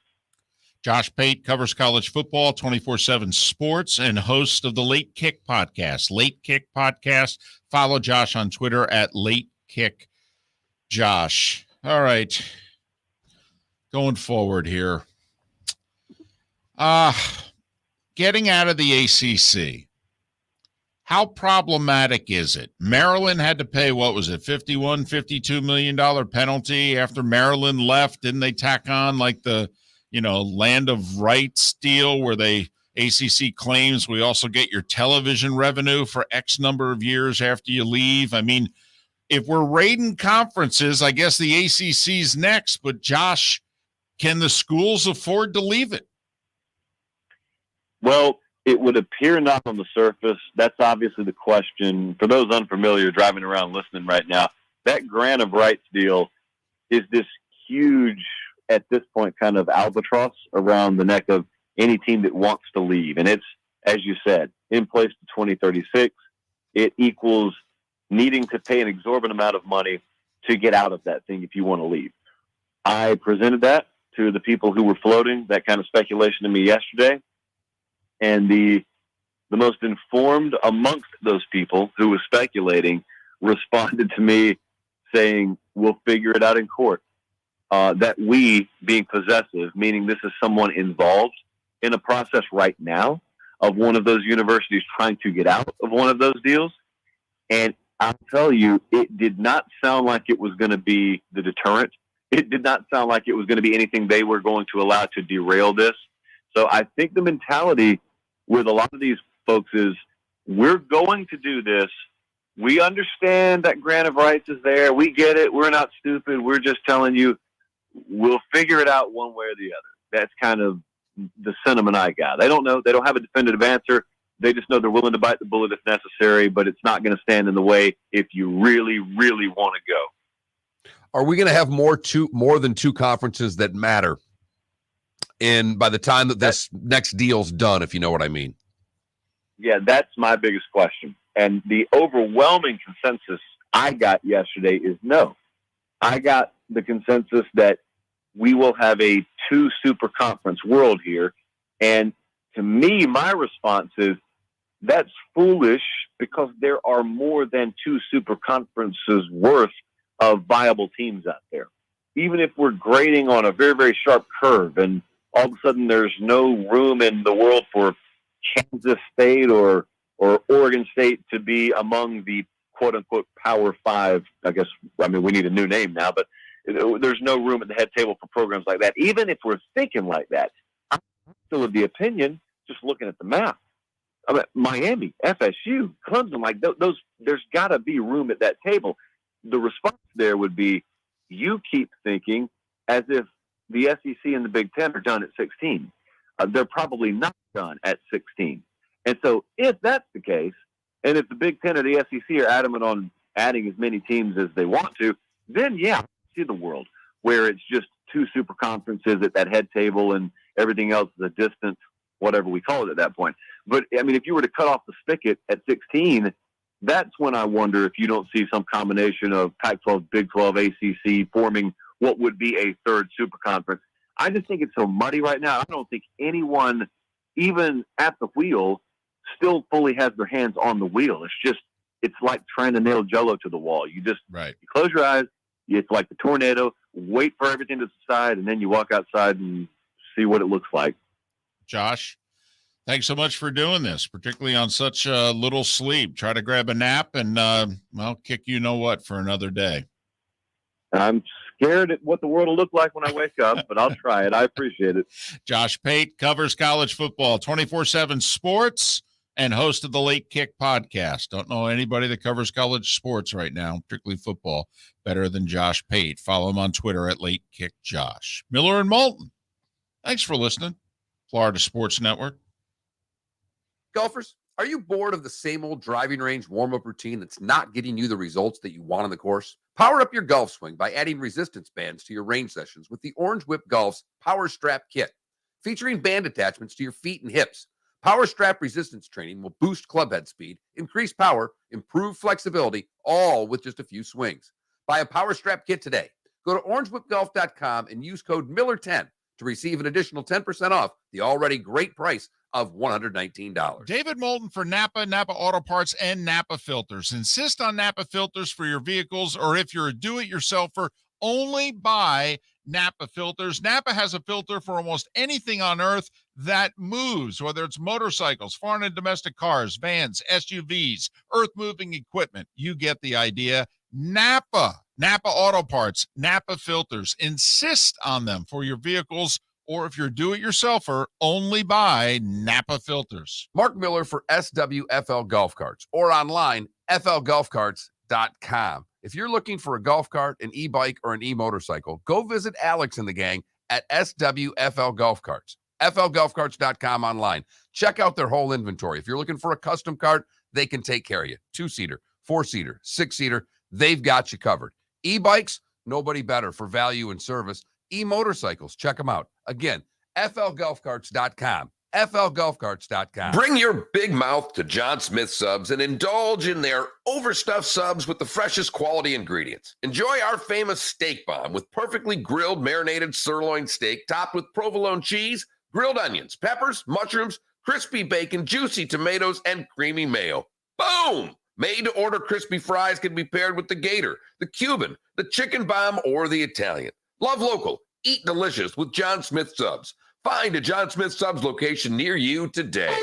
Josh Pate covers college football, 24/7 sports, and host of the Late Kick podcast. Late Kick podcast. Follow Josh on Twitter at Late Kick Josh. All right. Going forward here. Getting out of the ACC. How problematic is it? Maryland had to pay, what was it, $52 million penalty after Maryland left. Didn't they tack on like the, land of rights deal where ACC claims we also get your television revenue for X number of years after you leave? I mean, if we're raiding conferences, I guess the ACC's next. But Josh, can the schools afford to leave it? Well, it would appear not on the surface. That's obviously the question. For those unfamiliar driving around listening right now, that grant of rights deal is this huge, at this point, kind of albatross around the neck of any team that wants to leave. And it's as you said, in place to 2036. It equals needing to pay an exorbitant amount of money to get out of that thing if you want to leave. I presented that to the people who were floating that kind of speculation to me yesterday, and the most informed amongst those people who was speculating responded to me saying, we'll figure it out in court. That we, being possessive, meaning this is someone involved in a process right now of one of those universities trying to get out of one of those deals. And I'll tell you, it did not sound like it was going to be the deterrent. It did not sound like it was going to be anything they were going to allow to derail this. So I think the mentality with a lot of these folks is, we're going to do this. We understand that grant of rights is there. We get it. We're not stupid. We're just telling you, we'll figure it out one way or the other. That's kind of the sentiment I got. They don't know. They don't have a definitive answer. They just know they're willing to bite the bullet if necessary, but it's not going to stand in the way if you really, really want to go. Are we going to have more than two conferences that matter? And by the time that this next deal's done, if you know what I mean. Yeah, that's my biggest question. And the overwhelming consensus I got yesterday is no. I got the consensus that we will have a 2 super conference world here. And to me, my response is, that's foolish, because there are more than 2 super conferences worth of viable teams out there. Even if we're grading on a very, very sharp curve and all of a sudden there's no room in the world for Kansas State or Oregon State to be among the quote unquote Power 5, I guess, I mean, we need a new name now, but there's no room at the head table for programs like that. Even if we're thinking like that, I'm still of the opinion, just looking at the map, I mean, Miami, FSU, Clemson, like those, there's got to be room at that table. The response there would be, you keep thinking as if the SEC and the Big Ten are done at 16. They're probably not done at 16. And so if that's the case, and if the Big Ten or the SEC are adamant on adding as many teams as they want to, then yeah, I see the world where it's just 2 super conferences at that head table and everything else is a distant, whatever we call it at that point. But I mean, if you were to cut off the spigot at 16, that's when I wonder if you don't see some combination of Pac-12, Big 12, ACC forming what would be a 3rd super conference. I just think it's so muddy right now. I don't think anyone, even at the wheel, still fully has their hands on the wheel. It's like trying to nail Jell-O to the wall. You just You close your eyes. It's like the tornado. Wait for everything to subside, and then you walk outside and see what it looks like. Josh, thanks so much for doing this, particularly on such little sleep. Try to grab a nap and, kick you know what for another day. I'm scared at what the world will look like when I wake up, but I'll try it. I appreciate it. Josh Pate covers college football, 24/7 sports, and host of the Late Kick podcast. Don't know anybody that covers college sports right now, particularly football, better than Josh Pate. Follow him on Twitter at Late Kick Josh. Miller and Moulton, thanks for listening. Florida Sports Network. Golfers, are you bored of the same old driving range warm-up routine that's not getting you the results that you want on the course? Power up your golf swing by adding resistance bands to your range sessions with the Orange Whip Golf's Power Strap Kit. Featuring band attachments to your feet and hips, Power Strap resistance training will boost clubhead speed, increase power, improve flexibility, all with just a few swings. Buy a Power Strap Kit today. Go to orangewhipgolf.com and use code Miller10 to receive an additional 10% off the already great price of $119. David Moulton for Napa Auto Parts, and Napa Filters. Insist on Napa Filters for your vehicles, or if you're a do-it-yourselfer, only buy Napa Filters. Napa has a filter for almost anything on earth that moves, whether it's motorcycles, foreign and domestic cars, vans, SUVs, earth-moving equipment. You get the idea. Napa Auto Parts, Napa Filters. Insist on them for your vehicles, or if you're do-it-yourselfer, only buy Napa Filters. Mark Miller for SWFL Golf Carts, or online, flgolfcarts.com. If you're looking for a golf cart, an e-bike, or an e-motorcycle, go visit Alex and the gang at SWFL Golf Carts. flgolfcarts.com online. Check out their whole inventory. If you're looking for a custom cart, they can take care of you. 2-seater, 4-seater, 6-seater, they've got you covered. E-bikes, nobody better for value and service. E-motorcycles, check them out. Again, flgolfcarts.com. flgolfcarts.com. Bring your big mouth to John Smith Subs and indulge in their overstuffed subs with the freshest quality ingredients. Enjoy our famous steak bomb with perfectly grilled marinated sirloin steak topped with provolone cheese, grilled onions, peppers, mushrooms, crispy bacon, juicy tomatoes, and creamy mayo. Boom! Made-to-order crispy fries can be paired with the Gator, the Cuban, the Chicken Bomb, or the Italian. Love local. Eat delicious with John Smith Subs. Find a John Smith Subs location near you today.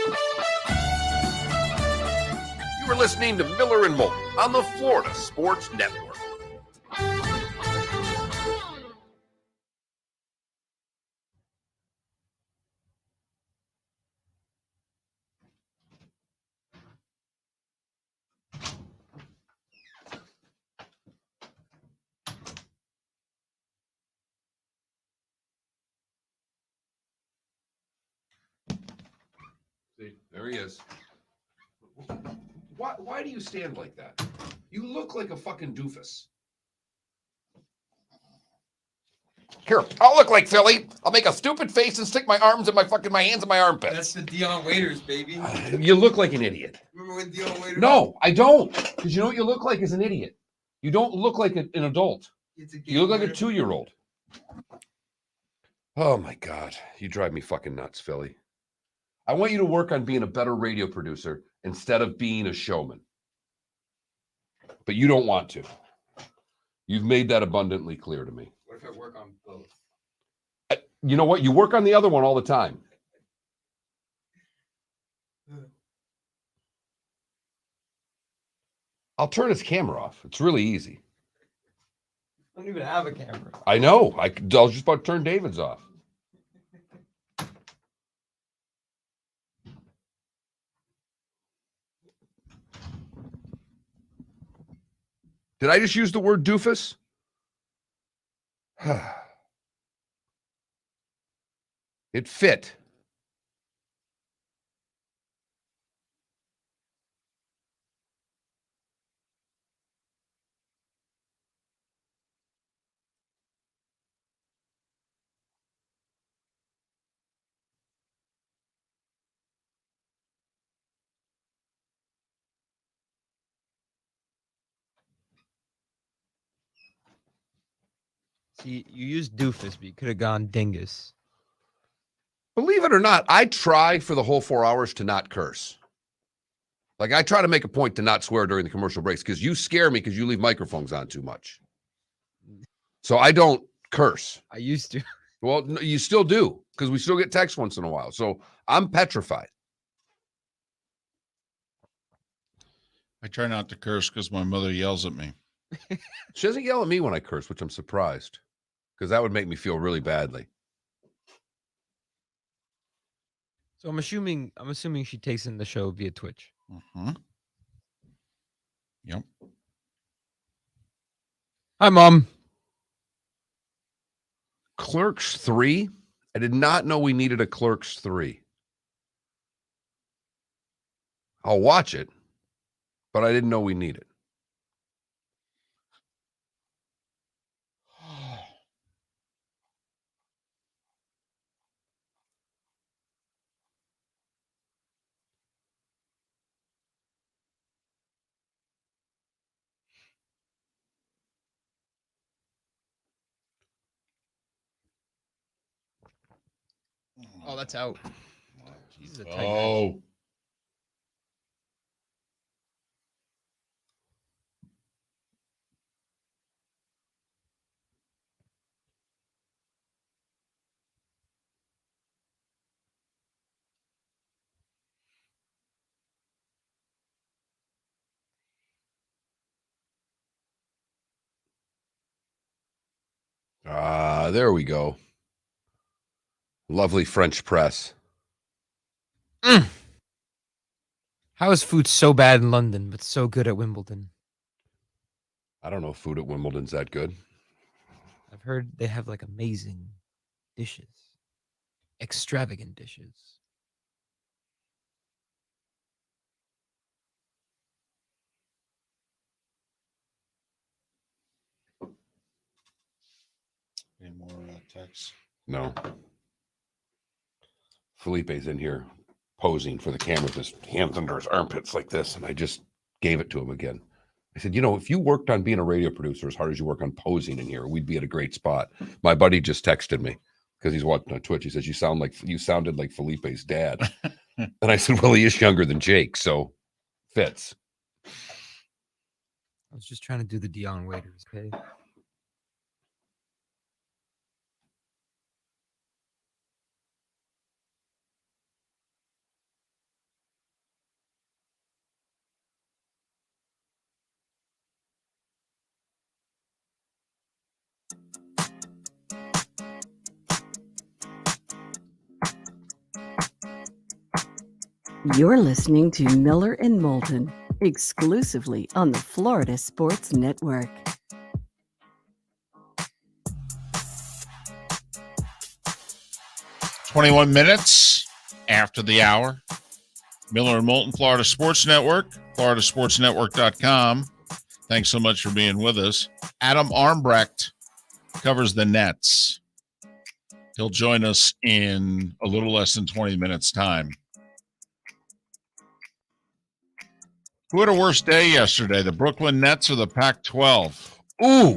You are listening to Miller and Moulton on the Florida Sports Network. See, there he is. Why do you stand like that? You look like a fucking doofus. Here, I'll look like Philly. I'll make a stupid face and stick my arms and my hands in my armpits. That's the Dion Waiters, baby. You look like an idiot. Remember when Dion Waiters? No, I don't. Because you know what you look like is an idiot. You don't look like an adult. You look like a 2-year-old. Oh my God. You drive me fucking nuts, Philly. I want you to work on being a better radio producer instead of being a showman. But you don't want to. You've made that abundantly clear to me. What if I work on both? You know what? You work on the other one all the time. I'll turn his camera off. It's really easy. I don't even have a camera. I know. I was just about to turn David's off. Did I just use the word doofus? It fit. See, you used doofus, but you could have gone dingus. Believe it or not, I try for the whole 4 hours to not curse. Like, I try to make a point to not swear during the commercial breaks because you scare me because you leave microphones on too much. So I don't curse. I used to. Well, no, you still do because we still get texts once in a while. So I'm petrified. I try not to curse because my mother yells at me. She doesn't yell at me when I curse, which I'm surprised because that would make me feel really badly. So I'm assuming she takes in the show via Twitch. Mm-hmm. Yep. Hi, Mom. Clerks 3? I did not know we needed a Clerks 3. I'll watch it, but I didn't know we need it. Oh, that's out. This is a tight match. Oh. There we go. Lovely French press. How is food so bad in London, but so good at Wimbledon? I don't know if food at Wimbledon's that good. I've heard they have like amazing dishes, extravagant dishes. Any more texts? No. Felipe's in here posing for the camera with his hands under his armpits like this, and I just gave it to him again. I said, if you worked on being a radio producer as hard as you work on posing in here, we'd be at a great spot. My buddy just texted me because he's watching on Twitch. He says, you sounded like Felipe's dad. And I said, well, he is younger than Jake, so fits. I was just trying to do the Dion Waiters, okay? You're listening to Miller and Moulton, exclusively on the Florida Sports Network. "21 after the hour. Miller and Moulton, Florida Sports Network, floridasportsnetwork.com. Thanks so much for being with us. Adam Armbrecht covers the Nets. He'll join us in a little less than 20 minutes' time. Who had a worse day yesterday, the Brooklyn Nets or the Pac-12? Ooh,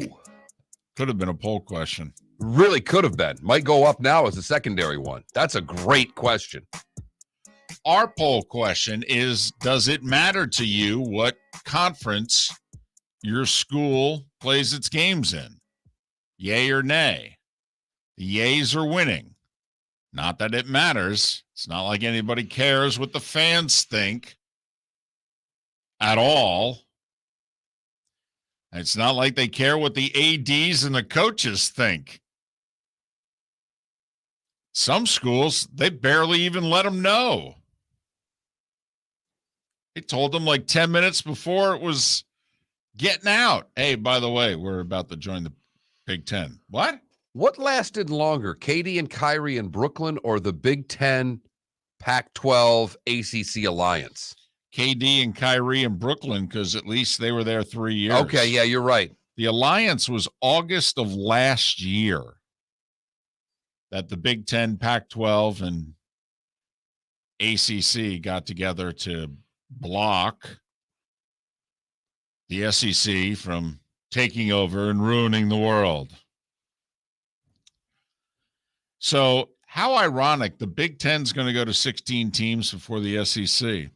Could have been a poll question. really could have been. Might go up now as a secondary one. That's a great question. Our poll question is, does it matter to you what conference your school plays its games in? Yay or nay? The yays are winning. Not that it matters. It's not like anybody cares what the fans think at all. It's not like they care what the ADs and the coaches think. Some schools, they barely even let them know. They told them like 10 minutes before it was getting out. Hey, by the way, we're about to join the Big Ten. What? What lasted longer, Katie and Kyrie in Brooklyn or the Big Ten, Pac-12, ACC alliance? KD and Kyrie in Brooklyn, because at least they were there 3 years. Okay, yeah, you're right. The alliance was August of last year that the Big Ten, Pac-12, and ACC got together to block the SEC from taking over and ruining the world. So how ironic, the Big Ten's going to go to 16 teams before the SEC.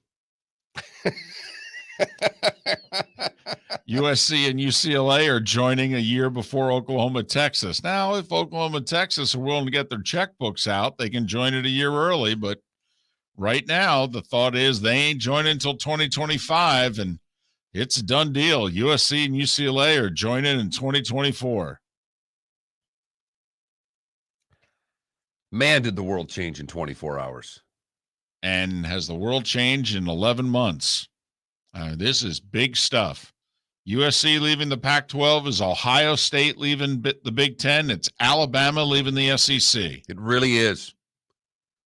USC and UCLA are joining a year before Oklahoma, Texas. Now, if Oklahoma, Texas are willing to get their checkbooks out, they can join it a year early. But right now, the thought is they ain't joining until 2025, and it's a done deal. USC and UCLA are joining in 2024. Man, did the world change in 24 hours. And has the world changed in 11 months? This is big stuff. USC leaving the Pac-12 is Ohio State leaving the Big Ten. It's Alabama leaving the SEC. It really is.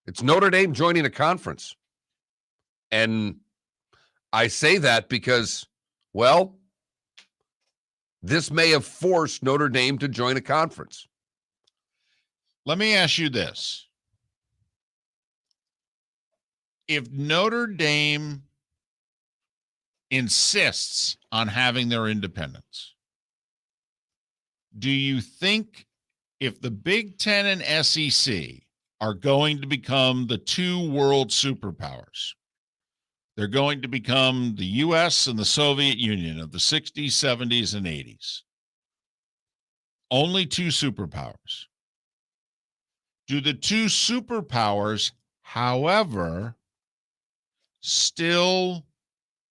It's Notre Dame joining a conference. And I say that because, well, this may have forced Notre Dame to join a conference. Let me ask you this. If Notre Dame insists on having their independence, do you think if the Big Ten and SEC are going to become the two world superpowers, they're going to become the U.S. and the Soviet Union of the 60s, 70s, and 80s, only two superpowers. Do the two superpowers, however, still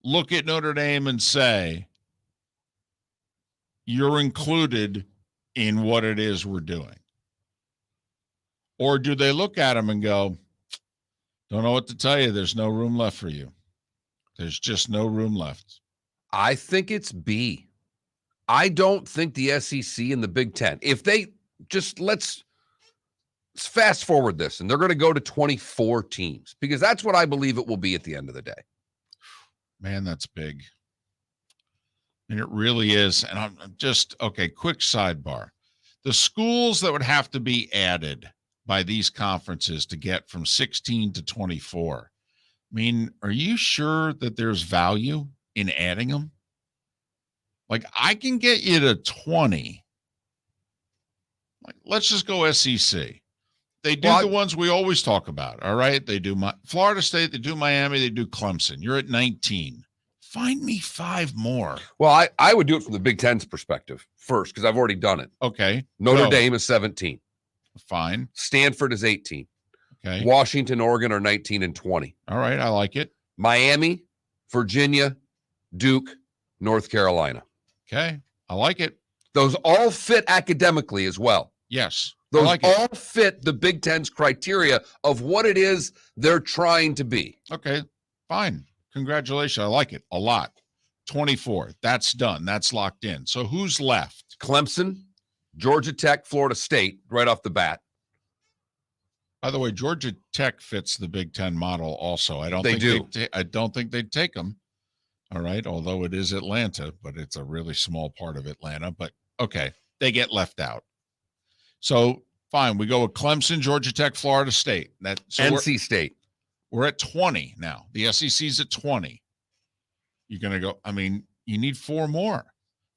look at Notre Dame and say, you're included in what it is we're doing? Or do they look at them and go, don't know what to tell you. There's no room left for you. There's just no room left. I think it's B. I don't think the SEC and the Big Ten, if they just let's fast forward this, and they're going to go to 24 teams because that's what I believe it will be at the end of the day. Man, that's big. And it really is. And I'm just, okay, quick sidebar. The schools that would have to be added by these conferences to get from 16 to 24. I mean, are you sure that there's value in adding them? Like, I can get you to 20. Like, let's just go SEC. They do the ones we always talk about, all right? They do Florida State, they do Miami, they do Clemson. You're at 19. Find me 5 more. Well, I would do it from the Big Ten's perspective first because I've already done it. Okay. Notre Dame is 17. Fine. Stanford is 18. Okay. Washington, Oregon are 19 and 20. All right. I like it. Miami, Virginia, Duke, North Carolina. Okay. I like it. Those all fit academically as well. Yes. Those like all fit the Big Ten's criteria of what it is they're trying to be. Okay. Fine. Congratulations. I like it a lot. 24. That's done. That's locked in. So who's left? Clemson, Georgia Tech, Florida State, right off the bat. By the way, Georgia Tech fits the Big Ten model also. I don't They think do. I don't think they'd take them. All right. Although it is Atlanta, but it's a really small part of Atlanta. But okay, they get left out. So fine. We go with Clemson, Georgia Tech, Florida State. NC State. We're at 20 now. The SEC's at 20. You're going to go, I mean, you need 4 more.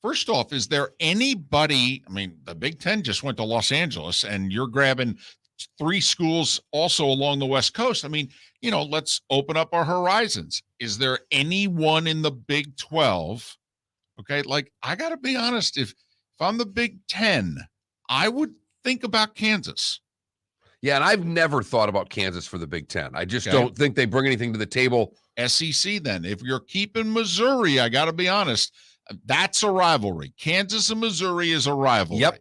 First off, is there anybody, I mean, the Big Ten just went to Los Angeles and you're grabbing 3 schools also along the West Coast. I mean, you know, let's open up our horizons. Is there anyone in the Big 12? Okay. Like, I got to be honest. If I'm the Big 10, I would think about Kansas. Yeah. And I've never thought about Kansas for the Big Ten. I just don't think they bring anything to the table. SEC then. If you're keeping Missouri, I got to be honest, that's a rivalry. Kansas and Missouri is a rivalry. Yep.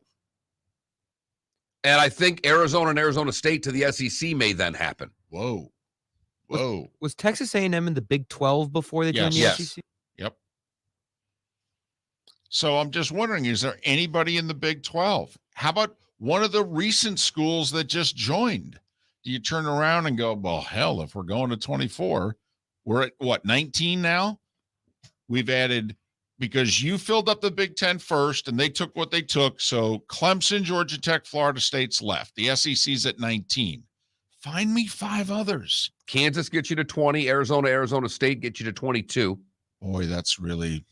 And I think Arizona and Arizona State to the SEC may then happen. Whoa. Was Texas A&M in the Big 12 before they joined the Yes. SEC? Yep. So I'm just wondering, is there anybody in the Big 12? How about one of the recent schools that just joined? Do you turn around and go, well, hell, if we're going to 24, we're at what, 19 now? We've added, because you filled up the Big 10 first and they took what they took. So Clemson, Georgia Tech, Florida State's left. The SEC's at 19. Find me 5 others. Kansas gets you to 20. Arizona State gets you to 22. Boy, that's really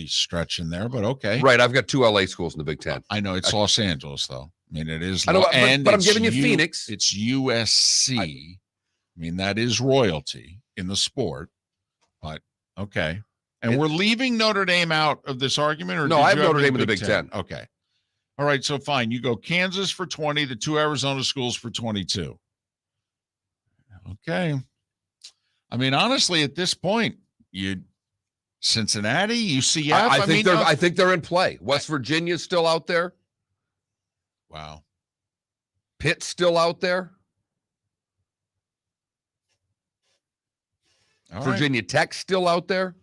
stretching there, but okay. Right. I've got 2 LA schools in the Big Ten. I know it's Los Angeles, though. I mean, it is. I know, but I'm it's giving you Phoenix. It's USC. I mean, that is royalty in the sport, but okay. And we're leaving Notre Dame out of this argument? Or no, I have Notre Dame in the Big Ten. Okay. All right, so fine. You go Kansas for 20, the 2 Arizona schools for 22. Okay. I mean, honestly, at this point, Cincinnati, UCF. I think they're in play. West Virginia's still out there. Wow. Pitt's still out there. Virginia Tech's still out there.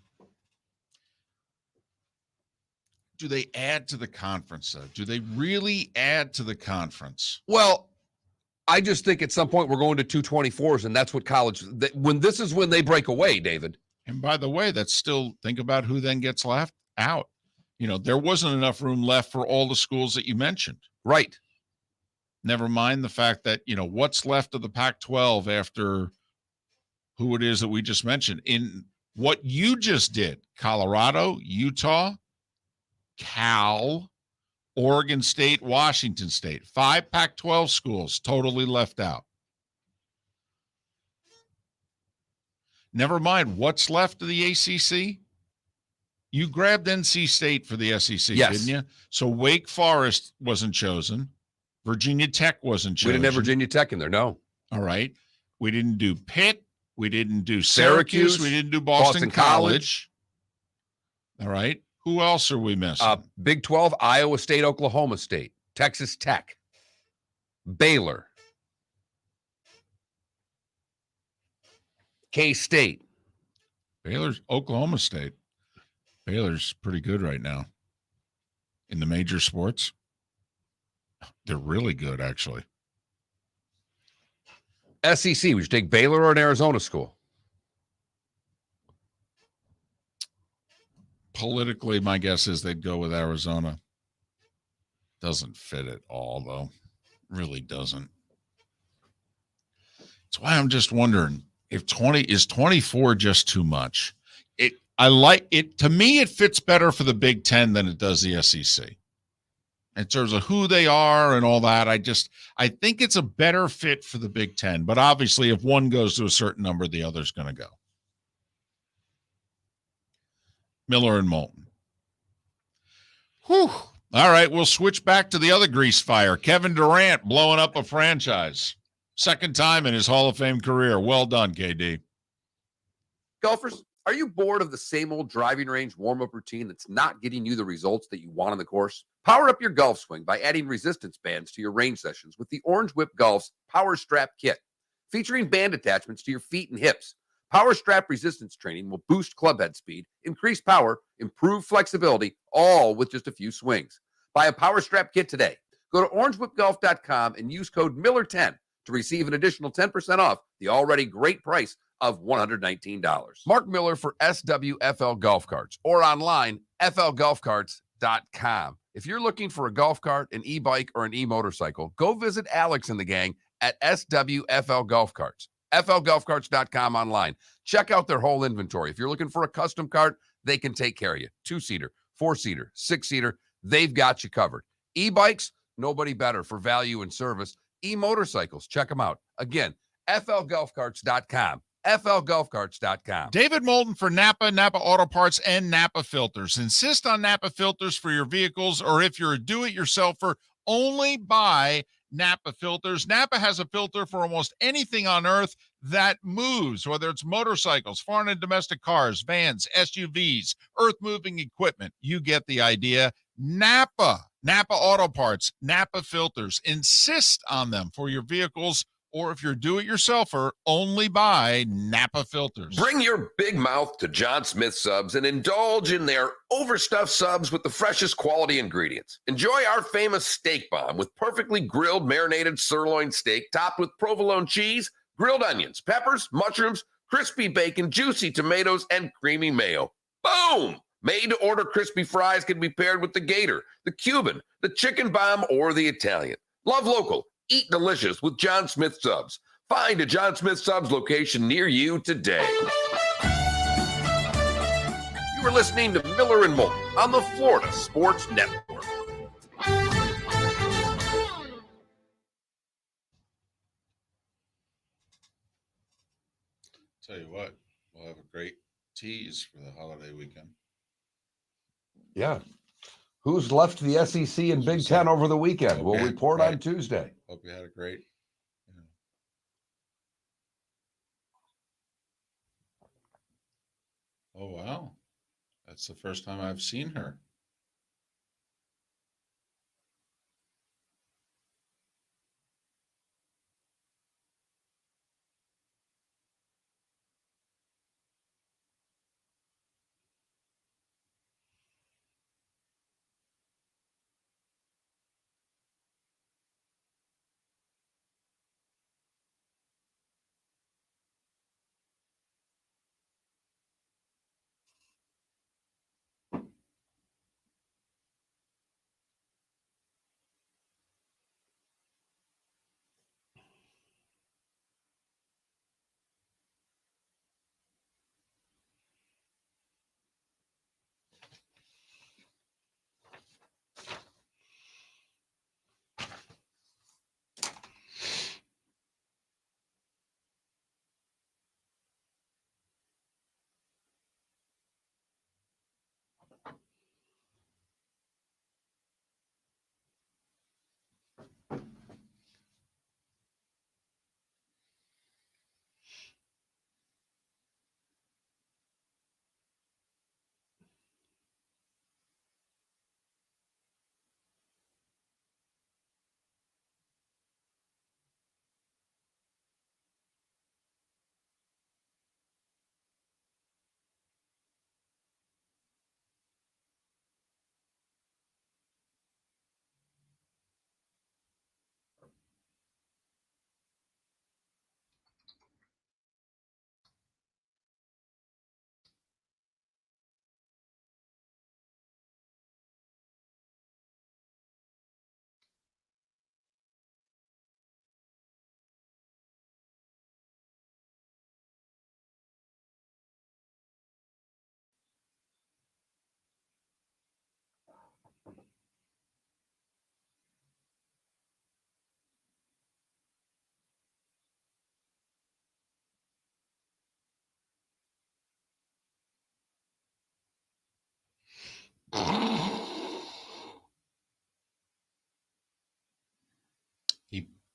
Do they add to the conference, though? Do they really add to the conference? Well, I just think at some point we're going to 224s, and that's what college. This is when they break away, David. And by the way, that's still, think about who then gets left out. You know, there wasn't enough room left for all the schools that you mentioned. Right. Never mind the fact that, you know, what's left of the Pac-12 after who it is that we just mentioned. In what you just did, Colorado, Utah, Cal, Oregon State, Washington State, 5 Pac-12 schools totally left out. Never mind what's left of the ACC. You grabbed NC State for the SEC, yes, didn't you? So Wake Forest wasn't chosen. Virginia Tech wasn't chosen. We didn't have Virginia Tech in there, no. All right. We didn't do Pitt. We didn't do Syracuse. We didn't do Boston College. All right. Who else are we missing? Big 12, Iowa State, Oklahoma State, Texas Tech, Baylor, K-State. Baylor's Oklahoma State. Baylor's pretty good right now in the major sports. They're really good, actually. SEC, we should take Baylor or an Arizona school? Politically, my guess is they'd go with Arizona. Doesn't fit at all, though. Really doesn't. That's why I'm just wondering if 24 just too much. I like it. To me, it fits better for the Big Ten than it does the SEC. In terms of who they are and all that, I think it's a better fit for the Big Ten. But obviously, if one goes to a certain number, the other's going to go. Miller and Moulton. Whew. All right, we'll switch back to the other grease fire. Kevin Durant blowing up a franchise. Second time in his Hall of Fame career. Well done, KD. Golfers, are you bored of the same old driving range warm-up routine that's not getting you the results that you want on the course? Power up your golf swing by adding resistance bands to your range sessions with the Orange Whip Golf's Power Strap Kit. Featuring band attachments to your feet and hips, Power Strap resistance training will boost clubhead speed, increase power, improve flexibility, all with just a few swings. Buy a Power Strap Kit today. Go to orangewhipgolf.com and use code Miller10 to receive an additional 10% off the already great price of $119. Mark Miller for SWFL Golf Carts or online, flgolfcarts.com. If you're looking for a golf cart, an e-bike, or an e-motorcycle, go visit Alex and the gang at SWFL Golf Carts. flgolfcarts.com online. Check out their whole inventory. If you're looking for a custom cart, they can take care of you. 2-seater, 4-seater, 6-seater, they've got you covered. E-bikes, nobody better for value and service. E-motorcycles, check them out. Again, flgolfcarts.com. flgolfcarts.com. David Moulton for Napa, Napa Auto Parts, and Napa Filters. Insist on Napa filters for your vehicles, or if you're a do-it-yourselfer, only buy Napa filters. Napa has a filter for almost anything on earth that moves, whether it's motorcycles, foreign and domestic cars, vans, SUVs, earth-moving equipment. You get the idea. Napa Auto Parts, Napa filters. Insist on them for your vehicles, or if you're do-it-yourselfer, only buy Napa filters. Bring your big mouth to John Smith Subs and indulge in their overstuffed subs with the freshest quality ingredients. Enjoy our famous steak bomb with perfectly grilled marinated sirloin steak topped with provolone cheese, grilled onions, peppers, mushrooms, crispy bacon, juicy tomatoes, and creamy mayo. Boom! Made-to-order crispy fries can be paired with the Gator, the Cuban, the chicken bomb, or the Italian. Love local. Eat delicious with John Smith Subs. Find a John Smith Subs location near you today. You are listening to Miller and Moulton on the Florida Sports Network. Tell you what, we'll have a great tease for the holiday weekend. Yeah. Who's left the SEC and Big Ten over the weekend? We'll report on Tuesday. Hope you had a great, Oh, wow. That's the first time I've seen her.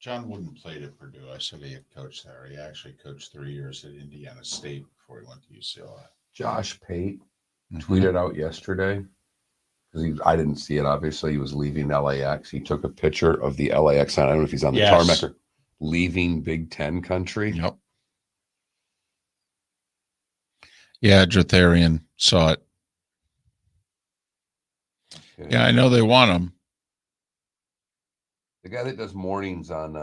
John Wooden played at Purdue. I said he had coached there. He actually coached 3 years at Indiana State before he went to UCLA. Josh Pate tweeted out yesterday, because I didn't see it, obviously. He was leaving LAX. He took a picture of the LAX. I don't know if he's on the tarmac, leaving Big Ten country. Yep. Yeah, Dratharian saw it. Okay. Yeah, I know they want him. The guy that does mornings on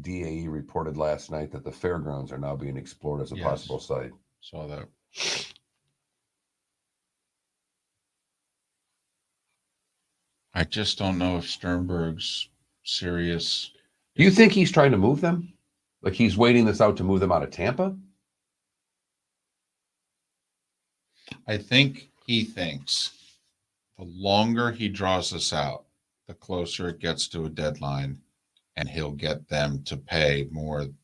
DAE reported last night that the fairgrounds are now being explored as a possible site. Saw that. I just don't know if Sternberg's serious. Do you think he's trying to move them? Like he's waiting this out to move them out of Tampa? I think he thinks the longer he draws this out, the closer it gets to a deadline, and he'll get them to pay more Than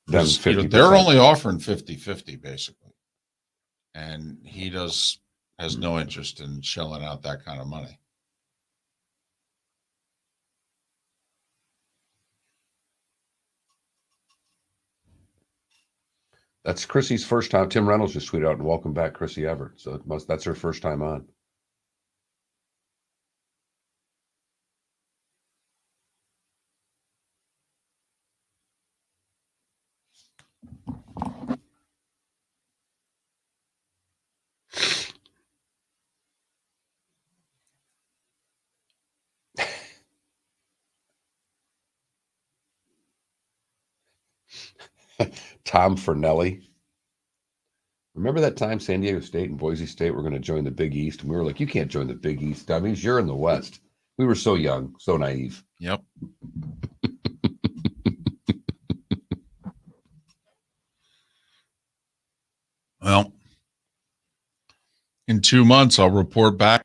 Because, 50%. they're only offering 50-50 basically. And he has no interest in shelling out that kind of money. That's Chrissy's first time. Tim Reynolds just tweeted out and welcome back Chrissy Everett. So that's her first time on. Tom Fernelli. Remember that time San Diego State and Boise State were going to join the Big East? And we were like, you can't join the Big East, dummies. You're in the West. We were so young, so naive. Yep. Well, in 2 months, I'll report back.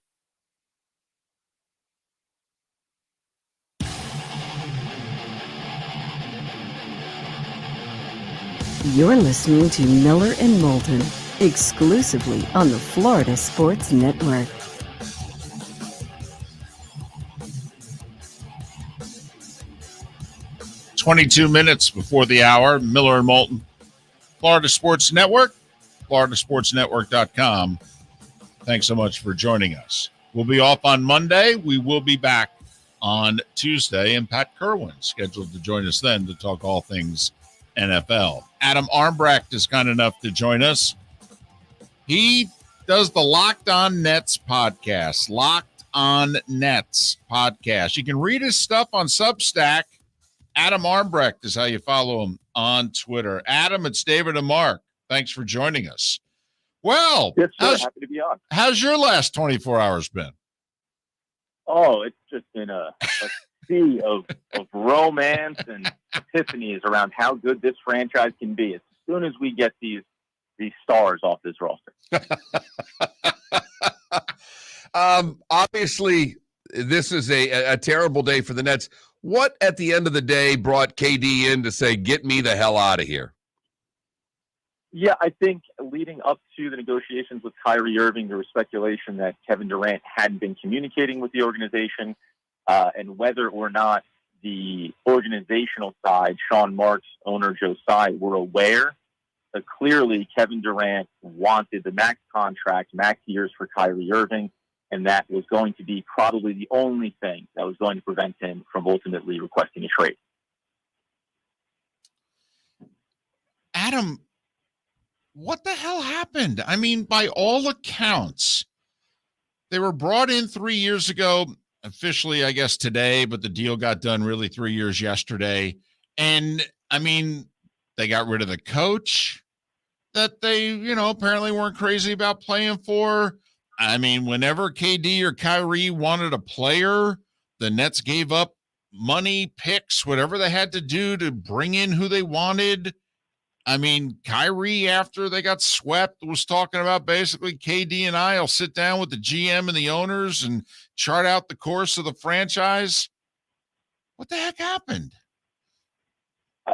You're listening to Miller and Moulton, exclusively on the Florida Sports Network. "22 minutes before the hour, Miller and Moulton, Florida Sports Network, floridasportsnetwork.com. Thanks so much for joining us. We'll be off on Monday. We will be back on Tuesday, and Pat Kerwin scheduled to join us then to talk all things NFL. Adam Armbrecht is kind enough to join us. He does the Locked On Nets podcast. Locked On Nets podcast. You can read his stuff on Substack. Adam Armbrecht is how you follow him on Twitter. Adam, it's David and Mark. Thanks for joining us. Well, Yes, sir. Happy to be on. How's your last 24 hours been? Oh, it's just been a sea of romance and epiphanies around how good this franchise can be as soon as we get these stars off this roster. Obviously, this is a terrible day for the Nets. What, at the end of the day, brought KD in to say, get me the hell out of here? Yeah, I think leading up to the negotiations with Kyrie Irving, there was speculation that Kevin Durant hadn't been communicating with the organization, and whether or not the organizational side, Sean Marks, owner Joe Tsai, were aware. Clearly, Kevin Durant wanted the max contract, max years for Kyrie Irving, and that was going to be probably the only thing that was going to prevent him from ultimately requesting a trade. Adam, what the hell happened? I mean, by all accounts, they were brought in 3 years ago, officially, I guess, today, but the deal got done really 3 years yesterday. And, I mean, they got rid of the coach that they, apparently weren't crazy about playing for. I mean, whenever KD or Kyrie wanted a player, the Nets gave up money, picks, whatever they had to do to bring in who they wanted. I mean, Kyrie, after they got swept, was talking about basically KD and I will sit down with the GM and the owners and chart out the course of the franchise. What the heck happened?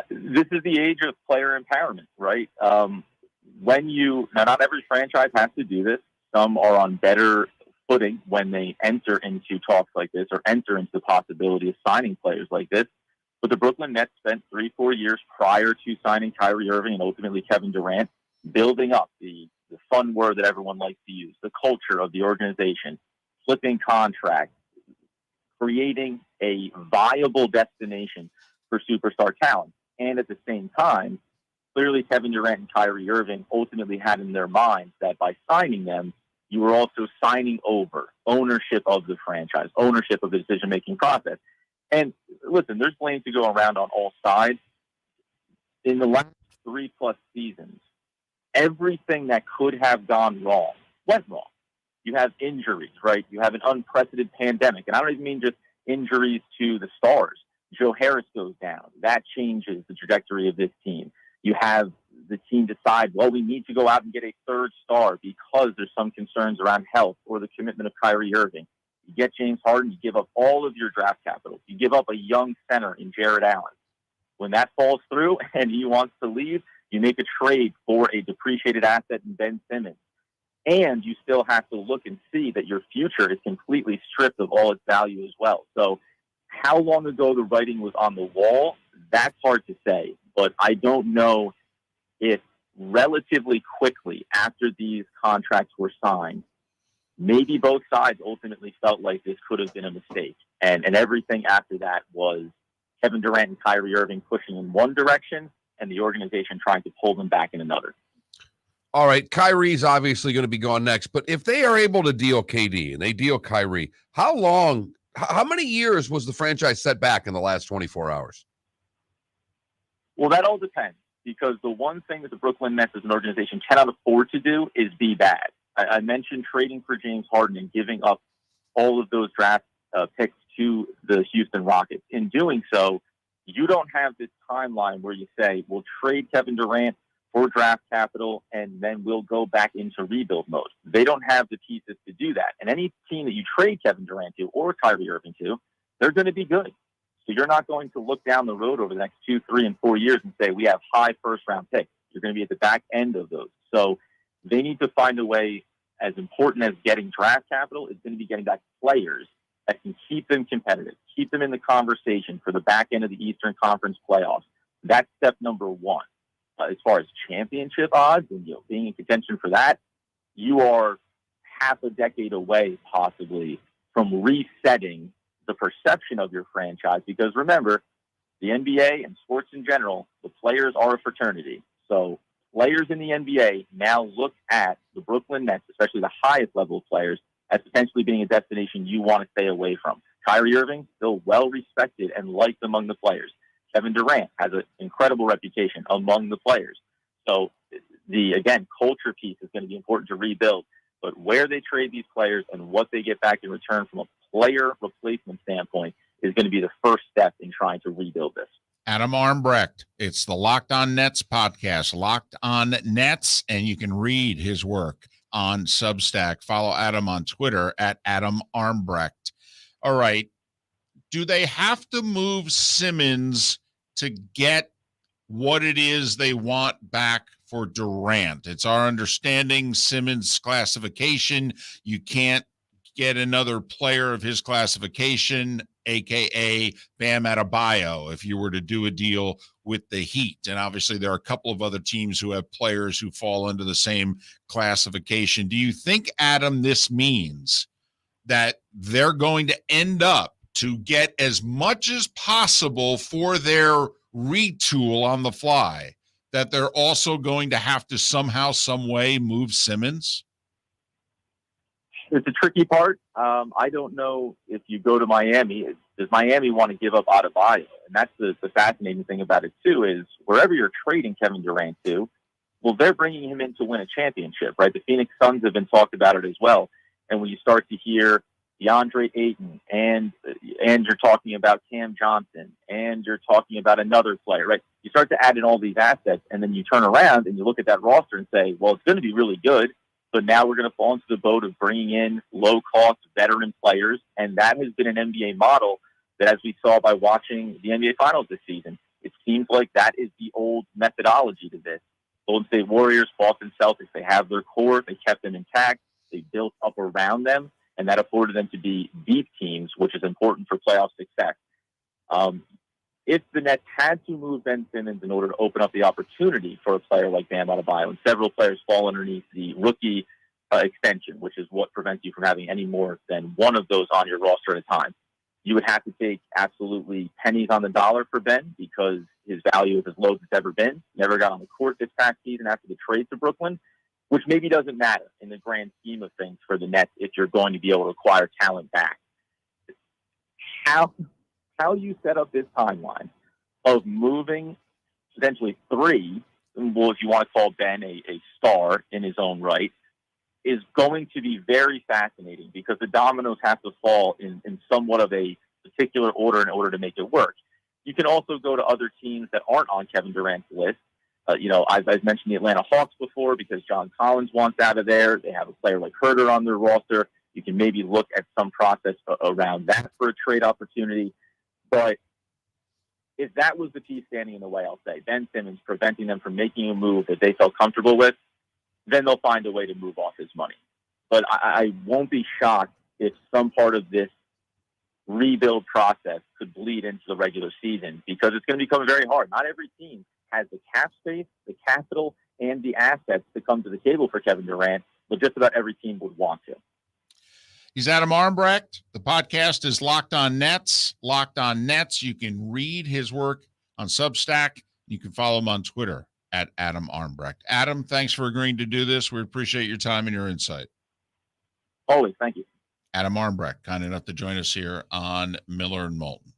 This is the age of player empowerment, right? Now, not every franchise has to do this. Some are on better footing when they enter into talks like this or enter into the possibility of signing players like this. But the Brooklyn Nets spent 3-4 years prior to signing Kyrie Irving and ultimately Kevin Durant, building up the fun word that everyone likes to use, the culture of the organization, flipping contracts, creating a viable destination for superstar talent. And at the same time, clearly Kevin Durant and Kyrie Irving ultimately had in their minds that by signing them, you were also signing over ownership of the franchise, ownership of the decision-making process. And listen, there's blame to go around on all sides. In the last 3+ seasons, everything that could have gone wrong went wrong. You have injuries, right? You have an unprecedented pandemic. And I don't even mean just injuries to the stars. Joe Harris goes down. That changes the trajectory of this team. You have the team decide, well, we need to go out and get a third star because there's some concerns around health or the commitment of Kyrie Irving. You get James Harden, you give up all of your draft capital. You give up a young center in Jared Allen. When that falls through and he wants to leave, you make a trade for a depreciated asset in Ben Simmons. And you still have to look and see that your future is completely stripped of all its value as well. So how long ago the writing was on the wall, that's hard to say. But I don't know if relatively quickly after these contracts were signed, maybe both sides ultimately felt like this could have been a mistake. And everything after that was Kevin Durant and Kyrie Irving pushing in one direction and the organization trying to pull them back in another. All right, Kyrie's obviously going to be gone next, but if they are able to deal KD and they deal Kyrie, how many years was the franchise set back in the last 24 hours? Well, that all depends, because the one thing that the Brooklyn Nets as an organization cannot afford to do is be bad. I mentioned trading for James Harden and giving up all of those draft picks to the Houston Rockets. In doing so, you don't have this timeline where you say, we'll trade Kevin Durant for draft capital, and then we'll go back into rebuild mode. They don't have the pieces to do that. And any team that you trade Kevin Durant to or Kyrie Irving to, they're going to be good. So you're not going to look down the road over the next 2, 3, and 4 years and say, we have high first-round picks. You're going to be at the back end of those. So they need to find a way, as important as getting draft capital, is going to be getting back players that can keep them competitive, keep them in the conversation for the back end of the Eastern Conference playoffs. That's step number one. As far as championship odds and being in contention for that, you are half a decade away possibly from resetting the perception of your franchise. Because remember, the NBA and sports in general, the players are a fraternity. So players in the NBA now look at the Brooklyn Nets, especially the highest level of players, as potentially being a destination you want to stay away from. Kyrie Irving, still well respected and liked among the players. Kevin Durant has an incredible reputation among the players. So the, again, culture piece is going to be important to rebuild. But where they trade these players and what they get back in return from a player replacement standpoint is going to be the first step in trying to rebuild this. Adam Armbrecht. It's the Locked On Nets podcast, Locked On Nets, and you can read his work on Substack. Follow Adam on Twitter at Adam Armbrecht. All right. Do they have to move Simmons to get what it is they want back for Durant? It's our understanding Simmons' classification. You can't get another player of his classification, a.k.a. Bam Adebayo, if you were to do a deal with the Heat. And obviously there are a couple of other teams who have players who fall into the same classification. Do you think, Adam, this means that they're going to end up to get as much as possible for their retool on the fly, that they're also going to have to somehow, some way move Simmons? It's a tricky part. I don't know if you go to Miami, does Miami want to give up Adebayo? And that's the fascinating thing about it, too, is wherever you're trading Kevin Durant to, well, they're bringing him in to win a championship, right? The Phoenix Suns have been talked about it as well. And when you start to hear DeAndre Ayton, and you're talking about Cam Johnson, and you're talking about another player, right? You start to add in all these assets, and then you turn around and you look at that roster and say, well, it's going to be really good, but now we're going to fall into the boat of bringing in low-cost veteran players, and that has been an NBA model that, as we saw by watching the NBA Finals this season, it seems like that is the old methodology to this. Golden State Warriors, Boston Celtics, they have their core, they kept them intact, they built up around them, and that afforded them to be deep teams, which is important for playoff success. if the Nets had to move Ben Simmons in order to open up the opportunity for a player like Bam Adebayo, and several players fall underneath the rookie extension, which is what prevents you from having any more than one of those on your roster at a time, you would have to take absolutely pennies on the dollar for Ben because his value is as low as it's ever been. Never got on the court this past season after the trade to Brooklyn, which maybe doesn't matter in the grand scheme of things for the Nets if you're going to be able to acquire talent back. How you set up this timeline of moving potentially three, well, if you want to call Ben a star in his own right, is going to be very fascinating because the dominoes have to fall in somewhat of a particular order in order to make it work. You can also go to other teams that aren't on Kevin Durant's list. I've mentioned the Atlanta Hawks before because John Collins wants out of there. They have a player like Herter on their roster. You can maybe look at some process around that for a trade opportunity. But if that was the piece standing in the way, I'll say, Ben Simmons preventing them from making a move that they felt comfortable with, then they'll find a way to move off his money. But I won't be shocked if some part of this rebuild process could bleed into the regular season because it's going to become very hard. Not every team has the cap space, the capital, and the assets to come to the table for Kevin Durant, but just about every team would want to. He's Adam Armbrecht. The podcast is Locked On Nets. Locked On Nets. You can read his work on Substack. You can follow him on Twitter at Adam Armbrecht. Adam, thanks for agreeing to do this. We appreciate your time and your insight. Always. Thank you. Adam Armbrecht, kind enough to join us here on Miller and Moulton.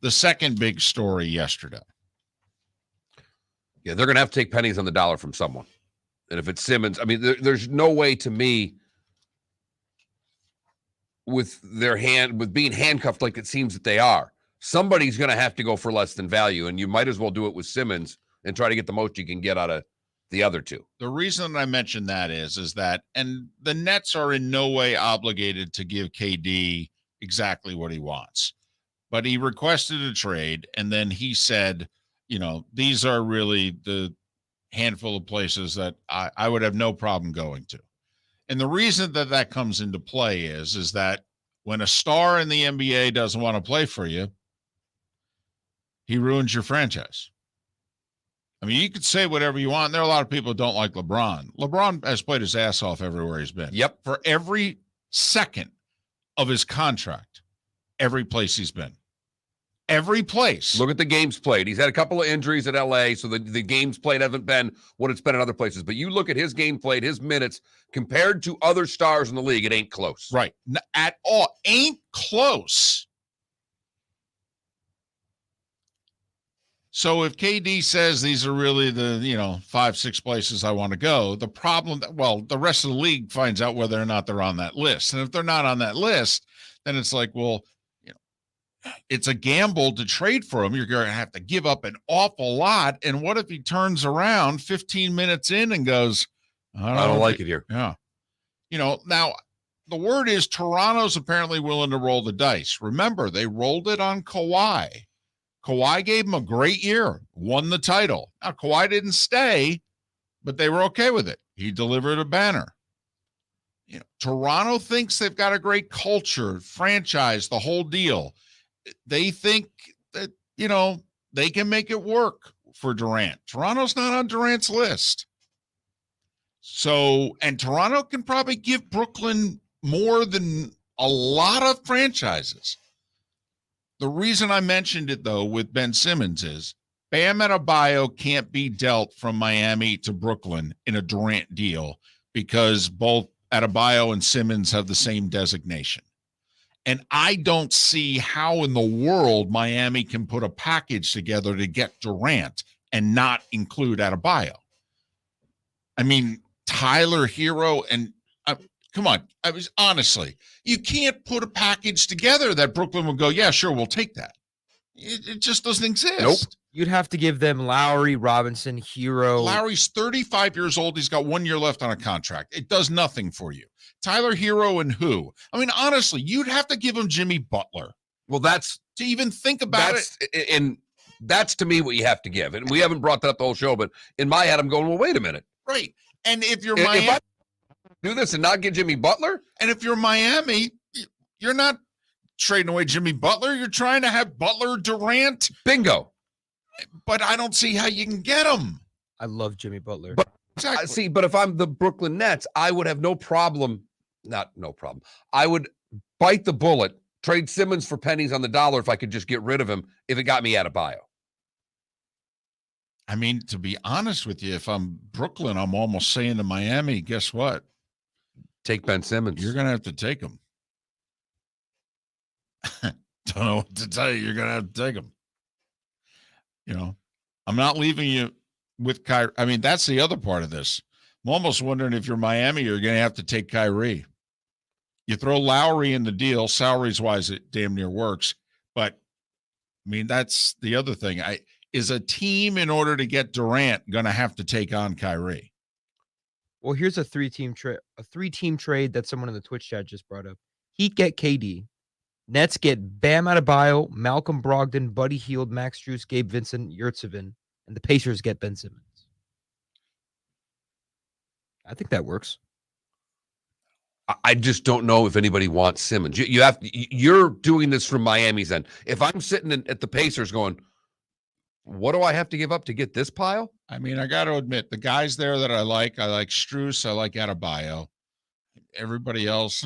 The second big story yesterday. Yeah, they're going to have to take pennies on the dollar from someone. And if it's Simmons, I mean, there's no way to me with being handcuffed like it seems that they are. Somebody's going to have to go for less than value, and you might as well do it with Simmons and try to get the most you can get out of the other two. The reason I mentioned that is that, and the Nets are in no way obligated to give KD exactly what he wants, but he requested a trade, and then he said, these are really the handful of places that I would have no problem going to. And the reason that comes into play is that when a star in the NBA doesn't want to play for you, he ruins your franchise. I mean, you could say whatever you want. There are a lot of people who don't like LeBron. LeBron has played his ass off everywhere he's been. Yep. For every second of his contract, every place he's been. Every place. Look at the games played. He's had a couple of injuries at LA, so the games played haven't been what it's been in other places. But you look at his game played, his minutes, compared to other stars in the league, it ain't close. Right. At all. Ain't close. So if KD says these are really the, 5-6 places I want to go, the problem, the rest of the league finds out whether or not they're on that list. And if they're not on that list, then it's like, well, it's a gamble to trade for him. You're going to have to give up an awful lot. And what if he turns around 15 minutes in and goes, I don't like it here. Yeah. Now the word is Toronto's apparently willing to roll the dice. Remember, they rolled it on Kawhi. Kawhi gave him a great year, won the title. Now, Kawhi didn't stay, but they were okay with it. He delivered a banner. Toronto thinks they've got a great culture, franchise, the whole deal. They think that, they can make it work for Durant. Toronto's not on Durant's list. So, and Toronto can probably give Brooklyn more than a lot of franchises. The reason I mentioned it, though, with Ben Simmons is Bam Adebayo can't be dealt from Miami to Brooklyn in a Durant deal because both Adebayo and Simmons have the same designation. And I don't see how in the world Miami can put a package together to get Durant and not include Adebayo. I mean, Tyler Hero and come on. Honestly, you can't put a package together that Brooklyn will go, yeah, sure, we'll take that. It just doesn't exist. Nope. You'd have to give them Lowry, Robinson, Hero. Lowry's 35 years old. He's got 1 year left on a contract. It does nothing for you. Tyler Hero and who? I mean, honestly, you'd have to give him Jimmy Butler. Well, that's to even think about it. And that's to me what you have to give. And we haven't brought that up the whole show, but in my head, I'm going, well, wait a minute. Right. And if you're If Miami, I do this and not get Jimmy Butler, and if you're Miami, you're not trading away Jimmy Butler. You're trying to have Butler, Durant. Bingo. But I don't see how you can get him. I love Jimmy Butler. But Exactly. see, but if I'm the Brooklyn Nets, I would have no problem. No problem. I would bite the bullet, trade Simmons for pennies on the dollar if I could just get rid of him if it got me out of bio. I mean, to be honest with you, if I'm Brooklyn, I'm almost saying to Miami, guess what? Take Ben Simmons. You're going to have to take him. Don't know what to tell you. You're going to have to take him. You know, I'm not leaving you with Kyrie. I mean, that's the other part of this. I'm almost wondering if you're Miami, you're going to have to take Kyrie. You throw Lowry in the deal, salaries-wise, it damn near works. But, I mean, that's the other thing. Is a team, in order to get Durant, going to have to take on Kyrie? Well, here's a three-team trade that someone in the Twitch chat just brought up. Heat get KD. Nets get Bam Adebayo, Malcolm Brogdon, Buddy Hield, Max Strus, Gabe Vincent, Yurtseven, and the Pacers get Ben Simmons. I think that works. I just don't know if anybody wants Simmons. You're doing this from Miami's end. If I'm sitting at the Pacers going, what do I have to give up to get this pile? I mean, I got to admit, the guys there that I like Strus, I like Adebayo. Everybody else,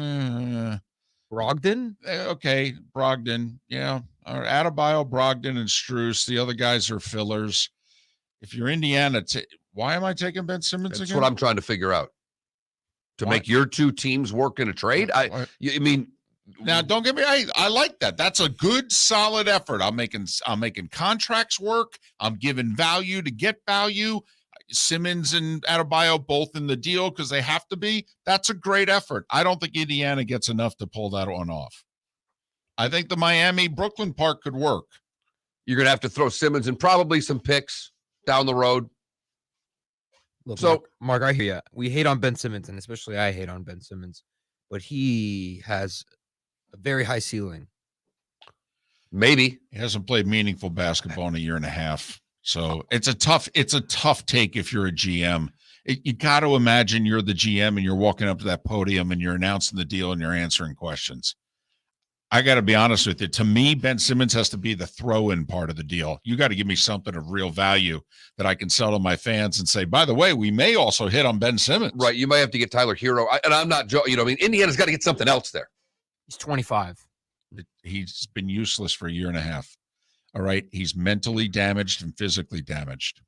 Brogdon? Okay, Brogdon, yeah. Adebayo, Brogdon, and Strus. The other guys are fillers. If you're Indiana, why am I taking Ben Simmons That's again? what I'm trying to figure out. To Why? make your two teams work in a trade? I mean, now don't get me. I like that. That's a good, solid effort. I'm making contracts work. I'm giving value to get value. Simmons and Adebayo both in the deal because they have to be. That's a great effort. I don't think Indiana gets enough to pull that one off. I think the Miami-Brooklyn part could work. You're going to have to throw Simmons and probably some picks down the road. Look, So, Mark, I hear you. We hate on Ben Simmons, and especially I hate on Ben Simmons, but he has a very high ceiling. Maybe. He hasn't played meaningful basketball in a year and a half. So it's a tough take if you're a GM. You got to imagine you're the GM and you're walking up to that podium and you're announcing the deal and you're answering questions. I got to be honest with you. To me, Ben Simmons has to be the throw-in part of the deal. You got to give me something of real value that I can sell to my fans and say, by the way, we may also hit on Ben Simmons. Right. You might have to get Tyler Hero. And I'm not joking. Indiana's got to get something else there. He's 25. He's been useless for a year and a half. All right. He's mentally damaged and physically damaged.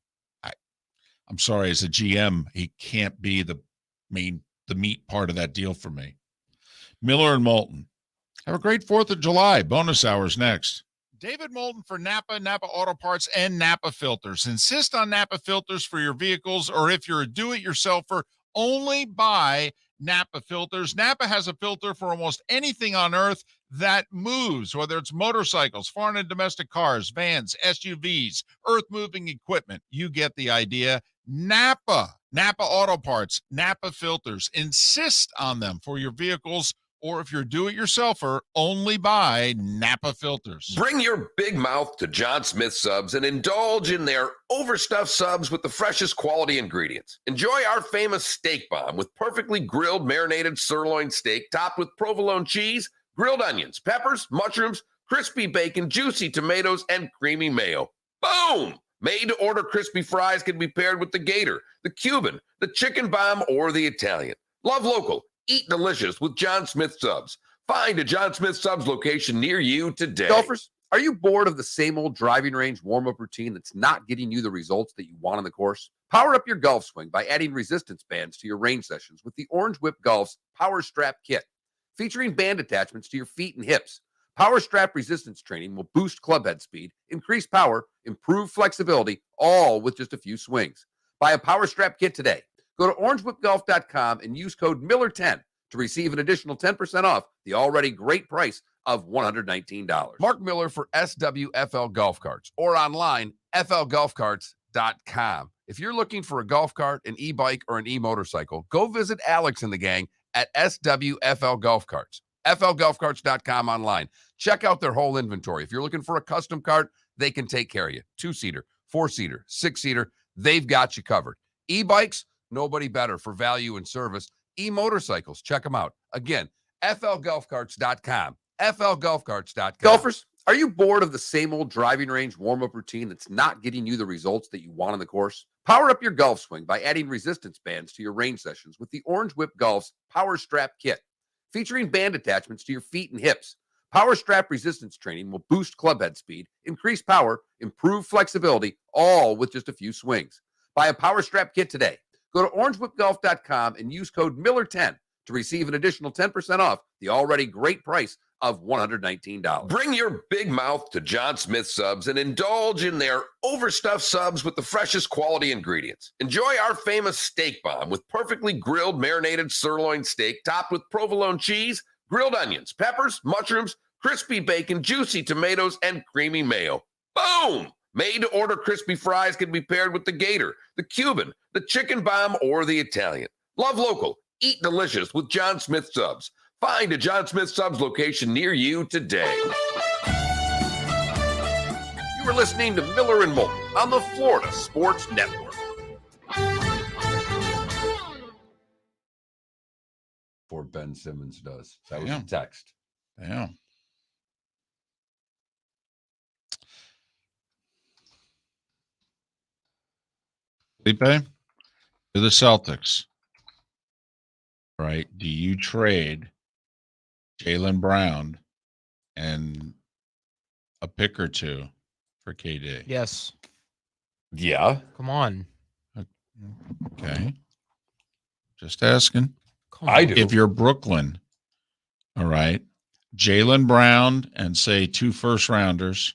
I'm sorry, as a GM, he can't be the meat part of that deal for me. Miller and Moulton. Have a great 4th of July. Bonus hours next. David Moulton for Napa, Napa Auto Parts, and Napa Filters. Insist on Napa filters for your vehicles, or if you're a do-it-yourselfer, only buy Napa filters. Napa has a filter for almost anything on earth that moves, whether it's motorcycles, foreign and domestic cars, vans, SUVs, earth-moving equipment. You get the idea. Napa Auto Parts, Napa filters. Insist on them for your vehicles, or if you're a do-it-yourselfer, only buy Napa filters. Bring your big mouth to John Smith Subs and indulge in their overstuffed subs with the freshest quality ingredients. Enjoy our famous steak bomb with perfectly grilled marinated sirloin steak topped with provolone cheese, grilled onions, peppers, mushrooms, crispy bacon, juicy tomatoes, and creamy mayo. Boom! Made-to-order crispy fries can be paired with the Gator, the Cuban, the chicken bomb, or the Italian. Love local. Eat delicious with John Smith Subs. Find a John Smith Subs location near you today. Golfers, are you bored of the same old driving range warm-up routine that's not getting you the results that you want on the course? Power up your golf swing by adding resistance bands to your range sessions with the Orange Whip Golf's Power Strap Kit. Featuring band attachments to your feet and hips, Power Strap resistance training will boost club head speed, increase power, improve flexibility, all with just a few swings. Buy a Power Strap Kit today. Go to orangewhipgolf.com and use code Miller10 to receive an additional 10% off the already great price of $119. Mark Miller for SWFL Golf Carts, or online, flgolfcarts.com. If you're looking for a golf cart, an e-bike, or an e-motorcycle, go visit Alex and the gang at SWFL Golf Carts. flgolfcarts.com online. Check out their whole inventory. If you're looking for a custom cart, they can take care of you. 2-seater, 4-seater, 6-seater, they've got you covered. E-bikes, nobody better for value and service. E-motorcycles, check them out. Again, flgolfcarts.com. FLGolfCarts.com. Golfers, are you bored of the same old driving range warm-up routine that's not getting you the results that you want on the course? Power up your golf swing by adding resistance bands to your range sessions with the Orange Whip Golf's Power Strap Kit. Featuring band attachments to your feet and hips, Power Strap resistance training will boost clubhead speed, increase power, improve flexibility, all with just a few swings. Buy a Power Strap Kit today. Go to orangewhipgolf.com and use code Miller10 to receive an additional 10% off the already great price of $119. Bring your big mouth to John Smith Subs and indulge in their overstuffed subs with the freshest quality ingredients. Enjoy our famous steak bomb with perfectly grilled marinated sirloin steak topped with provolone cheese, grilled onions, peppers, mushrooms, crispy bacon, juicy tomatoes, and creamy mayo. Boom! Made-to-order crispy fries can be paired with the Gator, the Cuban, the Chicken Bomb, or the Italian. Love local. Eat delicious with John Smith Subs. Find a John Smith Subs location near you today. You were listening to Miller and Moulton on the Florida Sports Network. Before Ben Simmons does. That was Yeah. a text. Yeah. Felipe, to the Celtics. Right? Do you trade Jaylen Brown and a pick or two for KD? Yes. Yeah. Come on. Okay. Just asking. Come I on. do. If you're Brooklyn, all right, Jaylen Brown and say 2 first rounders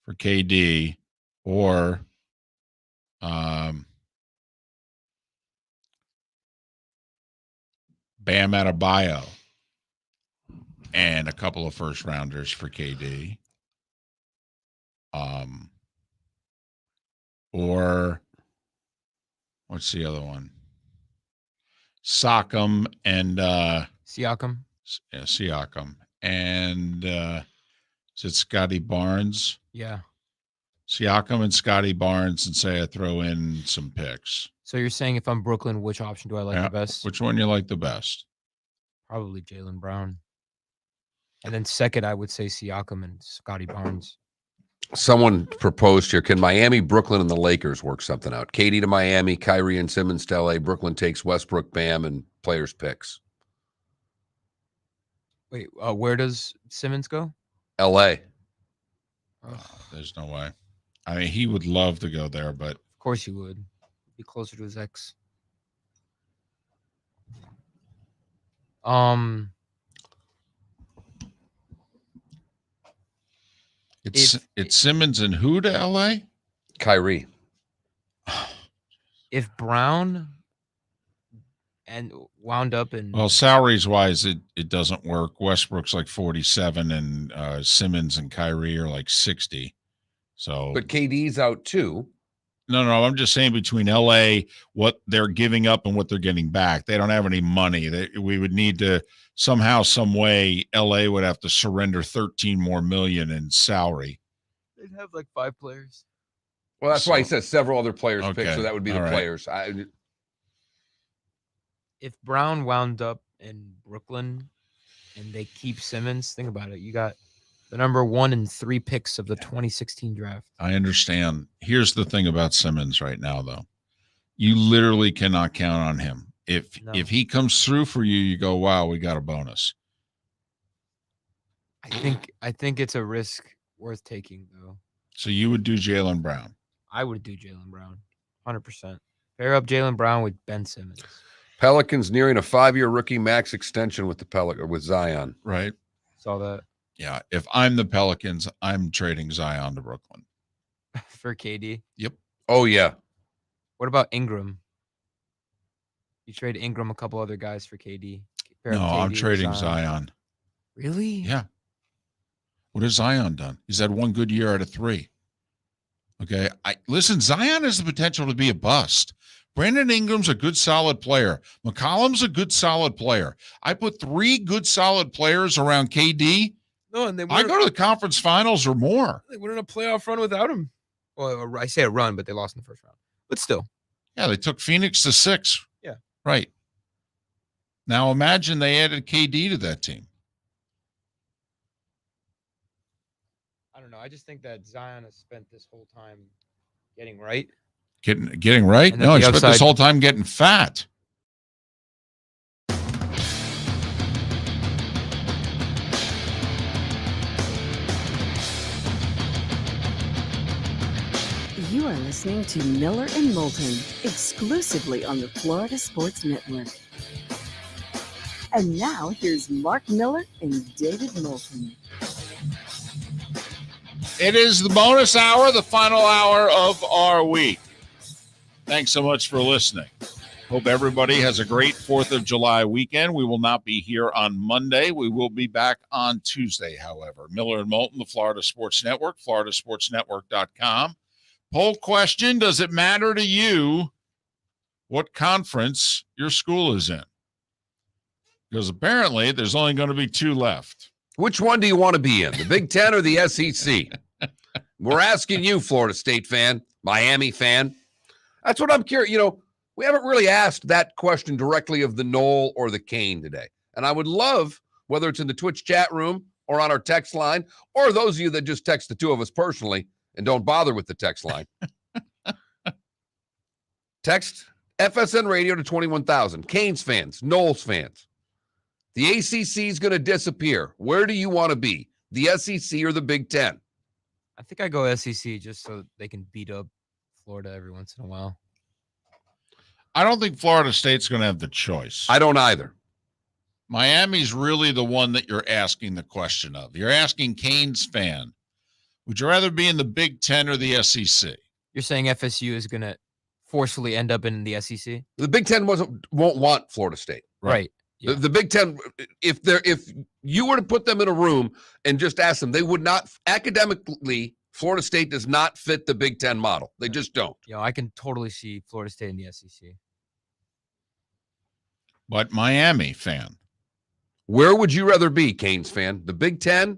for KD, or Bam Adebayo and a couple of first rounders for KD. Or what's the other one? Siakam and Siakam. Siakam and is it Scotty Barnes? Yeah. Siakam and Scotty Barnes, and say I throw in some picks. So you're saying if I'm Brooklyn, which option do I like Yeah, the best? Which one you like the best? Probably Jaylen Brown. And then second, I would say Siakam and Scotty Barnes. Someone proposed here. Can Miami, Brooklyn, and the Lakers work something out? KD to Miami, Kyrie and Simmons to LA. Brooklyn takes Westbrook, Bam, and players' picks. Wait, where does Simmons go? LA. There's no way. I mean, he would love to go there, but Of course he would. Be closer to his ex. it's Simmons and who to LA? Kyrie. If Brown and wound up in Well, salaries wise, it doesn't work. Westbrook's like 47, and Simmons and Kyrie are like 60. So, But KD's out too. no, I'm just saying between LA, what they're giving up and what they're getting back, they don't have any money. We would need to somehow, some way, LA would have to surrender 13 more million in salary. they'd have like 5 players. Well, that's why he says several other players picked, Okay. so that would be the All right. players. If Brown wound up in Brooklyn and they keep Simmons, think about it. You got the number 1 and 3 picks of the 2016 draft. I understand. Here's the thing about Simmons right now, though. You literally cannot count on him. If he comes through for you, you go, wow, we got a bonus. I think it's a risk worth taking, though. So you would do Jaylen Brown. I would do Jaylen Brown, 100%. Pair up Jaylen Brown with Ben Simmons. Pelicans nearing a 5-year rookie max extension with with Zion. Right? Saw that. Yeah. If I'm the Pelicans, I'm trading Zion to Brooklyn. For KD. Yep. Oh, yeah. What about Ingram? You trade Ingram, a couple other guys for KD. Pair up No, I'm KD with trading Zion. Really? Yeah. What has Zion done? He's had 1 good year out of 3. Okay. Listen, Zion has the potential to be a bust. Brandon Ingram's a good, solid player. McCollum's a good, solid player. I put 3 good, solid players around KD. No, and they I go to the conference finals or more. They went on a playoff run without him. Well, I say a run, but they lost in the first round. But still. Yeah, they took Phoenix to 6. Yeah. Right. Now imagine they added KD to that team. I just think that Zion has spent this whole time getting right. Getting right? And then No, the he spent this upside- whole time getting fat. You are listening to Miller and Moulton, exclusively on the Florida Sports Network. And now here's Mark Miller and David Moulton. It is the bonus hour, the final hour of our week. Thanks so much for listening. Hope everybody has a great 4th of July weekend. We will not be here on Monday. We will be back on Tuesday, however. Miller and Moulton, the Florida Sports Network, floridasportsnetwork.com. Poll question, does it matter to you what conference your school is in? Because apparently there's only going to be 2 left. Which one do you want to be in, the Big Ten or the SEC? We're asking you, Florida State fan, Miami fan. That's what I'm curious. You know, we haven't really asked that question directly of the Knoll or the Cane today. And I would love, whether it's in the Twitch chat room or on our text line, or those of you that just text the 2 of us personally and don't bother with the text line. Text FSN Radio to 21,000. Canes fans, Knowles fans. The ACC is going to disappear. Where do you want to be? The SEC or the Big Ten? I think I go SEC just so they can beat up Florida every once in a while. I don't think Florida State's going to have the choice. I don't either. Miami's really the one that you're asking the question of. You're asking Canes fan, would you rather be in the Big Ten or the SEC? You're saying FSU is going to forcefully end up in the SEC? The Big Ten won't want Florida State. Right. Yeah. The Big Ten, if you were to put them in a room and just ask them, they would not, academically, Florida State does not fit the Big Ten model. They just don't. You know, I can totally see Florida State in the SEC. But Miami fan. Where would you rather be, Canes fan? The Big Ten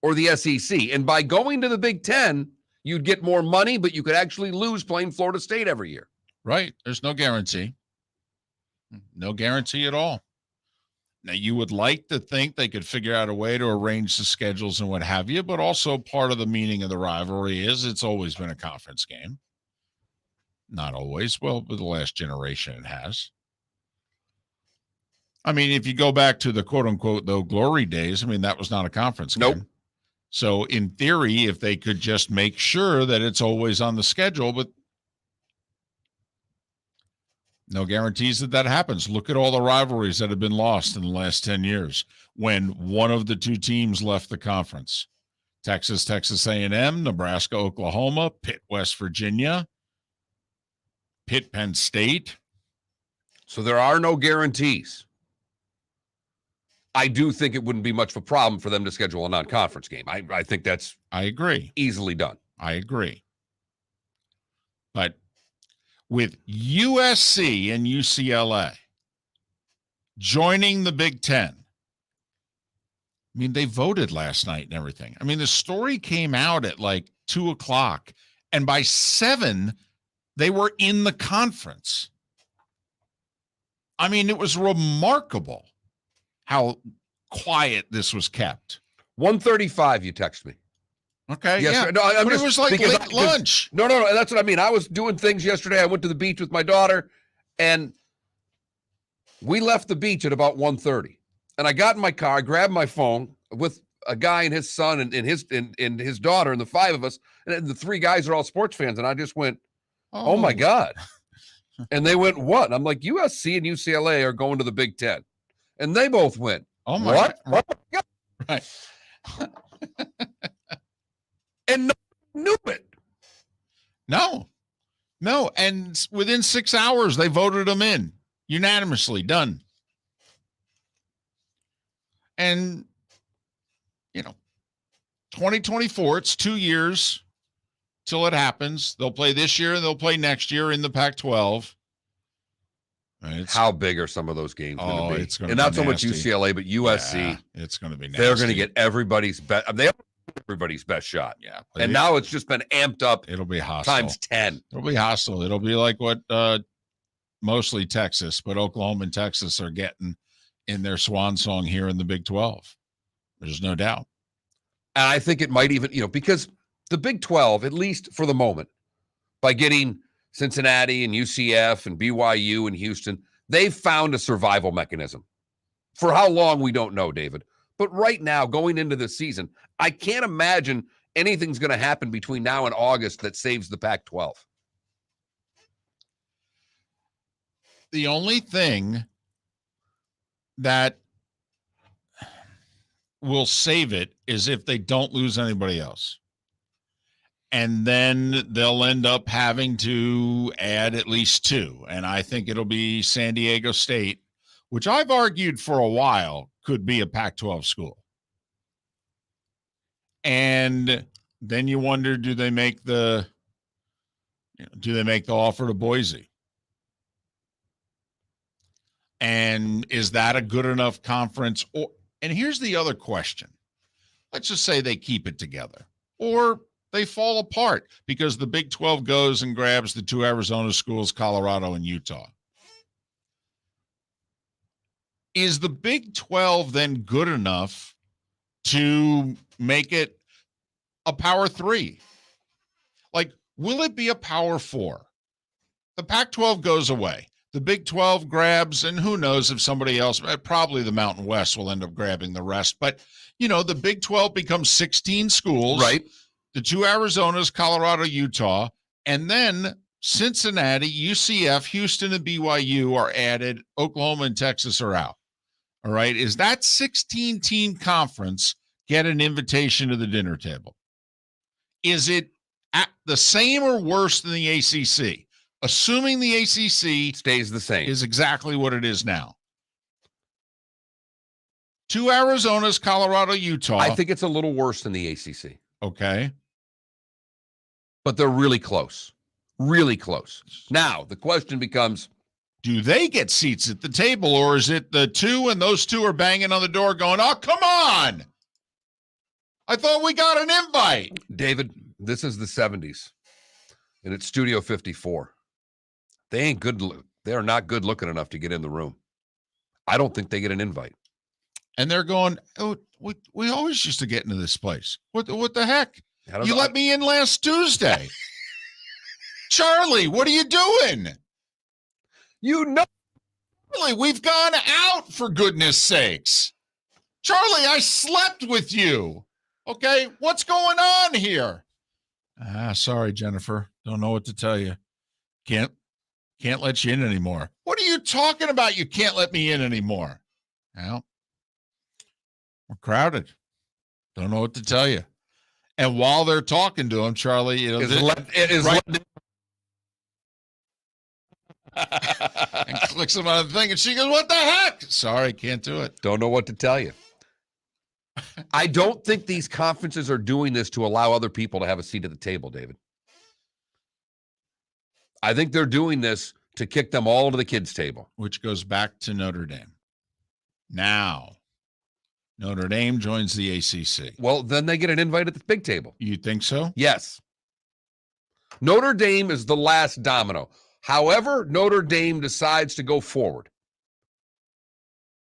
or the SEC? And by going to the Big Ten, you'd get more money, but you could actually lose playing Florida State every year. Right. There's no guarantee. No guarantee at all. Now, you would like to think they could figure out a way to arrange the schedules and what have you, but also part of the meaning of the rivalry is it's always been a conference game. Not always. Well, with the last generation, it has. I mean, if you go back to the quote-unquote, though, glory days, I mean, that was not a conference game. Nope. So, in theory, if they could just make sure that it's always on the schedule, but no guarantees that happens. Look at all the rivalries that have been lost in the last 10 years when one of the 2 teams left the conference. Texas, Texas A&M, Nebraska, Oklahoma, Pitt, West Virginia, Pitt, Penn State. So there are no guarantees. I do think it wouldn't be much of a problem for them to schedule a non-conference game. I think that's I agree. easily done. I agree. But with USC and UCLA joining the Big Ten, I mean, they voted last night and everything. I mean, the story came out at like 2:00, and by 7, they were in the conference. I mean, it was remarkable how quiet this was kept. 1:35, you text me. Okay, Yes, yeah. no, I'm But just, it was like because late lunch. No, that's what I mean. I was doing things yesterday. I went to the beach with my daughter, and we left the beach at about 1:30. And I got in my car, I grabbed my phone with a guy and his son and his daughter, and the 5 of us, and the 3 guys are all sports fans. And I just went, oh my God. And they went, what? And I'm like, USC and UCLA are going to the Big Ten. And they both went, Oh my what? God. Oh my God. Right. And no one knew it. No. And within 6 hours, they voted them in unanimously. Done. And, 2024, it's 2 years till it happens. They'll play this year and they'll play next year in the Pac-12. How big are some of those games going to be? It's going to and be not so much nasty. UCLA, but USC. Yeah, it's going to be nasty. They're going to get everybody's best. They have everybody's best shot. Yeah. And now it's just been amped up it'll be hostile. times 10. It'll be hostile. It'll be like what mostly Texas, but Oklahoma and Texas are getting in their swan song here in the Big 12. There's no doubt. And I think it might even, because the Big 12, at least for the moment, by getting Cincinnati and UCF and BYU and Houston, they've found a survival mechanism. For how long, we don't know, David. But right now, going into this season, I can't imagine anything's going to happen between now and August that saves the Pac-12. The only thing that will save it is if they don't lose anybody else. And then they'll end up having to add at least 2. And I think it'll be San Diego State, which I've argued for a while could be a Pac-12 school. And then you wonder, do they make the offer to Boise? And is that a good enough conference? And here's the other question. Let's just say they keep it together, or they fall apart because the Big 12 goes and grabs the 2 Arizona schools, Colorado and Utah. Is the Big 12 then good enough to make it a Power 3? Like, will it be a Power 4? The Pac-12 goes away. The Big 12 grabs, and who knows if somebody else, probably the Mountain West will end up grabbing the rest. But, the Big 12 becomes 16 schools. Right. The 2 Arizonas, Colorado, Utah, and then Cincinnati, UCF, Houston, and BYU are added. Oklahoma and Texas are out. All right. Is that 16-team conference get an invitation to the dinner table? Is it at the same or worse than the ACC? Assuming the ACC stays the same, is exactly what it is now. 2 Arizonas, Colorado, Utah. I think it's a little worse than the ACC. Okay. But they're really close. Really close. Now, the question becomes, do they get seats at the table, or is it the 2 and those 2 are banging on the door going, oh, come on. I thought we got an invite. David, this is the 70s, and it's Studio 54. They ain't good. They are not good looking enough to get in the room. I don't think they get an invite. And they're going, oh, we always used to get into this place. What the heck? You let me in last Tuesday. Charlie, what are you doing? Charlie, we've gone out, for goodness sakes. Charlie, I slept with you. Okay, what's going on here? Sorry, Jennifer. Don't know what to tell you. Can't let you in anymore. What are you talking about? You can't let me in anymore. Well, we're crowded. Don't know what to tell you. And while they're talking to him, Charlie, and clicks him on the thing, and she goes, what the heck? Sorry, can't do it. Don't know what to tell you. I don't think these conferences are doing this to allow other people to have a seat at the table, David. I think they're doing this to kick them all to the kids' table. Which goes back to Notre Dame. Now, Notre Dame joins the ACC. Well, then they get an invite at the big table. You think so? Yes. Notre Dame is the last domino. However Notre Dame decides to go forward,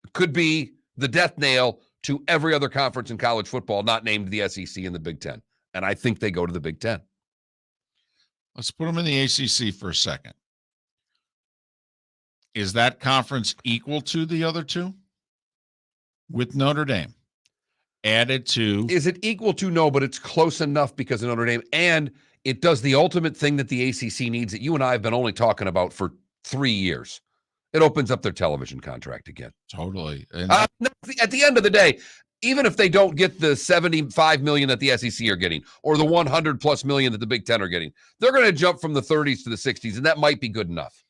it could be the death nail to every other conference in college football not named the SEC and the Big Ten. And I think they go to the Big Ten. Let's put them in the ACC for a second. Is that conference equal to the other 2? With Notre Dame added to? Is it equal to? No, but it's close enough because of Notre Dame. And it does the ultimate thing that the ACC needs that you and I have been only talking about for 3 years. It opens up their television contract again. Totally. And at the end of the day, even if they don't get the $75 million that the SEC are getting or the $100+ million that the Big Ten are getting, they're going to jump from the 30s to the 60s, and that might be good enough.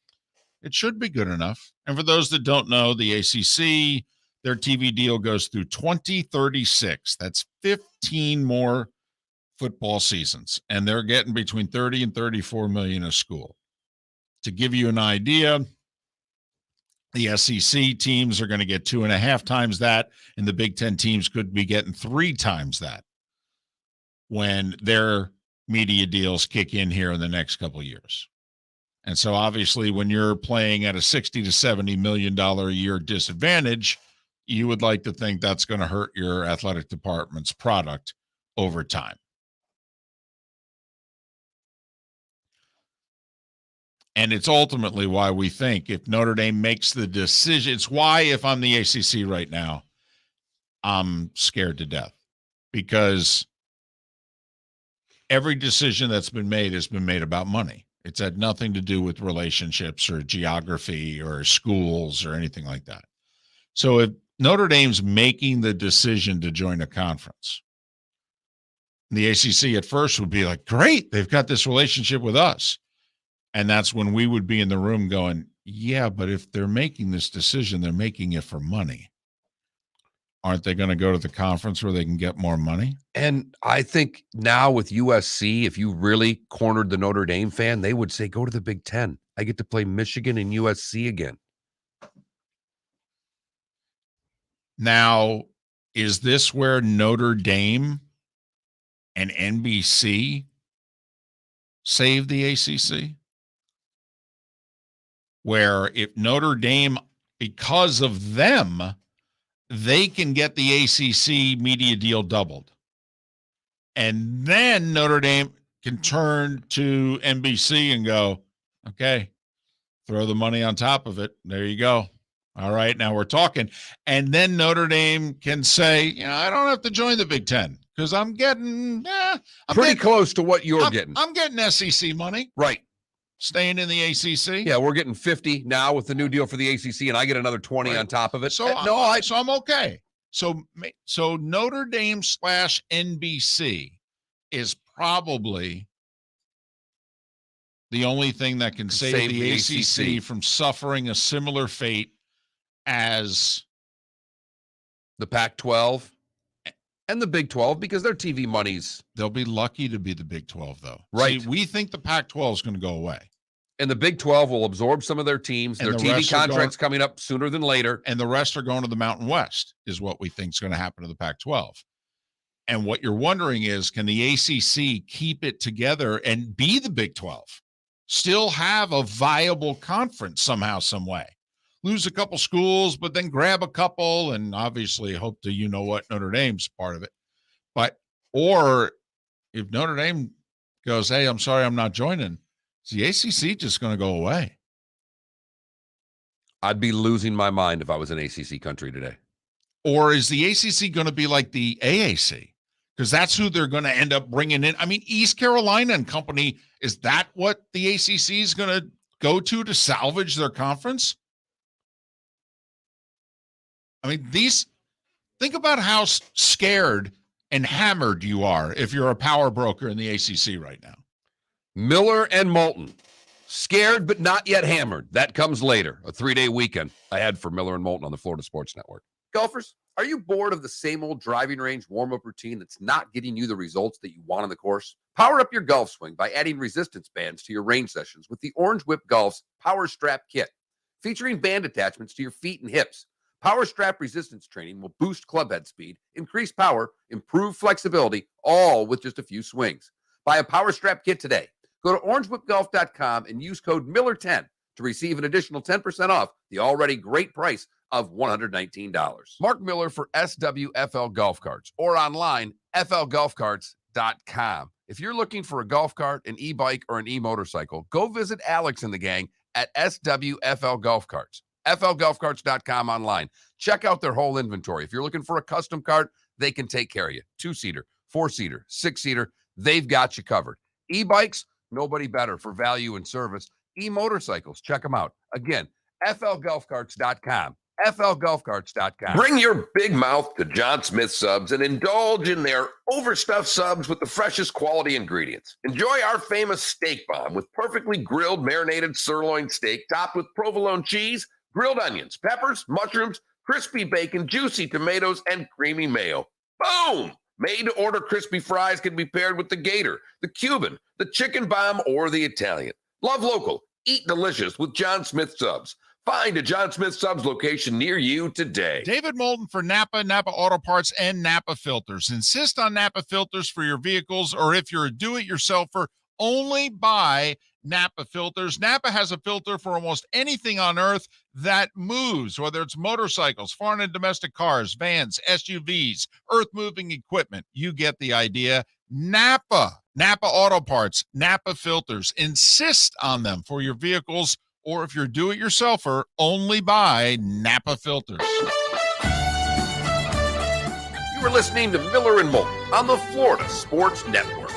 It should be good enough. And for those that don't know, the ACC, their TV deal goes through 2036. That's 15 more football seasons, and they're getting between 30 and 34 million a school. To give you an idea, the SEC teams are going to get 2.5 times that, and the Big Ten teams could be getting 3 times that when their media deals kick in here in the next couple of years. And so obviously when you're playing at a $60 to $70 million a year disadvantage, you would like to think that's going to hurt your athletic department's product over time. And it's ultimately why we think if Notre Dame makes the decision, it's why if I'm the ACC right now, I'm scared to death, because every decision that's been made has been made about money. It's had nothing to do with relationships or geography or schools or anything like that. So if Notre Dame's making the decision to join a conference, the ACC at first would be like, great, they've got this relationship with us. And that's when we would be in the room going, yeah, but if they're making this decision, they're making it for money. Aren't they going to go to the conference where they can get more money? And I think now with USC, if you really cornered the Notre Dame fan, they would say, go to the Big Ten. I get to play Michigan and USC again. Now, is this where Notre Dame and NBC save the ACC? Where if Notre Dame, because of them, they can get the ACC media deal doubled. And then Notre Dame can turn to NBC and go, okay, throw the money on top of it. There you go. All right, now we're talking. And then Notre Dame can say, I don't have to join the Big Ten because I'm getting close to what you're getting. I'm getting SEC money. Right. Staying in the ACC. Yeah, we're getting 50 now with the new deal for the ACC, and I get another 20 on top of it. So I'm okay. So Notre Dame / NBC is probably the only thing that can save the ACC from suffering a similar fate as the Pac-12 and the Big 12, because their TV money's... They'll be lucky to be the Big 12, though. Right. See, we think the Pac-12 is going to go away. And the Big 12 will absorb some of their teams. Their TV contracts coming up sooner than later. And the rest are going to the Mountain West, is what we think is going to happen to the Pac-12. And what you're wondering is, can the ACC keep it together and be the Big 12? Still have a viable conference somehow, some way. Lose a couple schools, but then grab a couple, and obviously hope to Notre Dame's part of it. Or if Notre Dame goes, hey, I'm sorry, I'm not joining, is the ACC just going to go away? I'd be losing my mind if I was in ACC country today. Or is the ACC going to be like the AAC? Because that's who they're going to end up bringing in. I mean, East Carolina and company, is that what the ACC is going to go to salvage their conference? I mean, think about how scared and hammered you are if you're a power broker in the ACC right now. Miller and Moulton, scared but not yet hammered. That comes later. A 3-day weekend ahead for Miller and Moulton on the Florida Sports Network. Golfers, are you bored of the same old driving range warm-up routine that's not getting you the results that you want on the course? Power up your golf swing by adding resistance bands to your range sessions with the Orange Whip Golf's Power Strap Kit. Featuring band attachments to your feet and hips, Power Strap resistance training will boost clubhead speed, increase power, improve flexibility, all with just a few swings. Buy a Power Strap kit today. Go to orangewhipgolf.com and use code Miller10 to receive an additional 10% off the already great price of $119. Mark Miller for SWFL Golf Carts, or online, flgolfcarts.com. If you're looking for a golf cart, an e-bike, or an e-motorcycle, go visit Alex and the gang at SWFL Golf Carts. flgolfcarts.com online. Check out their whole inventory. If you're looking for a custom cart, they can take care of you. 2-seater, 4-seater, 6-seater, they've got you covered. E-bikes, nobody better for value and service. E-motorcycles, check them out. Again, flgolfcarts.com. flgolfcarts.com. Bring your big mouth to John Smith Subs and indulge in their overstuffed subs with the freshest quality ingredients. Enjoy our famous steak bomb with perfectly grilled marinated sirloin steak topped with provolone cheese, grilled onions, peppers, mushrooms, crispy bacon, juicy tomatoes, and creamy mayo. Boom! Made-to-order crispy fries can be paired with the Gator, the Cuban, the Chicken Bomb, or the Italian. Love local. Eat delicious with John Smith Subs. Find a John Smith Subs location near you today. David Moulton for Napa Auto Parts, and Napa Filters. Insist on Napa Filters for your vehicles, or if you're a do-it-yourselfer, only buy Napa filters. Napa has a filter for almost anything on earth that moves, whether it's motorcycles, foreign and domestic cars, vans, SUVs, earth-moving equipment. You get the idea. Napa Auto Parts, Napa filters. Insist on them for your vehicles, or if you're a do-it-yourselfer, only buy Napa filters. You were listening to Miller and Moulton on the Florida Sports Network.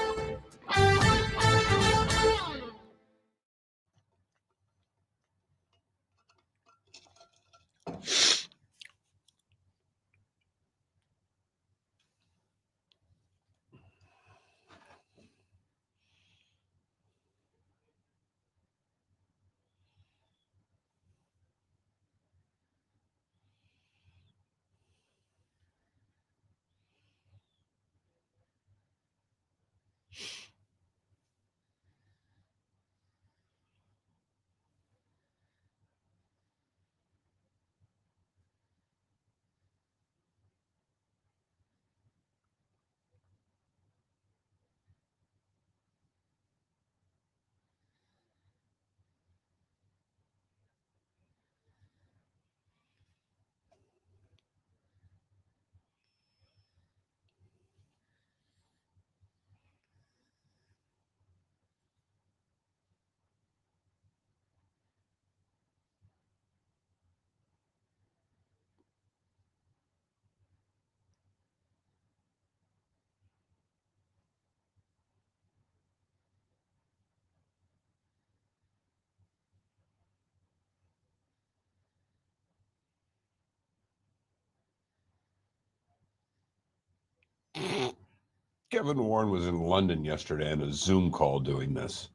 Kevin Warren was in London yesterday on a Zoom call doing this.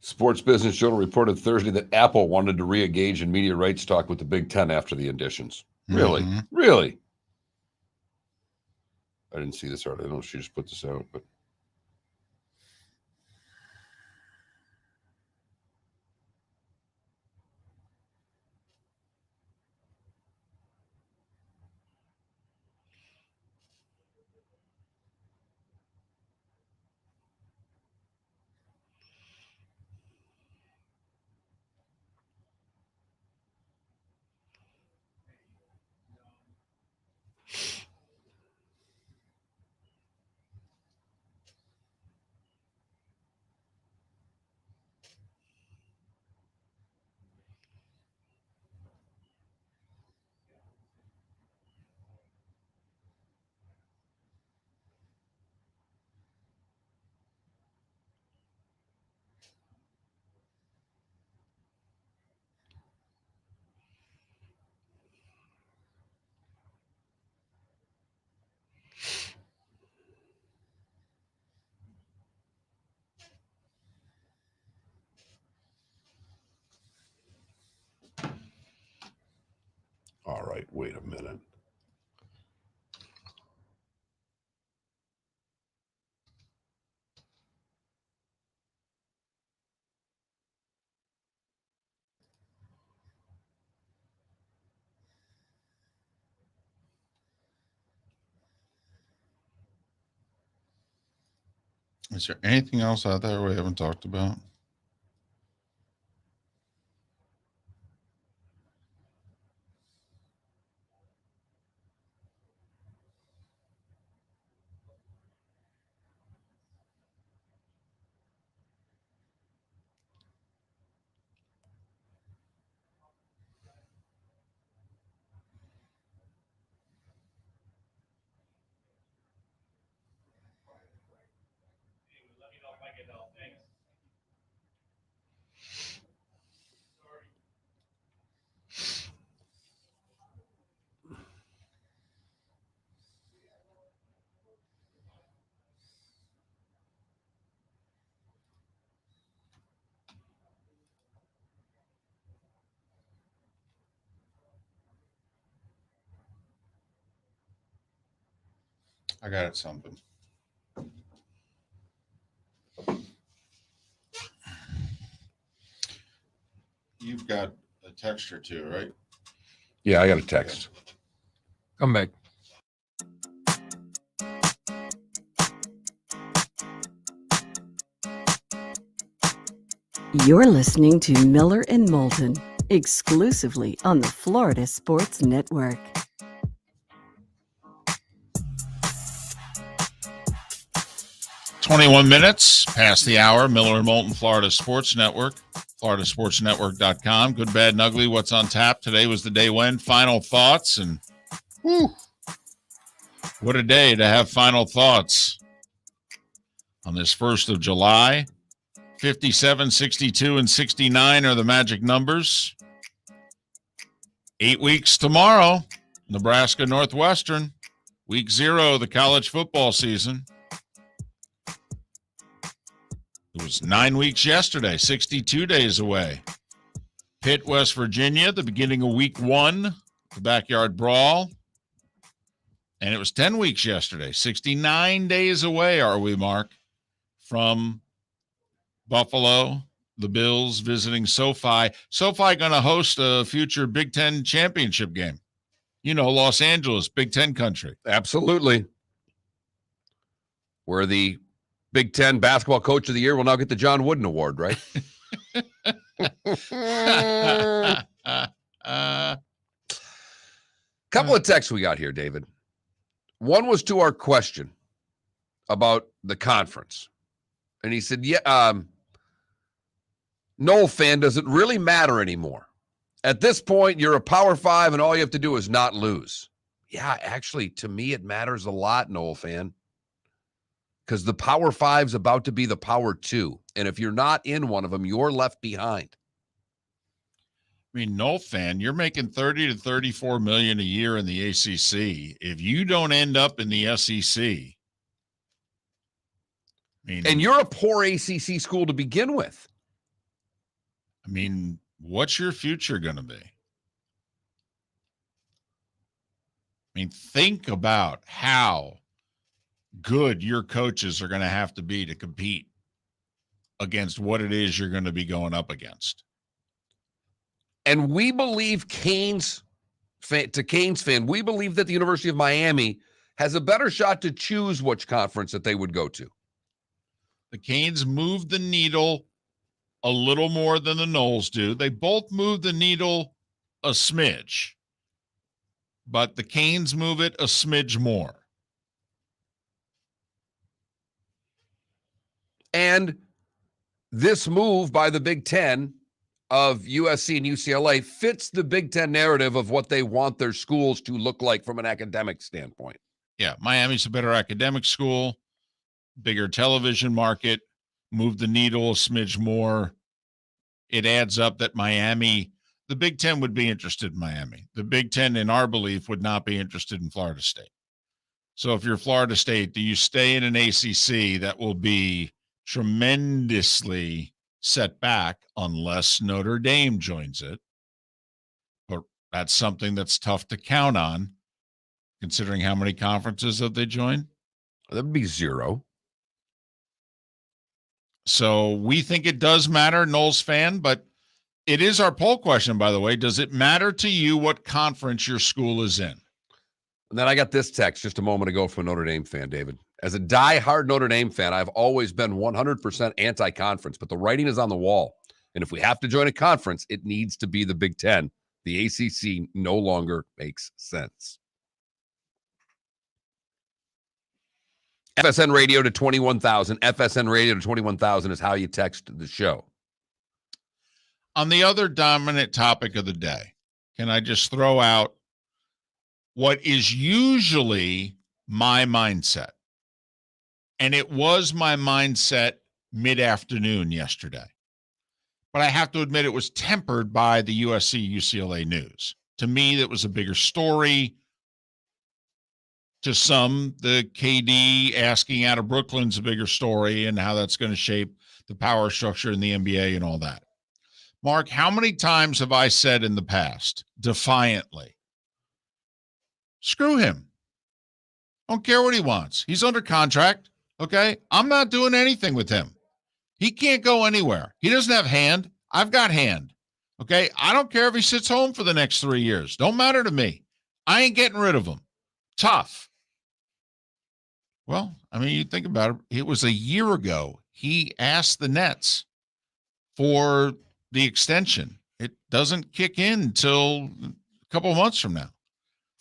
Sports Business Journal reported Thursday that Apple wanted to re-engage in media rights talk with the Big Ten after the additions. Really? Mm-hmm. Really? I didn't see this article. I don't know if she just put this out, but all right, wait a minute. Is there anything else out there we haven't talked about? I got it something. You've got a text or two, right? Yeah, I got a text. Come back. You're listening to Miller and Moulton, exclusively on the Florida Sports Network. $21 past the hour. Miller and Moulton, Florida Sports Network, floridasportsnetwork.com. Good, bad, and ugly. What's on tap? Today was the day when. Final thoughts, and whew, what a day to have final thoughts on this 1st of July. 57, 62, and 69 are the magic numbers. 8 weeks tomorrow, Nebraska Northwestern, week 0 of the college football season. It was 9 weeks yesterday, 62 days away. Pitt, West Virginia, the beginning of week 1, the backyard brawl. And it was 10 weeks yesterday, 69 days away, are we, Mark, from Buffalo, the Bills visiting SoFi. SoFi going to host a future Big Ten championship game. You know, Los Angeles, Big Ten country. Absolutely. Where the Big Ten basketball coach of the year will now get the John Wooden Award, right? Couple of texts we got here, David. One was to our question about the conference. And he said, Noel fan, does it really matter anymore? At this point, you're a Power 5 and all you have to do is not lose. Yeah, actually, to me, it matters a lot, Noel fan. Because the Power 5's about to be the Power 2. And if you're not in one of them, you're left behind. I mean, Noel fan, you're making $30 to $34 million a year in the ACC. If you don't end up in the SEC, and you're a poor ACC school to begin with. I mean, what's your future going to be? I mean, think about how good your coaches are going to have to be to compete against what it is you're going to be going up against. And we believe Canes fan, we believe that the University of Miami has a better shot to choose which conference that they would go to. The Canes move the needle a little more than the Noles do. They both move the needle a smidge, but the Canes move it a smidge more. And this move by the Big Ten of USC and UCLA fits the Big Ten narrative of what they want their schools to look like from an academic standpoint. Yeah, Miami's a better academic school, bigger television market, move the needle a smidge more. It adds up that Miami, the Big Ten would be interested in Miami. The Big Ten, in our belief, would not be interested in Florida State. So if you're Florida State, do you stay in an ACC that will be tremendously set back unless Notre Dame joins it? But that's something that's tough to count on, considering how many conferences that they join. That'd be 0. So we think it does matter, Noles fan, but it is our poll question, by the way. Does it matter to you what conference your school is in? And then I got this text just a moment ago from a Notre Dame fan, David. As a diehard Notre Dame fan, I've always been 100% anti-conference, but the writing is on the wall. And if we have to join a conference, it needs to be the Big Ten. The ACC no longer makes sense. FSN Radio to 21,000. FSN Radio to 21,000 is how you text the show. On the other dominant topic of the day, can I just throw out what is usually my mindset? And it was my mindset mid-afternoon yesterday. But I have to admit it was tempered by the USC-UCLA news. To me, that was a bigger story. To some, the KD asking out of Brooklyn's a bigger story and how that's going to shape the power structure in the NBA and all that. Mark, how many times have I said in the past, defiantly, screw him. Don't care what he wants. He's under contract. Okay. I'm not doing anything with him. He can't go anywhere. He doesn't have hand. I've got hand. Okay. I don't care if he sits home for the next 3 years. Don't matter to me. I ain't getting rid of him. Tough. Well, I mean, you think about it. It was a year ago. He asked the Nets for the extension. It doesn't kick in until a couple of months from now.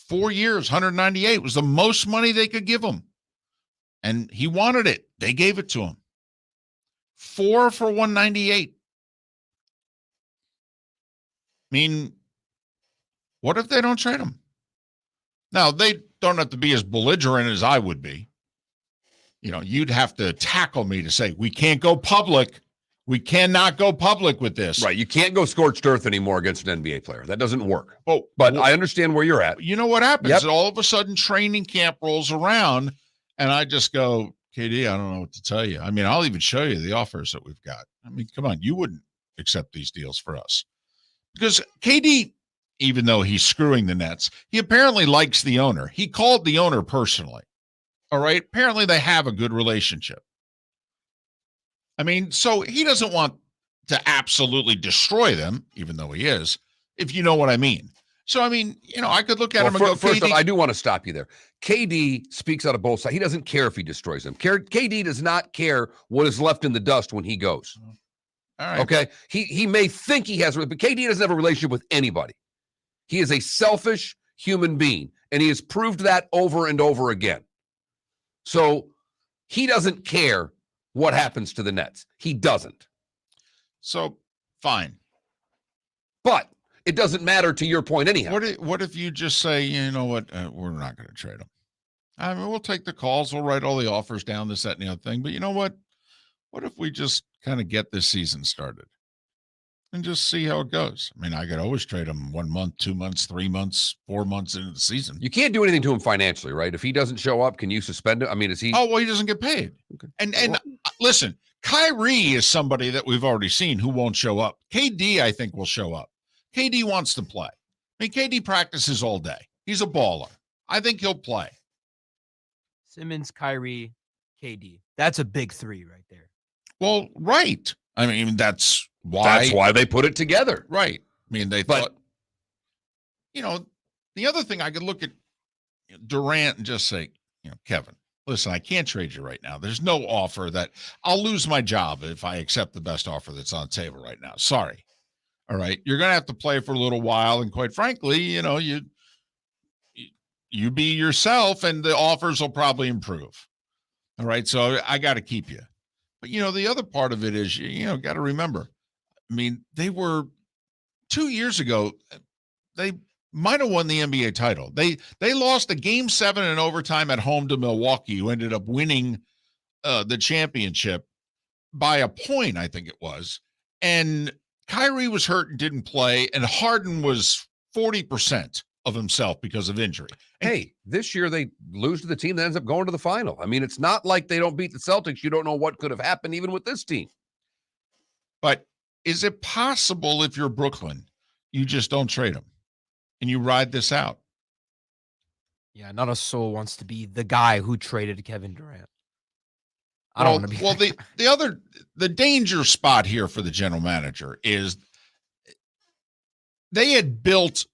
4 years, 198 was the most money they could give him. And he wanted it. They gave it to him. 4 for 198. I mean, what if they don't trade him? Now, they don't have to be as belligerent as I would be. You know, you'd have to tackle me to say, we can't go public. We cannot go public with this. Right. You can't go scorched earth anymore against an NBA player. That doesn't work. Oh, But I understand where you're at. You know what happens? Yep. All of a sudden, training camp rolls around, and I just go, KD, I don't know what to tell you. I mean, I'll even show you the offers that we've got. I mean, come on, you wouldn't accept these deals for us. Because KD, even though he's screwing the Nets, he apparently likes the owner. He called the owner personally. All right? Apparently, they have a good relationship. I mean, so he doesn't want to absolutely destroy them, even though he is, if you know what I mean. So, I mean, you know, I could look at him and go, first KD, off, I do want to stop you there. KD speaks out of both sides. He doesn't care if he destroys them. KD does not care what is left in the dust when he goes. all right. Okay? He may think he has, but KD doesn't have a relationship with anybody. He is a selfish human being, and he has proved that over and over again. So he doesn't care what happens to the Nets. He doesn't. So, fine. But it doesn't matter to your point anyhow. What if you just say, you know what, we're not going to trade him. I mean, we'll take the calls. We'll write all the offers down, this, that, and the other thing. But you know what? What if we just kind of get this season started and just see how it goes? I mean, I could always trade him 1 month, 2 months, 3 months, 4 months into the season. You can't do anything to him financially, right? If he doesn't show up, can you suspend him? I mean, is he? Oh, well, he doesn't get paid. Okay. And listen, Kyrie is somebody that we've already seen who won't show up. KD, I think, will show up. KD wants to play. I mean, KD practices all day. He's a baller. I think he'll play. Simmons, Kyrie, KD. That's a big three right there. Well, right. I mean, that's why they put it together. Right. I mean, they thought, you know, the other thing I could look at Durant and just say, you know, Kevin, listen, I can't trade you right now. There's no offer that I'll lose my job if I accept the best offer that's on the table right now. Sorry. All right. You're going to have to play for a little while. And quite frankly, you know, you be yourself and the offers will probably improve. All right. So I got to keep you. But, you know, the other part of it is, you know, got to remember, I mean, they were 2 years ago, they might have won the NBA title. They lost a game 7 in overtime at home to Milwaukee, who ended up winning the championship by a point, I think it was. And Kyrie was hurt and didn't play, and Harden was 40% of himself because of injury. And Hey, this year they lose to the team that ends up going to the final. I mean, it's not like they don't beat the Celtics. You don't know what could have happened even with this team. But is it possible if you're Brooklyn, you just don't trade him and you ride this out? Yeah, not a soul wants to be the guy who traded Kevin Durant. I don't want to be. Well, the danger spot here for the general manager is they had built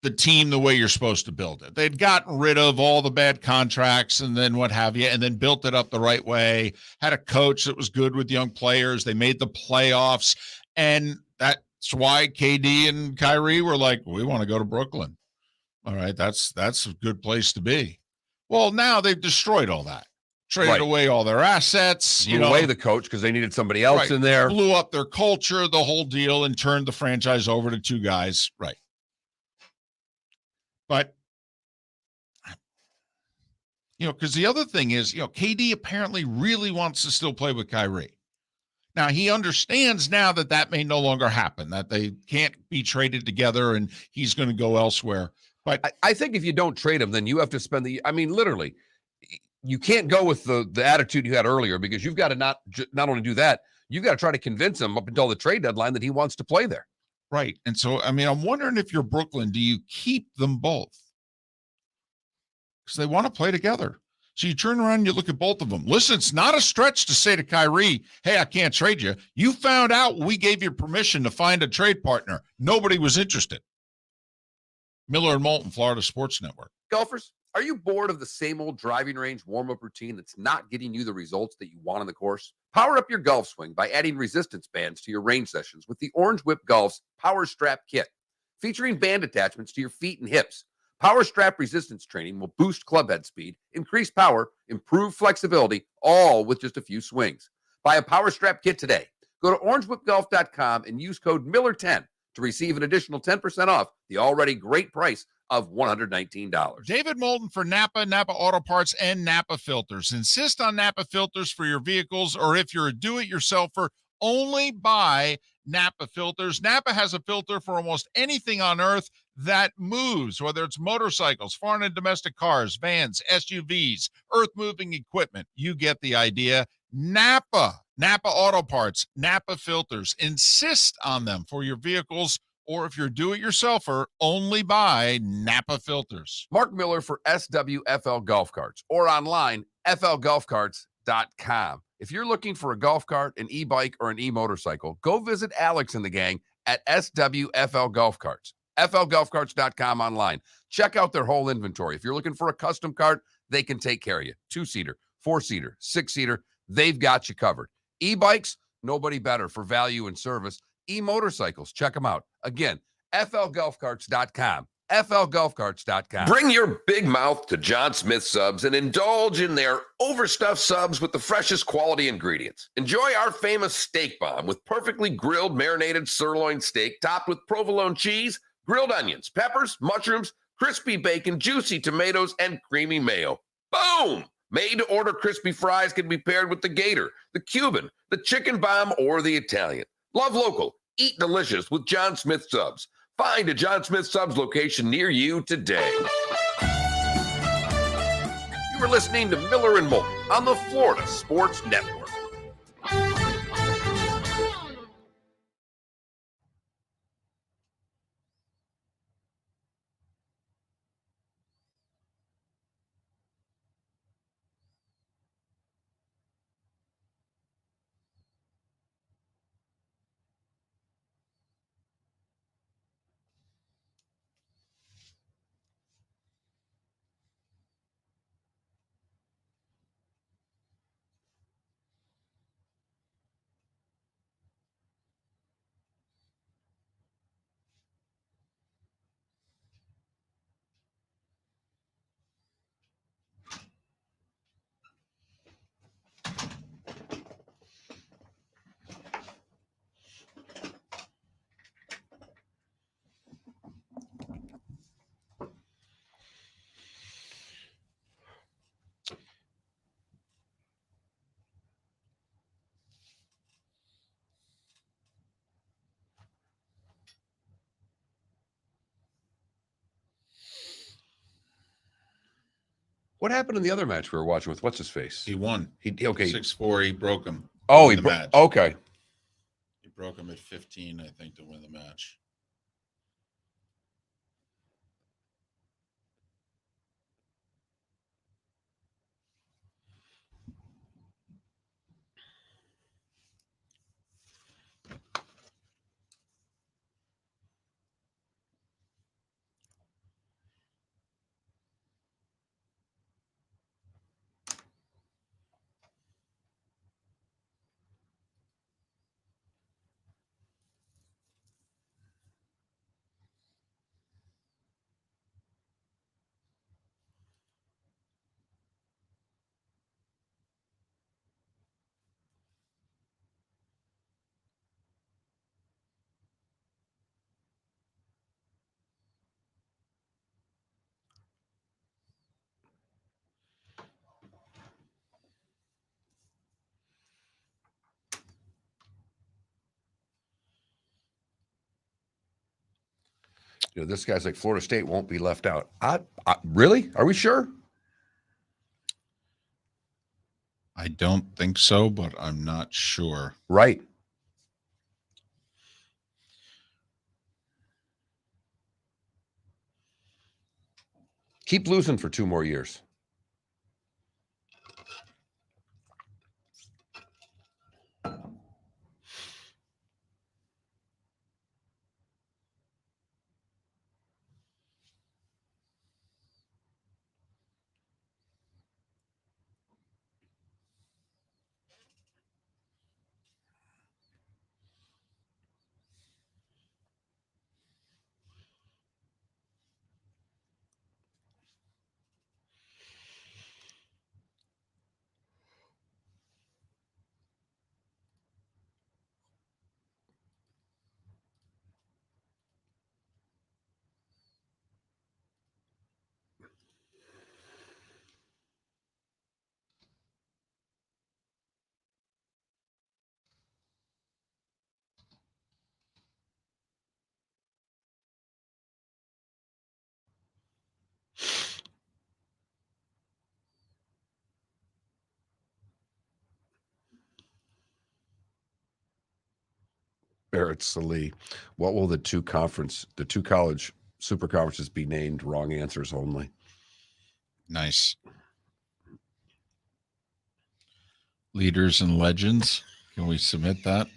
the team the way you're supposed to build it. They'd gotten rid of all the bad contracts and then what have you, and then built it up the right way, had a coach that was good with young players. They made the playoffs. And that's why KD and Kyrie were like, we want to go to Brooklyn. All right. That's a good place to be. Well, now they've destroyed all that, traded away all their assets, Blew away the coach because they needed somebody else in there. Blew up their culture, the whole deal, and turned the franchise over to two guys. Right. But, you know, because the other thing is, you know, KD apparently really wants to still play with Kyrie. Now, he understands now that that may no longer happen, that they can't be traded together and he's going to go elsewhere. But I think if you don't trade him, then you have to spend literally, you can't go with the attitude you had earlier because you've got to not only do that, you've got to try to convince him up until the trade deadline that he wants to play there. Right. And so, I mean, I'm wondering if you're Brooklyn, do you keep them both? because they want to play together. So you turn around and you look at both of them. Listen, it's not a stretch to say to Kyrie, hey, I can't trade you. You found out we gave you permission to find a trade partner. Nobody was interested. Miller and Moulton, Florida Sports Network. Golfers, are you bored of the same old driving range warm-up routine that's not getting you the results that you want on the course? Power up your golf swing by adding resistance bands to your range sessions with the Orange Whip Golf's Power Strap Kit. Featuring band attachments to your feet and hips, Power Strap resistance training will boost clubhead speed, increase power, improve flexibility, all with just a few swings. Buy a Power Strap Kit today. Go to orangewhipgolf.com and use code Miller10 to receive an additional 10% off the already great price of $119. David Moulton for Napa, Napa Auto Parts, and Napa Filters. Insist on Napa filters for your vehicles, or if you're a do-it-yourselfer, only buy Napa filters. Napa has a filter for almost anything on earth that moves, whether it's motorcycles, foreign and domestic cars, vans, SUVs, earth-moving equipment. You get the idea. Napa Auto Parts, Napa filters. Insist on them for your vehicles, or if you're a do-it-yourselfer, only buy Napa filters. Mark Miller for SWFL Golf Carts, or online, flgolfcarts.com. If you're looking for a golf cart, an e-bike, or an e-motorcycle, go visit Alex and the gang at SWFL Golf Carts. flgolfcarts.com online. Check out their whole inventory. If you're looking for a custom cart, they can take care of you. 2-seater, 4-seater, 6-seater, they've got you covered. E-bikes, nobody better for value and service. E-motorcycles, check them out. Again, flgolfcarts.com. flgolfcarts.com. Bring your big mouth to John Smith Subs and indulge in their overstuffed subs with the freshest quality ingredients. Enjoy our famous steak bomb with perfectly grilled marinated sirloin steak topped with provolone cheese, grilled onions, peppers, mushrooms, crispy bacon, juicy tomatoes, and creamy mayo. Boom! Made-to-order crispy fries can be paired with the Gator, the Cuban, the chicken bomb, or the Italian. Love local. Eat delicious with John Smith Subs. Find a John Smith Subs location near you today. You are listening to Miller and Moulton on the Florida Sports Network. What happened in the other match we were watching with what's-his-face? He won. Okay. 6-4. He broke him. Oh, in the match. Okay. He broke him at 15, I think, to win the match. You know, this guy's like, Florida State won't be left out. Really? Are we sure? I don't think so, but I'm not sure. Right. Keep losing for 2 more years. Barrett Salee. What will the two college super conferences be named? Wrong answers only. Nice. Leaders and legends. Can we submit that?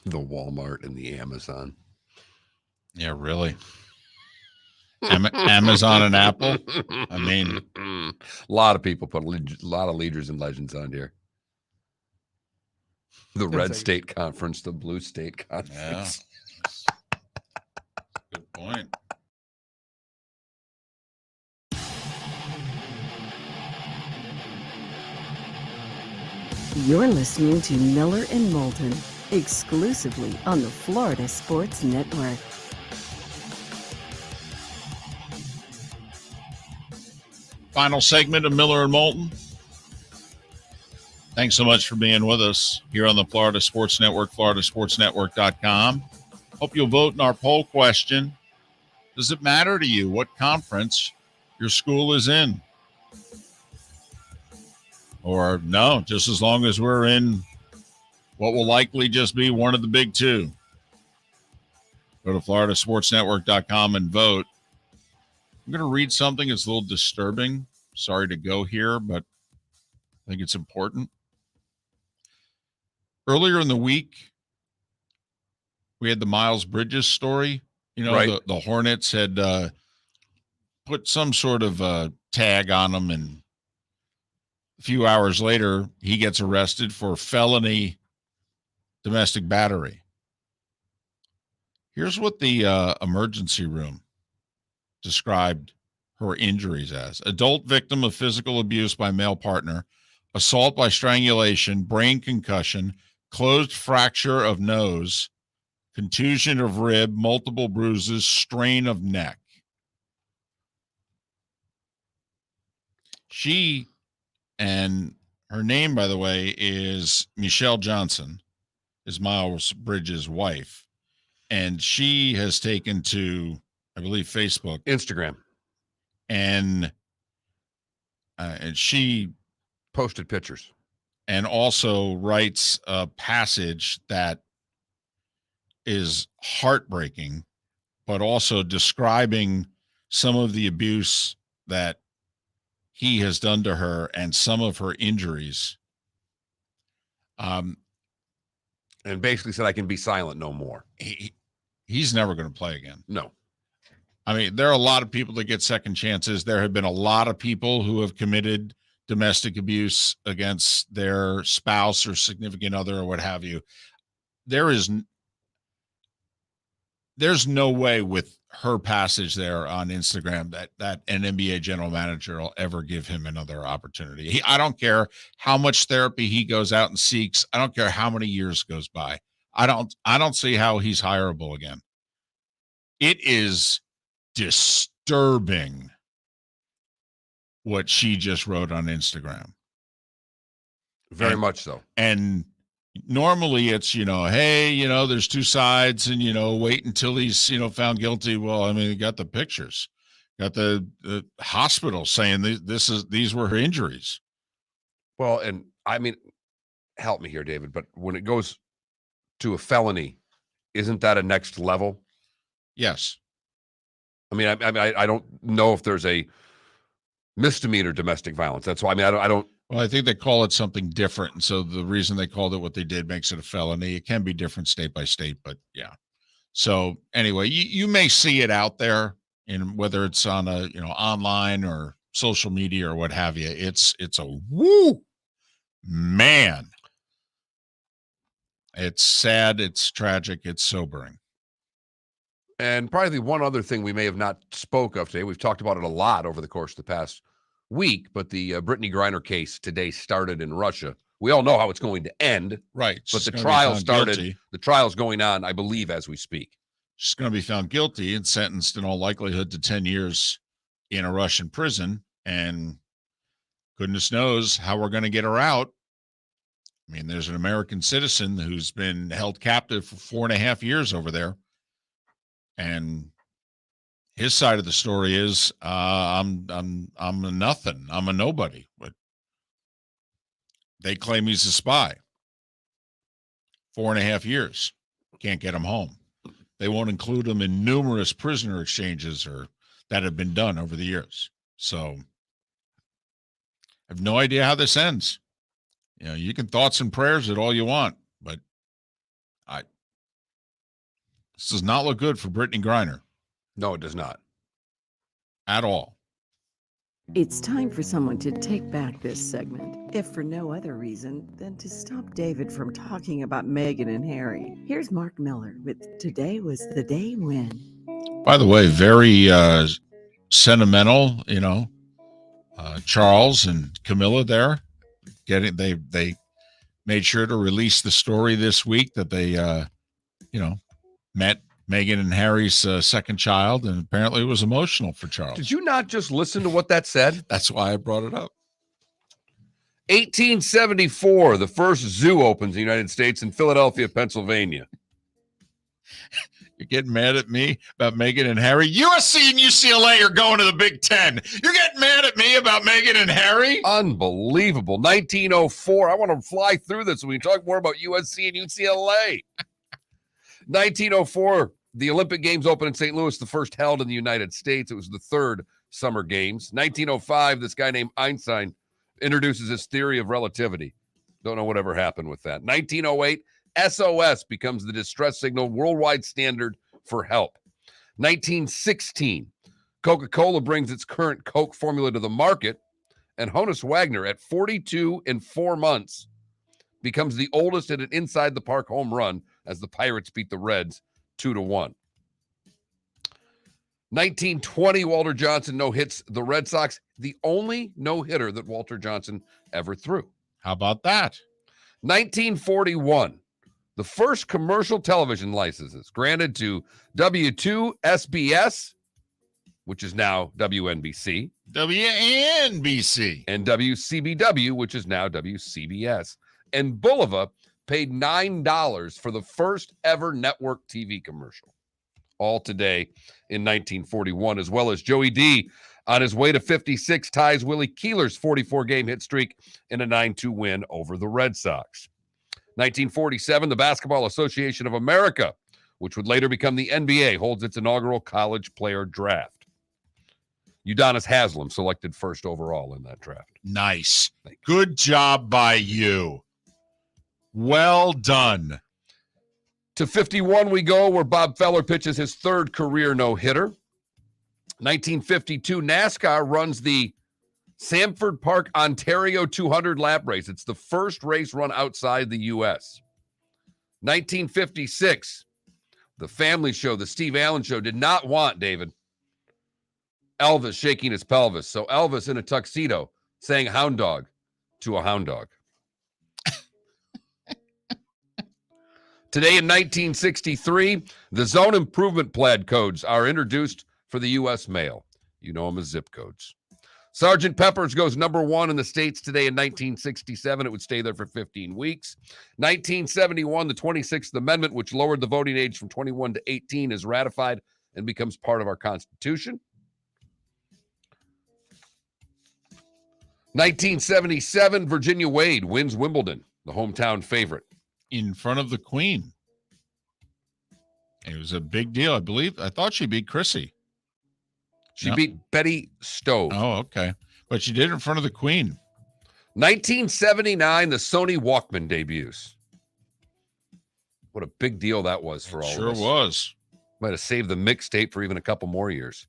The Walmart and the Amazon. Yeah, really. Amazon and Apple. I mean, a lot of people put a lot of leaders and legends on here. The Red State Conference, the Blue State Conference. Yeah. Good point. You're listening to Miller and Moulton, exclusively on the Florida Sports Network. Final segment of Miller and Moulton. Thanks so much for being with us here on the Florida Sports Network, floridasportsnetwork.com. Hope you'll vote in our poll question. Does it matter to you what conference your school is in? Or no, just as long as we're in what will likely just be one of the big two. Go to floridasportsnetwork.com and vote. I'm going to read something that's a little disturbing. Sorry to go here, but I think it's important. Earlier in the week, we had the Miles Bridges story. You know, Right. the Hornets had put some sort of tag on him, and a few hours later, he gets arrested for felony domestic battery. Here's what the emergency room described her injuries as: adult victim of physical abuse by male partner, assault by strangulation, brain concussion, closed fracture of nose, contusion of rib, multiple bruises, strain of neck. She, and her name, by the way, is Michelle Johnson, is Miles Bridges' wife. And she has taken to, I believe, Facebook, Instagram, and she posted pictures and also writes a passage that is heartbreaking, but also describing some of the abuse that he has done to her and some of her injuries. And basically said, I can be silent no more. He's never going to play again. No. I mean, there are a lot of people that get second chances. There have been a lot of people who have committed domestic abuse against their spouse or significant other or what have you. There's no way with her passage there on Instagram that an NBA general manager will ever give him another opportunity. I don't care how much therapy he goes out and seeks. I don't care how many years goes by. I don't see how he's hireable again. It is disturbing what she just wrote on Instagram. Very much so. And normally it's, hey, there's two sides and, wait until he's, found guilty. Well, I mean, you got the pictures, got the hospital saying these were her injuries. Well, and I mean, help me here, David, but when it goes to a felony, isn't that a next level? Yes. I mean, I don't know if there's a misdemeanor domestic violence. That's why, I mean, I don't. Well, I think they call it something different. And so the reason they called it what they did makes it a felony. It can be different state by state, but yeah. So anyway, you may see it out there in whether it's on a, online or social media or what have you. It's a woo, man. It's sad. It's tragic. It's sobering. And probably the one other thing we may have not spoke of today, we've talked about it a lot over the course of the past week, but the Brittany Griner case today started in Russia. We all know how it's going to end. Right. But the trial started. Guilty. The trial's going on, I believe, as we speak. She's going to be found guilty and sentenced in all likelihood to 10 years in a Russian prison. And goodness knows how we're going to get her out. I mean, there's an American citizen who's been held captive for 4.5 years over there. And his side of the story is, I'm a nothing. I'm a nobody. But they claim he's a spy. 4.5 years. Can't get him home. They won't include him in numerous prisoner exchanges that have been done over the years. So I have no idea how this ends. You can thoughts and prayers it all you want, but this does not look good for Brittany Griner. No, it does not. At all. It's time for someone to take back this segment, if for no other reason than to stop David from talking about Meghan and Harry. Here's Mark Miller with Today Was the Day When. By the way, very sentimental, Charles and Camilla there. They made sure to release the story this week that they, met Meghan and Harry's second child, and apparently it was emotional for Charles. Did you not just listen to what that said? That's why I brought it up. 1874, the first zoo opens in the United States in Philadelphia, Pennsylvania. You're getting mad at me about Meghan and Harry? USC and UCLA are going to the Big Ten. You're getting mad at me about Meghan and Harry? Unbelievable. 1904. I want to fly through this when we talk more about USC and UCLA. 1904, the Olympic Games opened in St. Louis, the first held in the United States. It was the third Summer Games. 1905, this guy named Einstein introduces his theory of relativity. Don't know whatever happened with that. 1908, SOS becomes the distress signal worldwide standard for help. 1916, Coca-Cola brings its current Coke formula to the market, and Honus Wagner, at 42 and 4 months, becomes the oldest at an inside the park home run as the Pirates beat the Reds 2-1. 1920, Walter Johnson no-hits the Red Sox, the only no-hitter that Walter Johnson ever threw. How about that? 1941, the first commercial television licenses granted to W2 SBS, which is now WNBC. WNBC. And WCBW, which is now WCBS. And Bulova paid $9 for the first ever network TV commercial. All today in 1941, as well as Joey D on his way to 56 ties Willie Keeler's 44-game hit streak in a 9-2 win over the Red Sox. 1947, the Basketball Association of America, which would later become the NBA, holds its inaugural college player draft. Udonis Haslem selected first overall in that draft. Nice. Good job by you. Well done. To 51 we go, where Bob Feller pitches his third career no-hitter. 1952, NASCAR runs the Sanford Park, Ontario 200 lap race. It's the first race run outside the U.S. 1956, the Family Show, the Steve Allen Show, did not want, David, Elvis shaking his pelvis. So Elvis in a tuxedo sang hound dog to a hound dog. Today in 1963, the zone improvement plaid codes are introduced for the U.S. mail. You know them as zip codes. Sgt. Pepper's goes #1 in the States today in 1967. It would stay there for 15 weeks. 1971, the 26th Amendment, which lowered the voting age from 21 to 18, is ratified and becomes part of our Constitution. 1977, Virginia Wade wins Wimbledon, the hometown favorite. In front of the Queen. It was a big deal, I believe. I thought she beat Chrissy. She No. beat Betty Stove. Oh, okay. But she did it in front of the Queen. 1979, the Sony Walkman debuts. What a big deal that was for all Sure of us. was. Might have saved the mixtape for even a couple more years.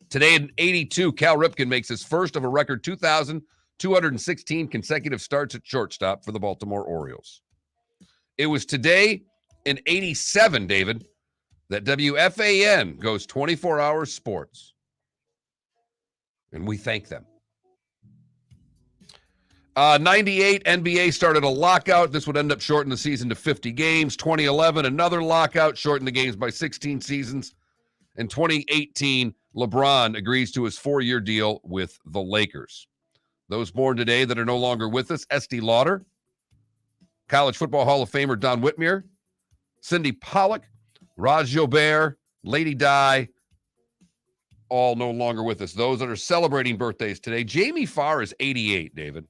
Today in 82, Cal Ripken makes his first of a record 2,216 consecutive starts at shortstop for the Baltimore Orioles. It was today in 87, David, that WFAN goes 24 hours sports. And we thank them. 98, NBA started a lockout. This would end up shortening the season to 50 games. 2011, another lockout, shortened the games by 16 seasons. In 2018, LeBron agrees to his 4-year deal with the Lakers. Those born today that are no longer with us: Estee Lauder, College Football Hall of Famer Don Whitmere, Cindy Pollock, Raj Gilbert, Lady Di, all no longer with us. Those that are celebrating birthdays today: Jamie Farr is 88, David.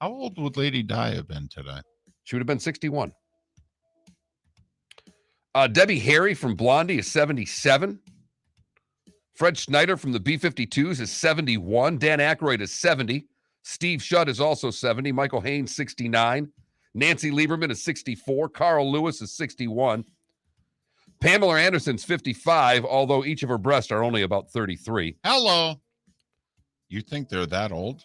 How old would Lady Di have been today? She would have been 61. Debbie Harry from Blondie is 77. Fred Schneider from the B-52s is 71. Dan Aykroyd is 70. Steve Shutt is also 70. Michael Haynes, 69. Nancy Lieberman is 64. Carl Lewis is 61. Pamela Anderson's 55, although each of her breasts are only about 33. Hello. You think they're that old?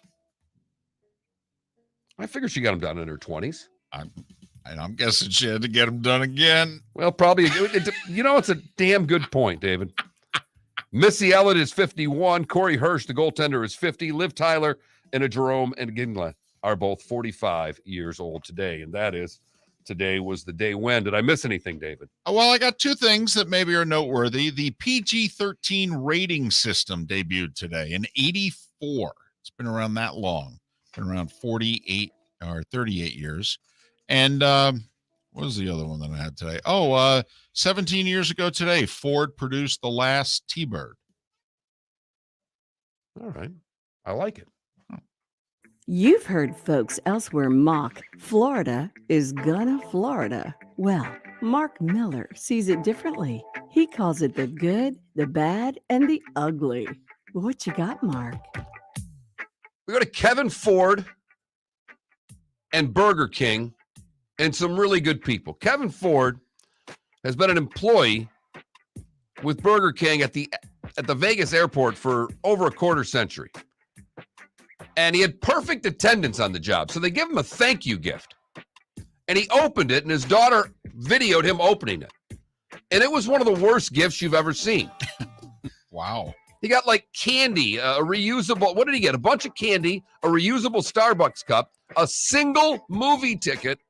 I figure she got them done in her 20s. I'm guessing she had to get them done again. Well, probably. It's a damn good point, David. Missy Elliott is 51. Corey Hirsch, the goaltender, is 50. Liv Tyler and Jerome and Gingla are both 45 years old today. And today was the day when. Did I miss anything, David? Well, I got two things that maybe are noteworthy. The PG-13 rating system debuted today in 84. It's been around that long. Been around 48 or 38 years. And what was the other one that I had today? 17 years ago today, Ford produced the last T-Bird. All right. I like it. You've heard folks elsewhere mock Florida is gonna Florida. Well, Mark Miller sees it differently. He calls it the good, the bad, and the ugly. What you got, Mark? We go to Kevin Ford and Burger King and some really good people. Kevin Ford has been an employee with Burger King at the Vegas airport for over a quarter century. And he had perfect attendance on the job. So they give him a thank you gift. And he opened it, and his daughter videoed him opening it. And it was one of the worst gifts you've ever seen. Wow. He got like candy, a reusable, what did he get? A bunch of candy, a reusable Starbucks cup, a single movie ticket.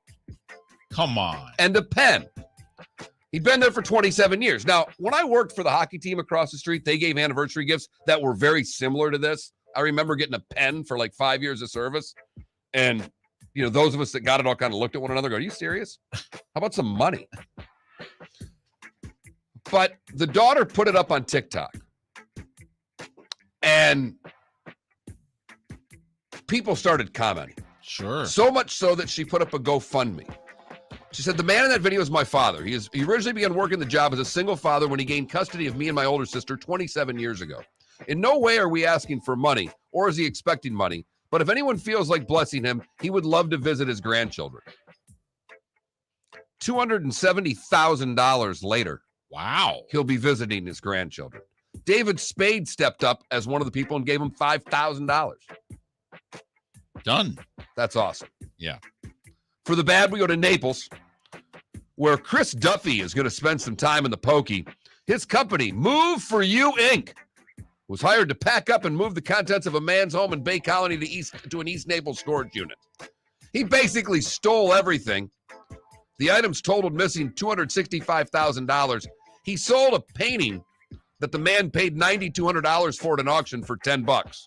Come on. And a pen. He'd been there for 27 years. Now, when I worked for the hockey team across the street, they gave anniversary gifts that were very similar to this. I remember getting a pen for like 5 years of service. And, those of us that got it all kind of looked at one another and go, are you serious? How about some money? But the daughter put it up on TikTok. And people started commenting. Sure. So much so that she put up a GoFundMe. She said, the man in that video is my father. He originally began working the job as a single father when he gained custody of me and my older sister 27 years ago. In no way are we asking for money, or is he expecting money. But if anyone feels like blessing him, he would love to visit his grandchildren. $270,000 later. Wow. He'll be visiting his grandchildren. David Spade stepped up as one of the people and gave him $5,000. Done. That's awesome. Yeah. For the bad, we go to Naples, where Chris Duffy is going to spend some time in the pokey. His company, Move For You, Inc., was hired to pack up and move the contents of a man's home in Bay Colony to an East Naples storage unit. He basically stole everything The items totaled missing $265,000. He sold a painting that the man paid $9,200 for at an auction for $10.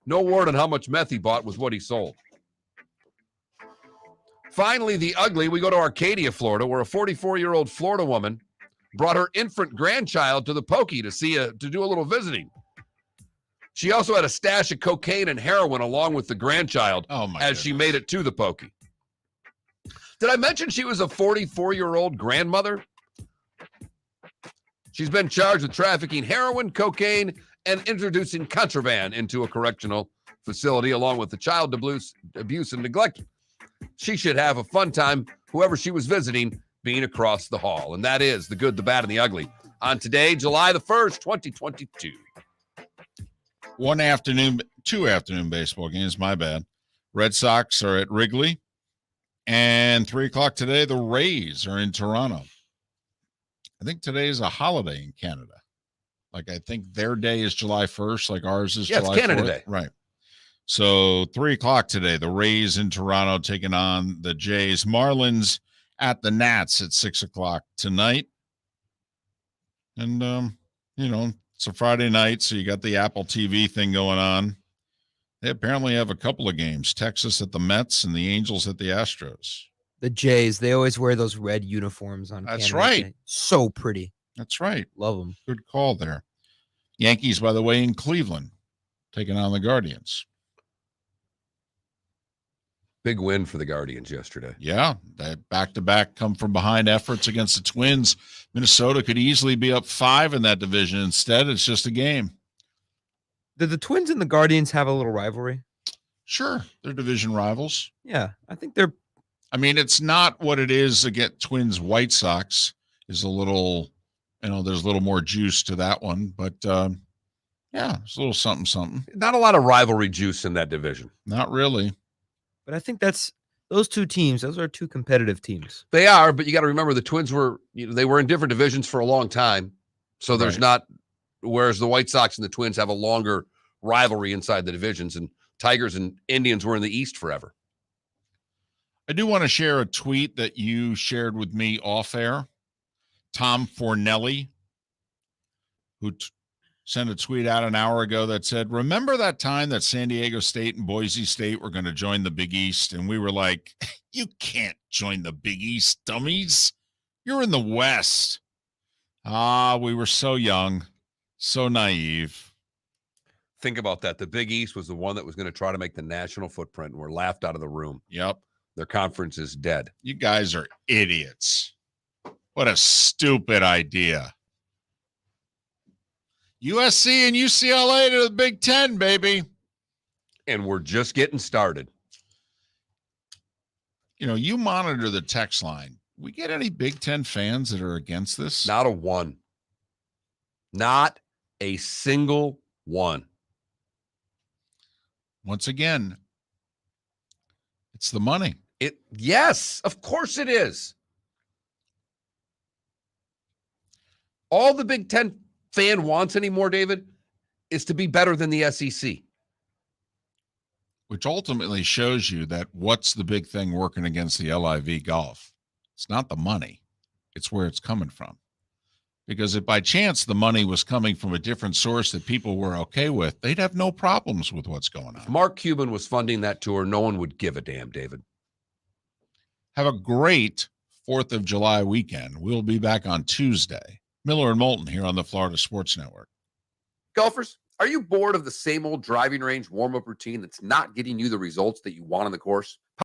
No word on how much meth he bought was what he sold. Finally, the ugly, we go to Arcadia, Florida, where a 44-year-old Florida woman brought her infant grandchild to the pokey to do a little visiting. She also had a stash of cocaine and heroin along with the grandchild as she made it to the pokey. Did I mention she was a 44-year-old grandmother? She's been charged with trafficking heroin, cocaine, and introducing contraband into a correctional facility along with the child abuse and neglect. She should have a fun time, whoever she was visiting, being across the hall. And that is the good, the bad, and the ugly on today, July the 1st, 2022. Two afternoon baseball games, my bad. Red Sox are at Wrigley. And 3 o'clock today, the Rays are in Toronto. I think today is a holiday in Canada. Like, I think their day is July 1st, like ours is July 4th. It's Canada Day. Right. So 3 o'clock today, the Rays in Toronto taking on the Jays. Marlins at the Nats at 6 o'clock tonight. And, it's a Friday night, so you got the Apple TV thing going on. They apparently have a couple of games, Texas at the Mets and the Angels at the Astros. The Jays, they always wear those red uniforms on That's Canada right. Day. So pretty. That's right. Love them. Good call there. Yankees, by the way, in Cleveland, taking on the Guardians. Big win for the Guardians yesterday. Yeah, that back-to-back come from behind efforts against the Twins. Minnesota could easily be up 5 in that division. Instead, it's just a game. Did the Twins and the Guardians have a little rivalry? Sure, they're division rivals. Yeah, I think they're. I mean, it's not what it is against Twins White Sox. Is a little, there's a little more juice to that one, but yeah, it's a little something. Not a lot of rivalry juice in that division. Not really. But I think that's those two teams. Those are two competitive teams. They are, but you got to remember the Twins they were in different divisions for a long time. So there's not, whereas the White Sox and the Twins have a longer rivalry inside the divisions, and Tigers and Indians were in the East forever. I do want to share a tweet that you shared with me off air. Tom Fornelli, who sent a tweet out an hour ago that said, remember that time that San Diego State and Boise State were going to join the Big East? And we were like, you can't join the Big East, dummies. You're in the West. We were so young, so naive. Think about that. The Big East was the one that was going to try to make the national footprint, and were laughed out of the room. Yep. Their conference is dead. You guys are idiots. What a stupid idea. USC and UCLA to the Big Ten, baby. And we're just getting started. You monitor the text line. We get any Big Ten fans that are against this? Not a one. Not a single one. Once again, it's the money. Yes, of course it is. All the Big Ten fan wants anymore, David, is to be better than the SEC. Which ultimately shows you that what's the big thing working against the LIV golf? It's not the money. It's where it's coming from. Because if by chance the money was coming from a different source that people were okay with, they'd have no problems with what's going on. If Mark Cuban was funding that tour, no one would give a damn, David. Have a great 4th of July weekend. We'll be back on Tuesday. Miller and Moulton here on the Florida Sports Network. Golfers, are you bored of the same old driving range warm-up routine that's not getting you the results that you want on the course?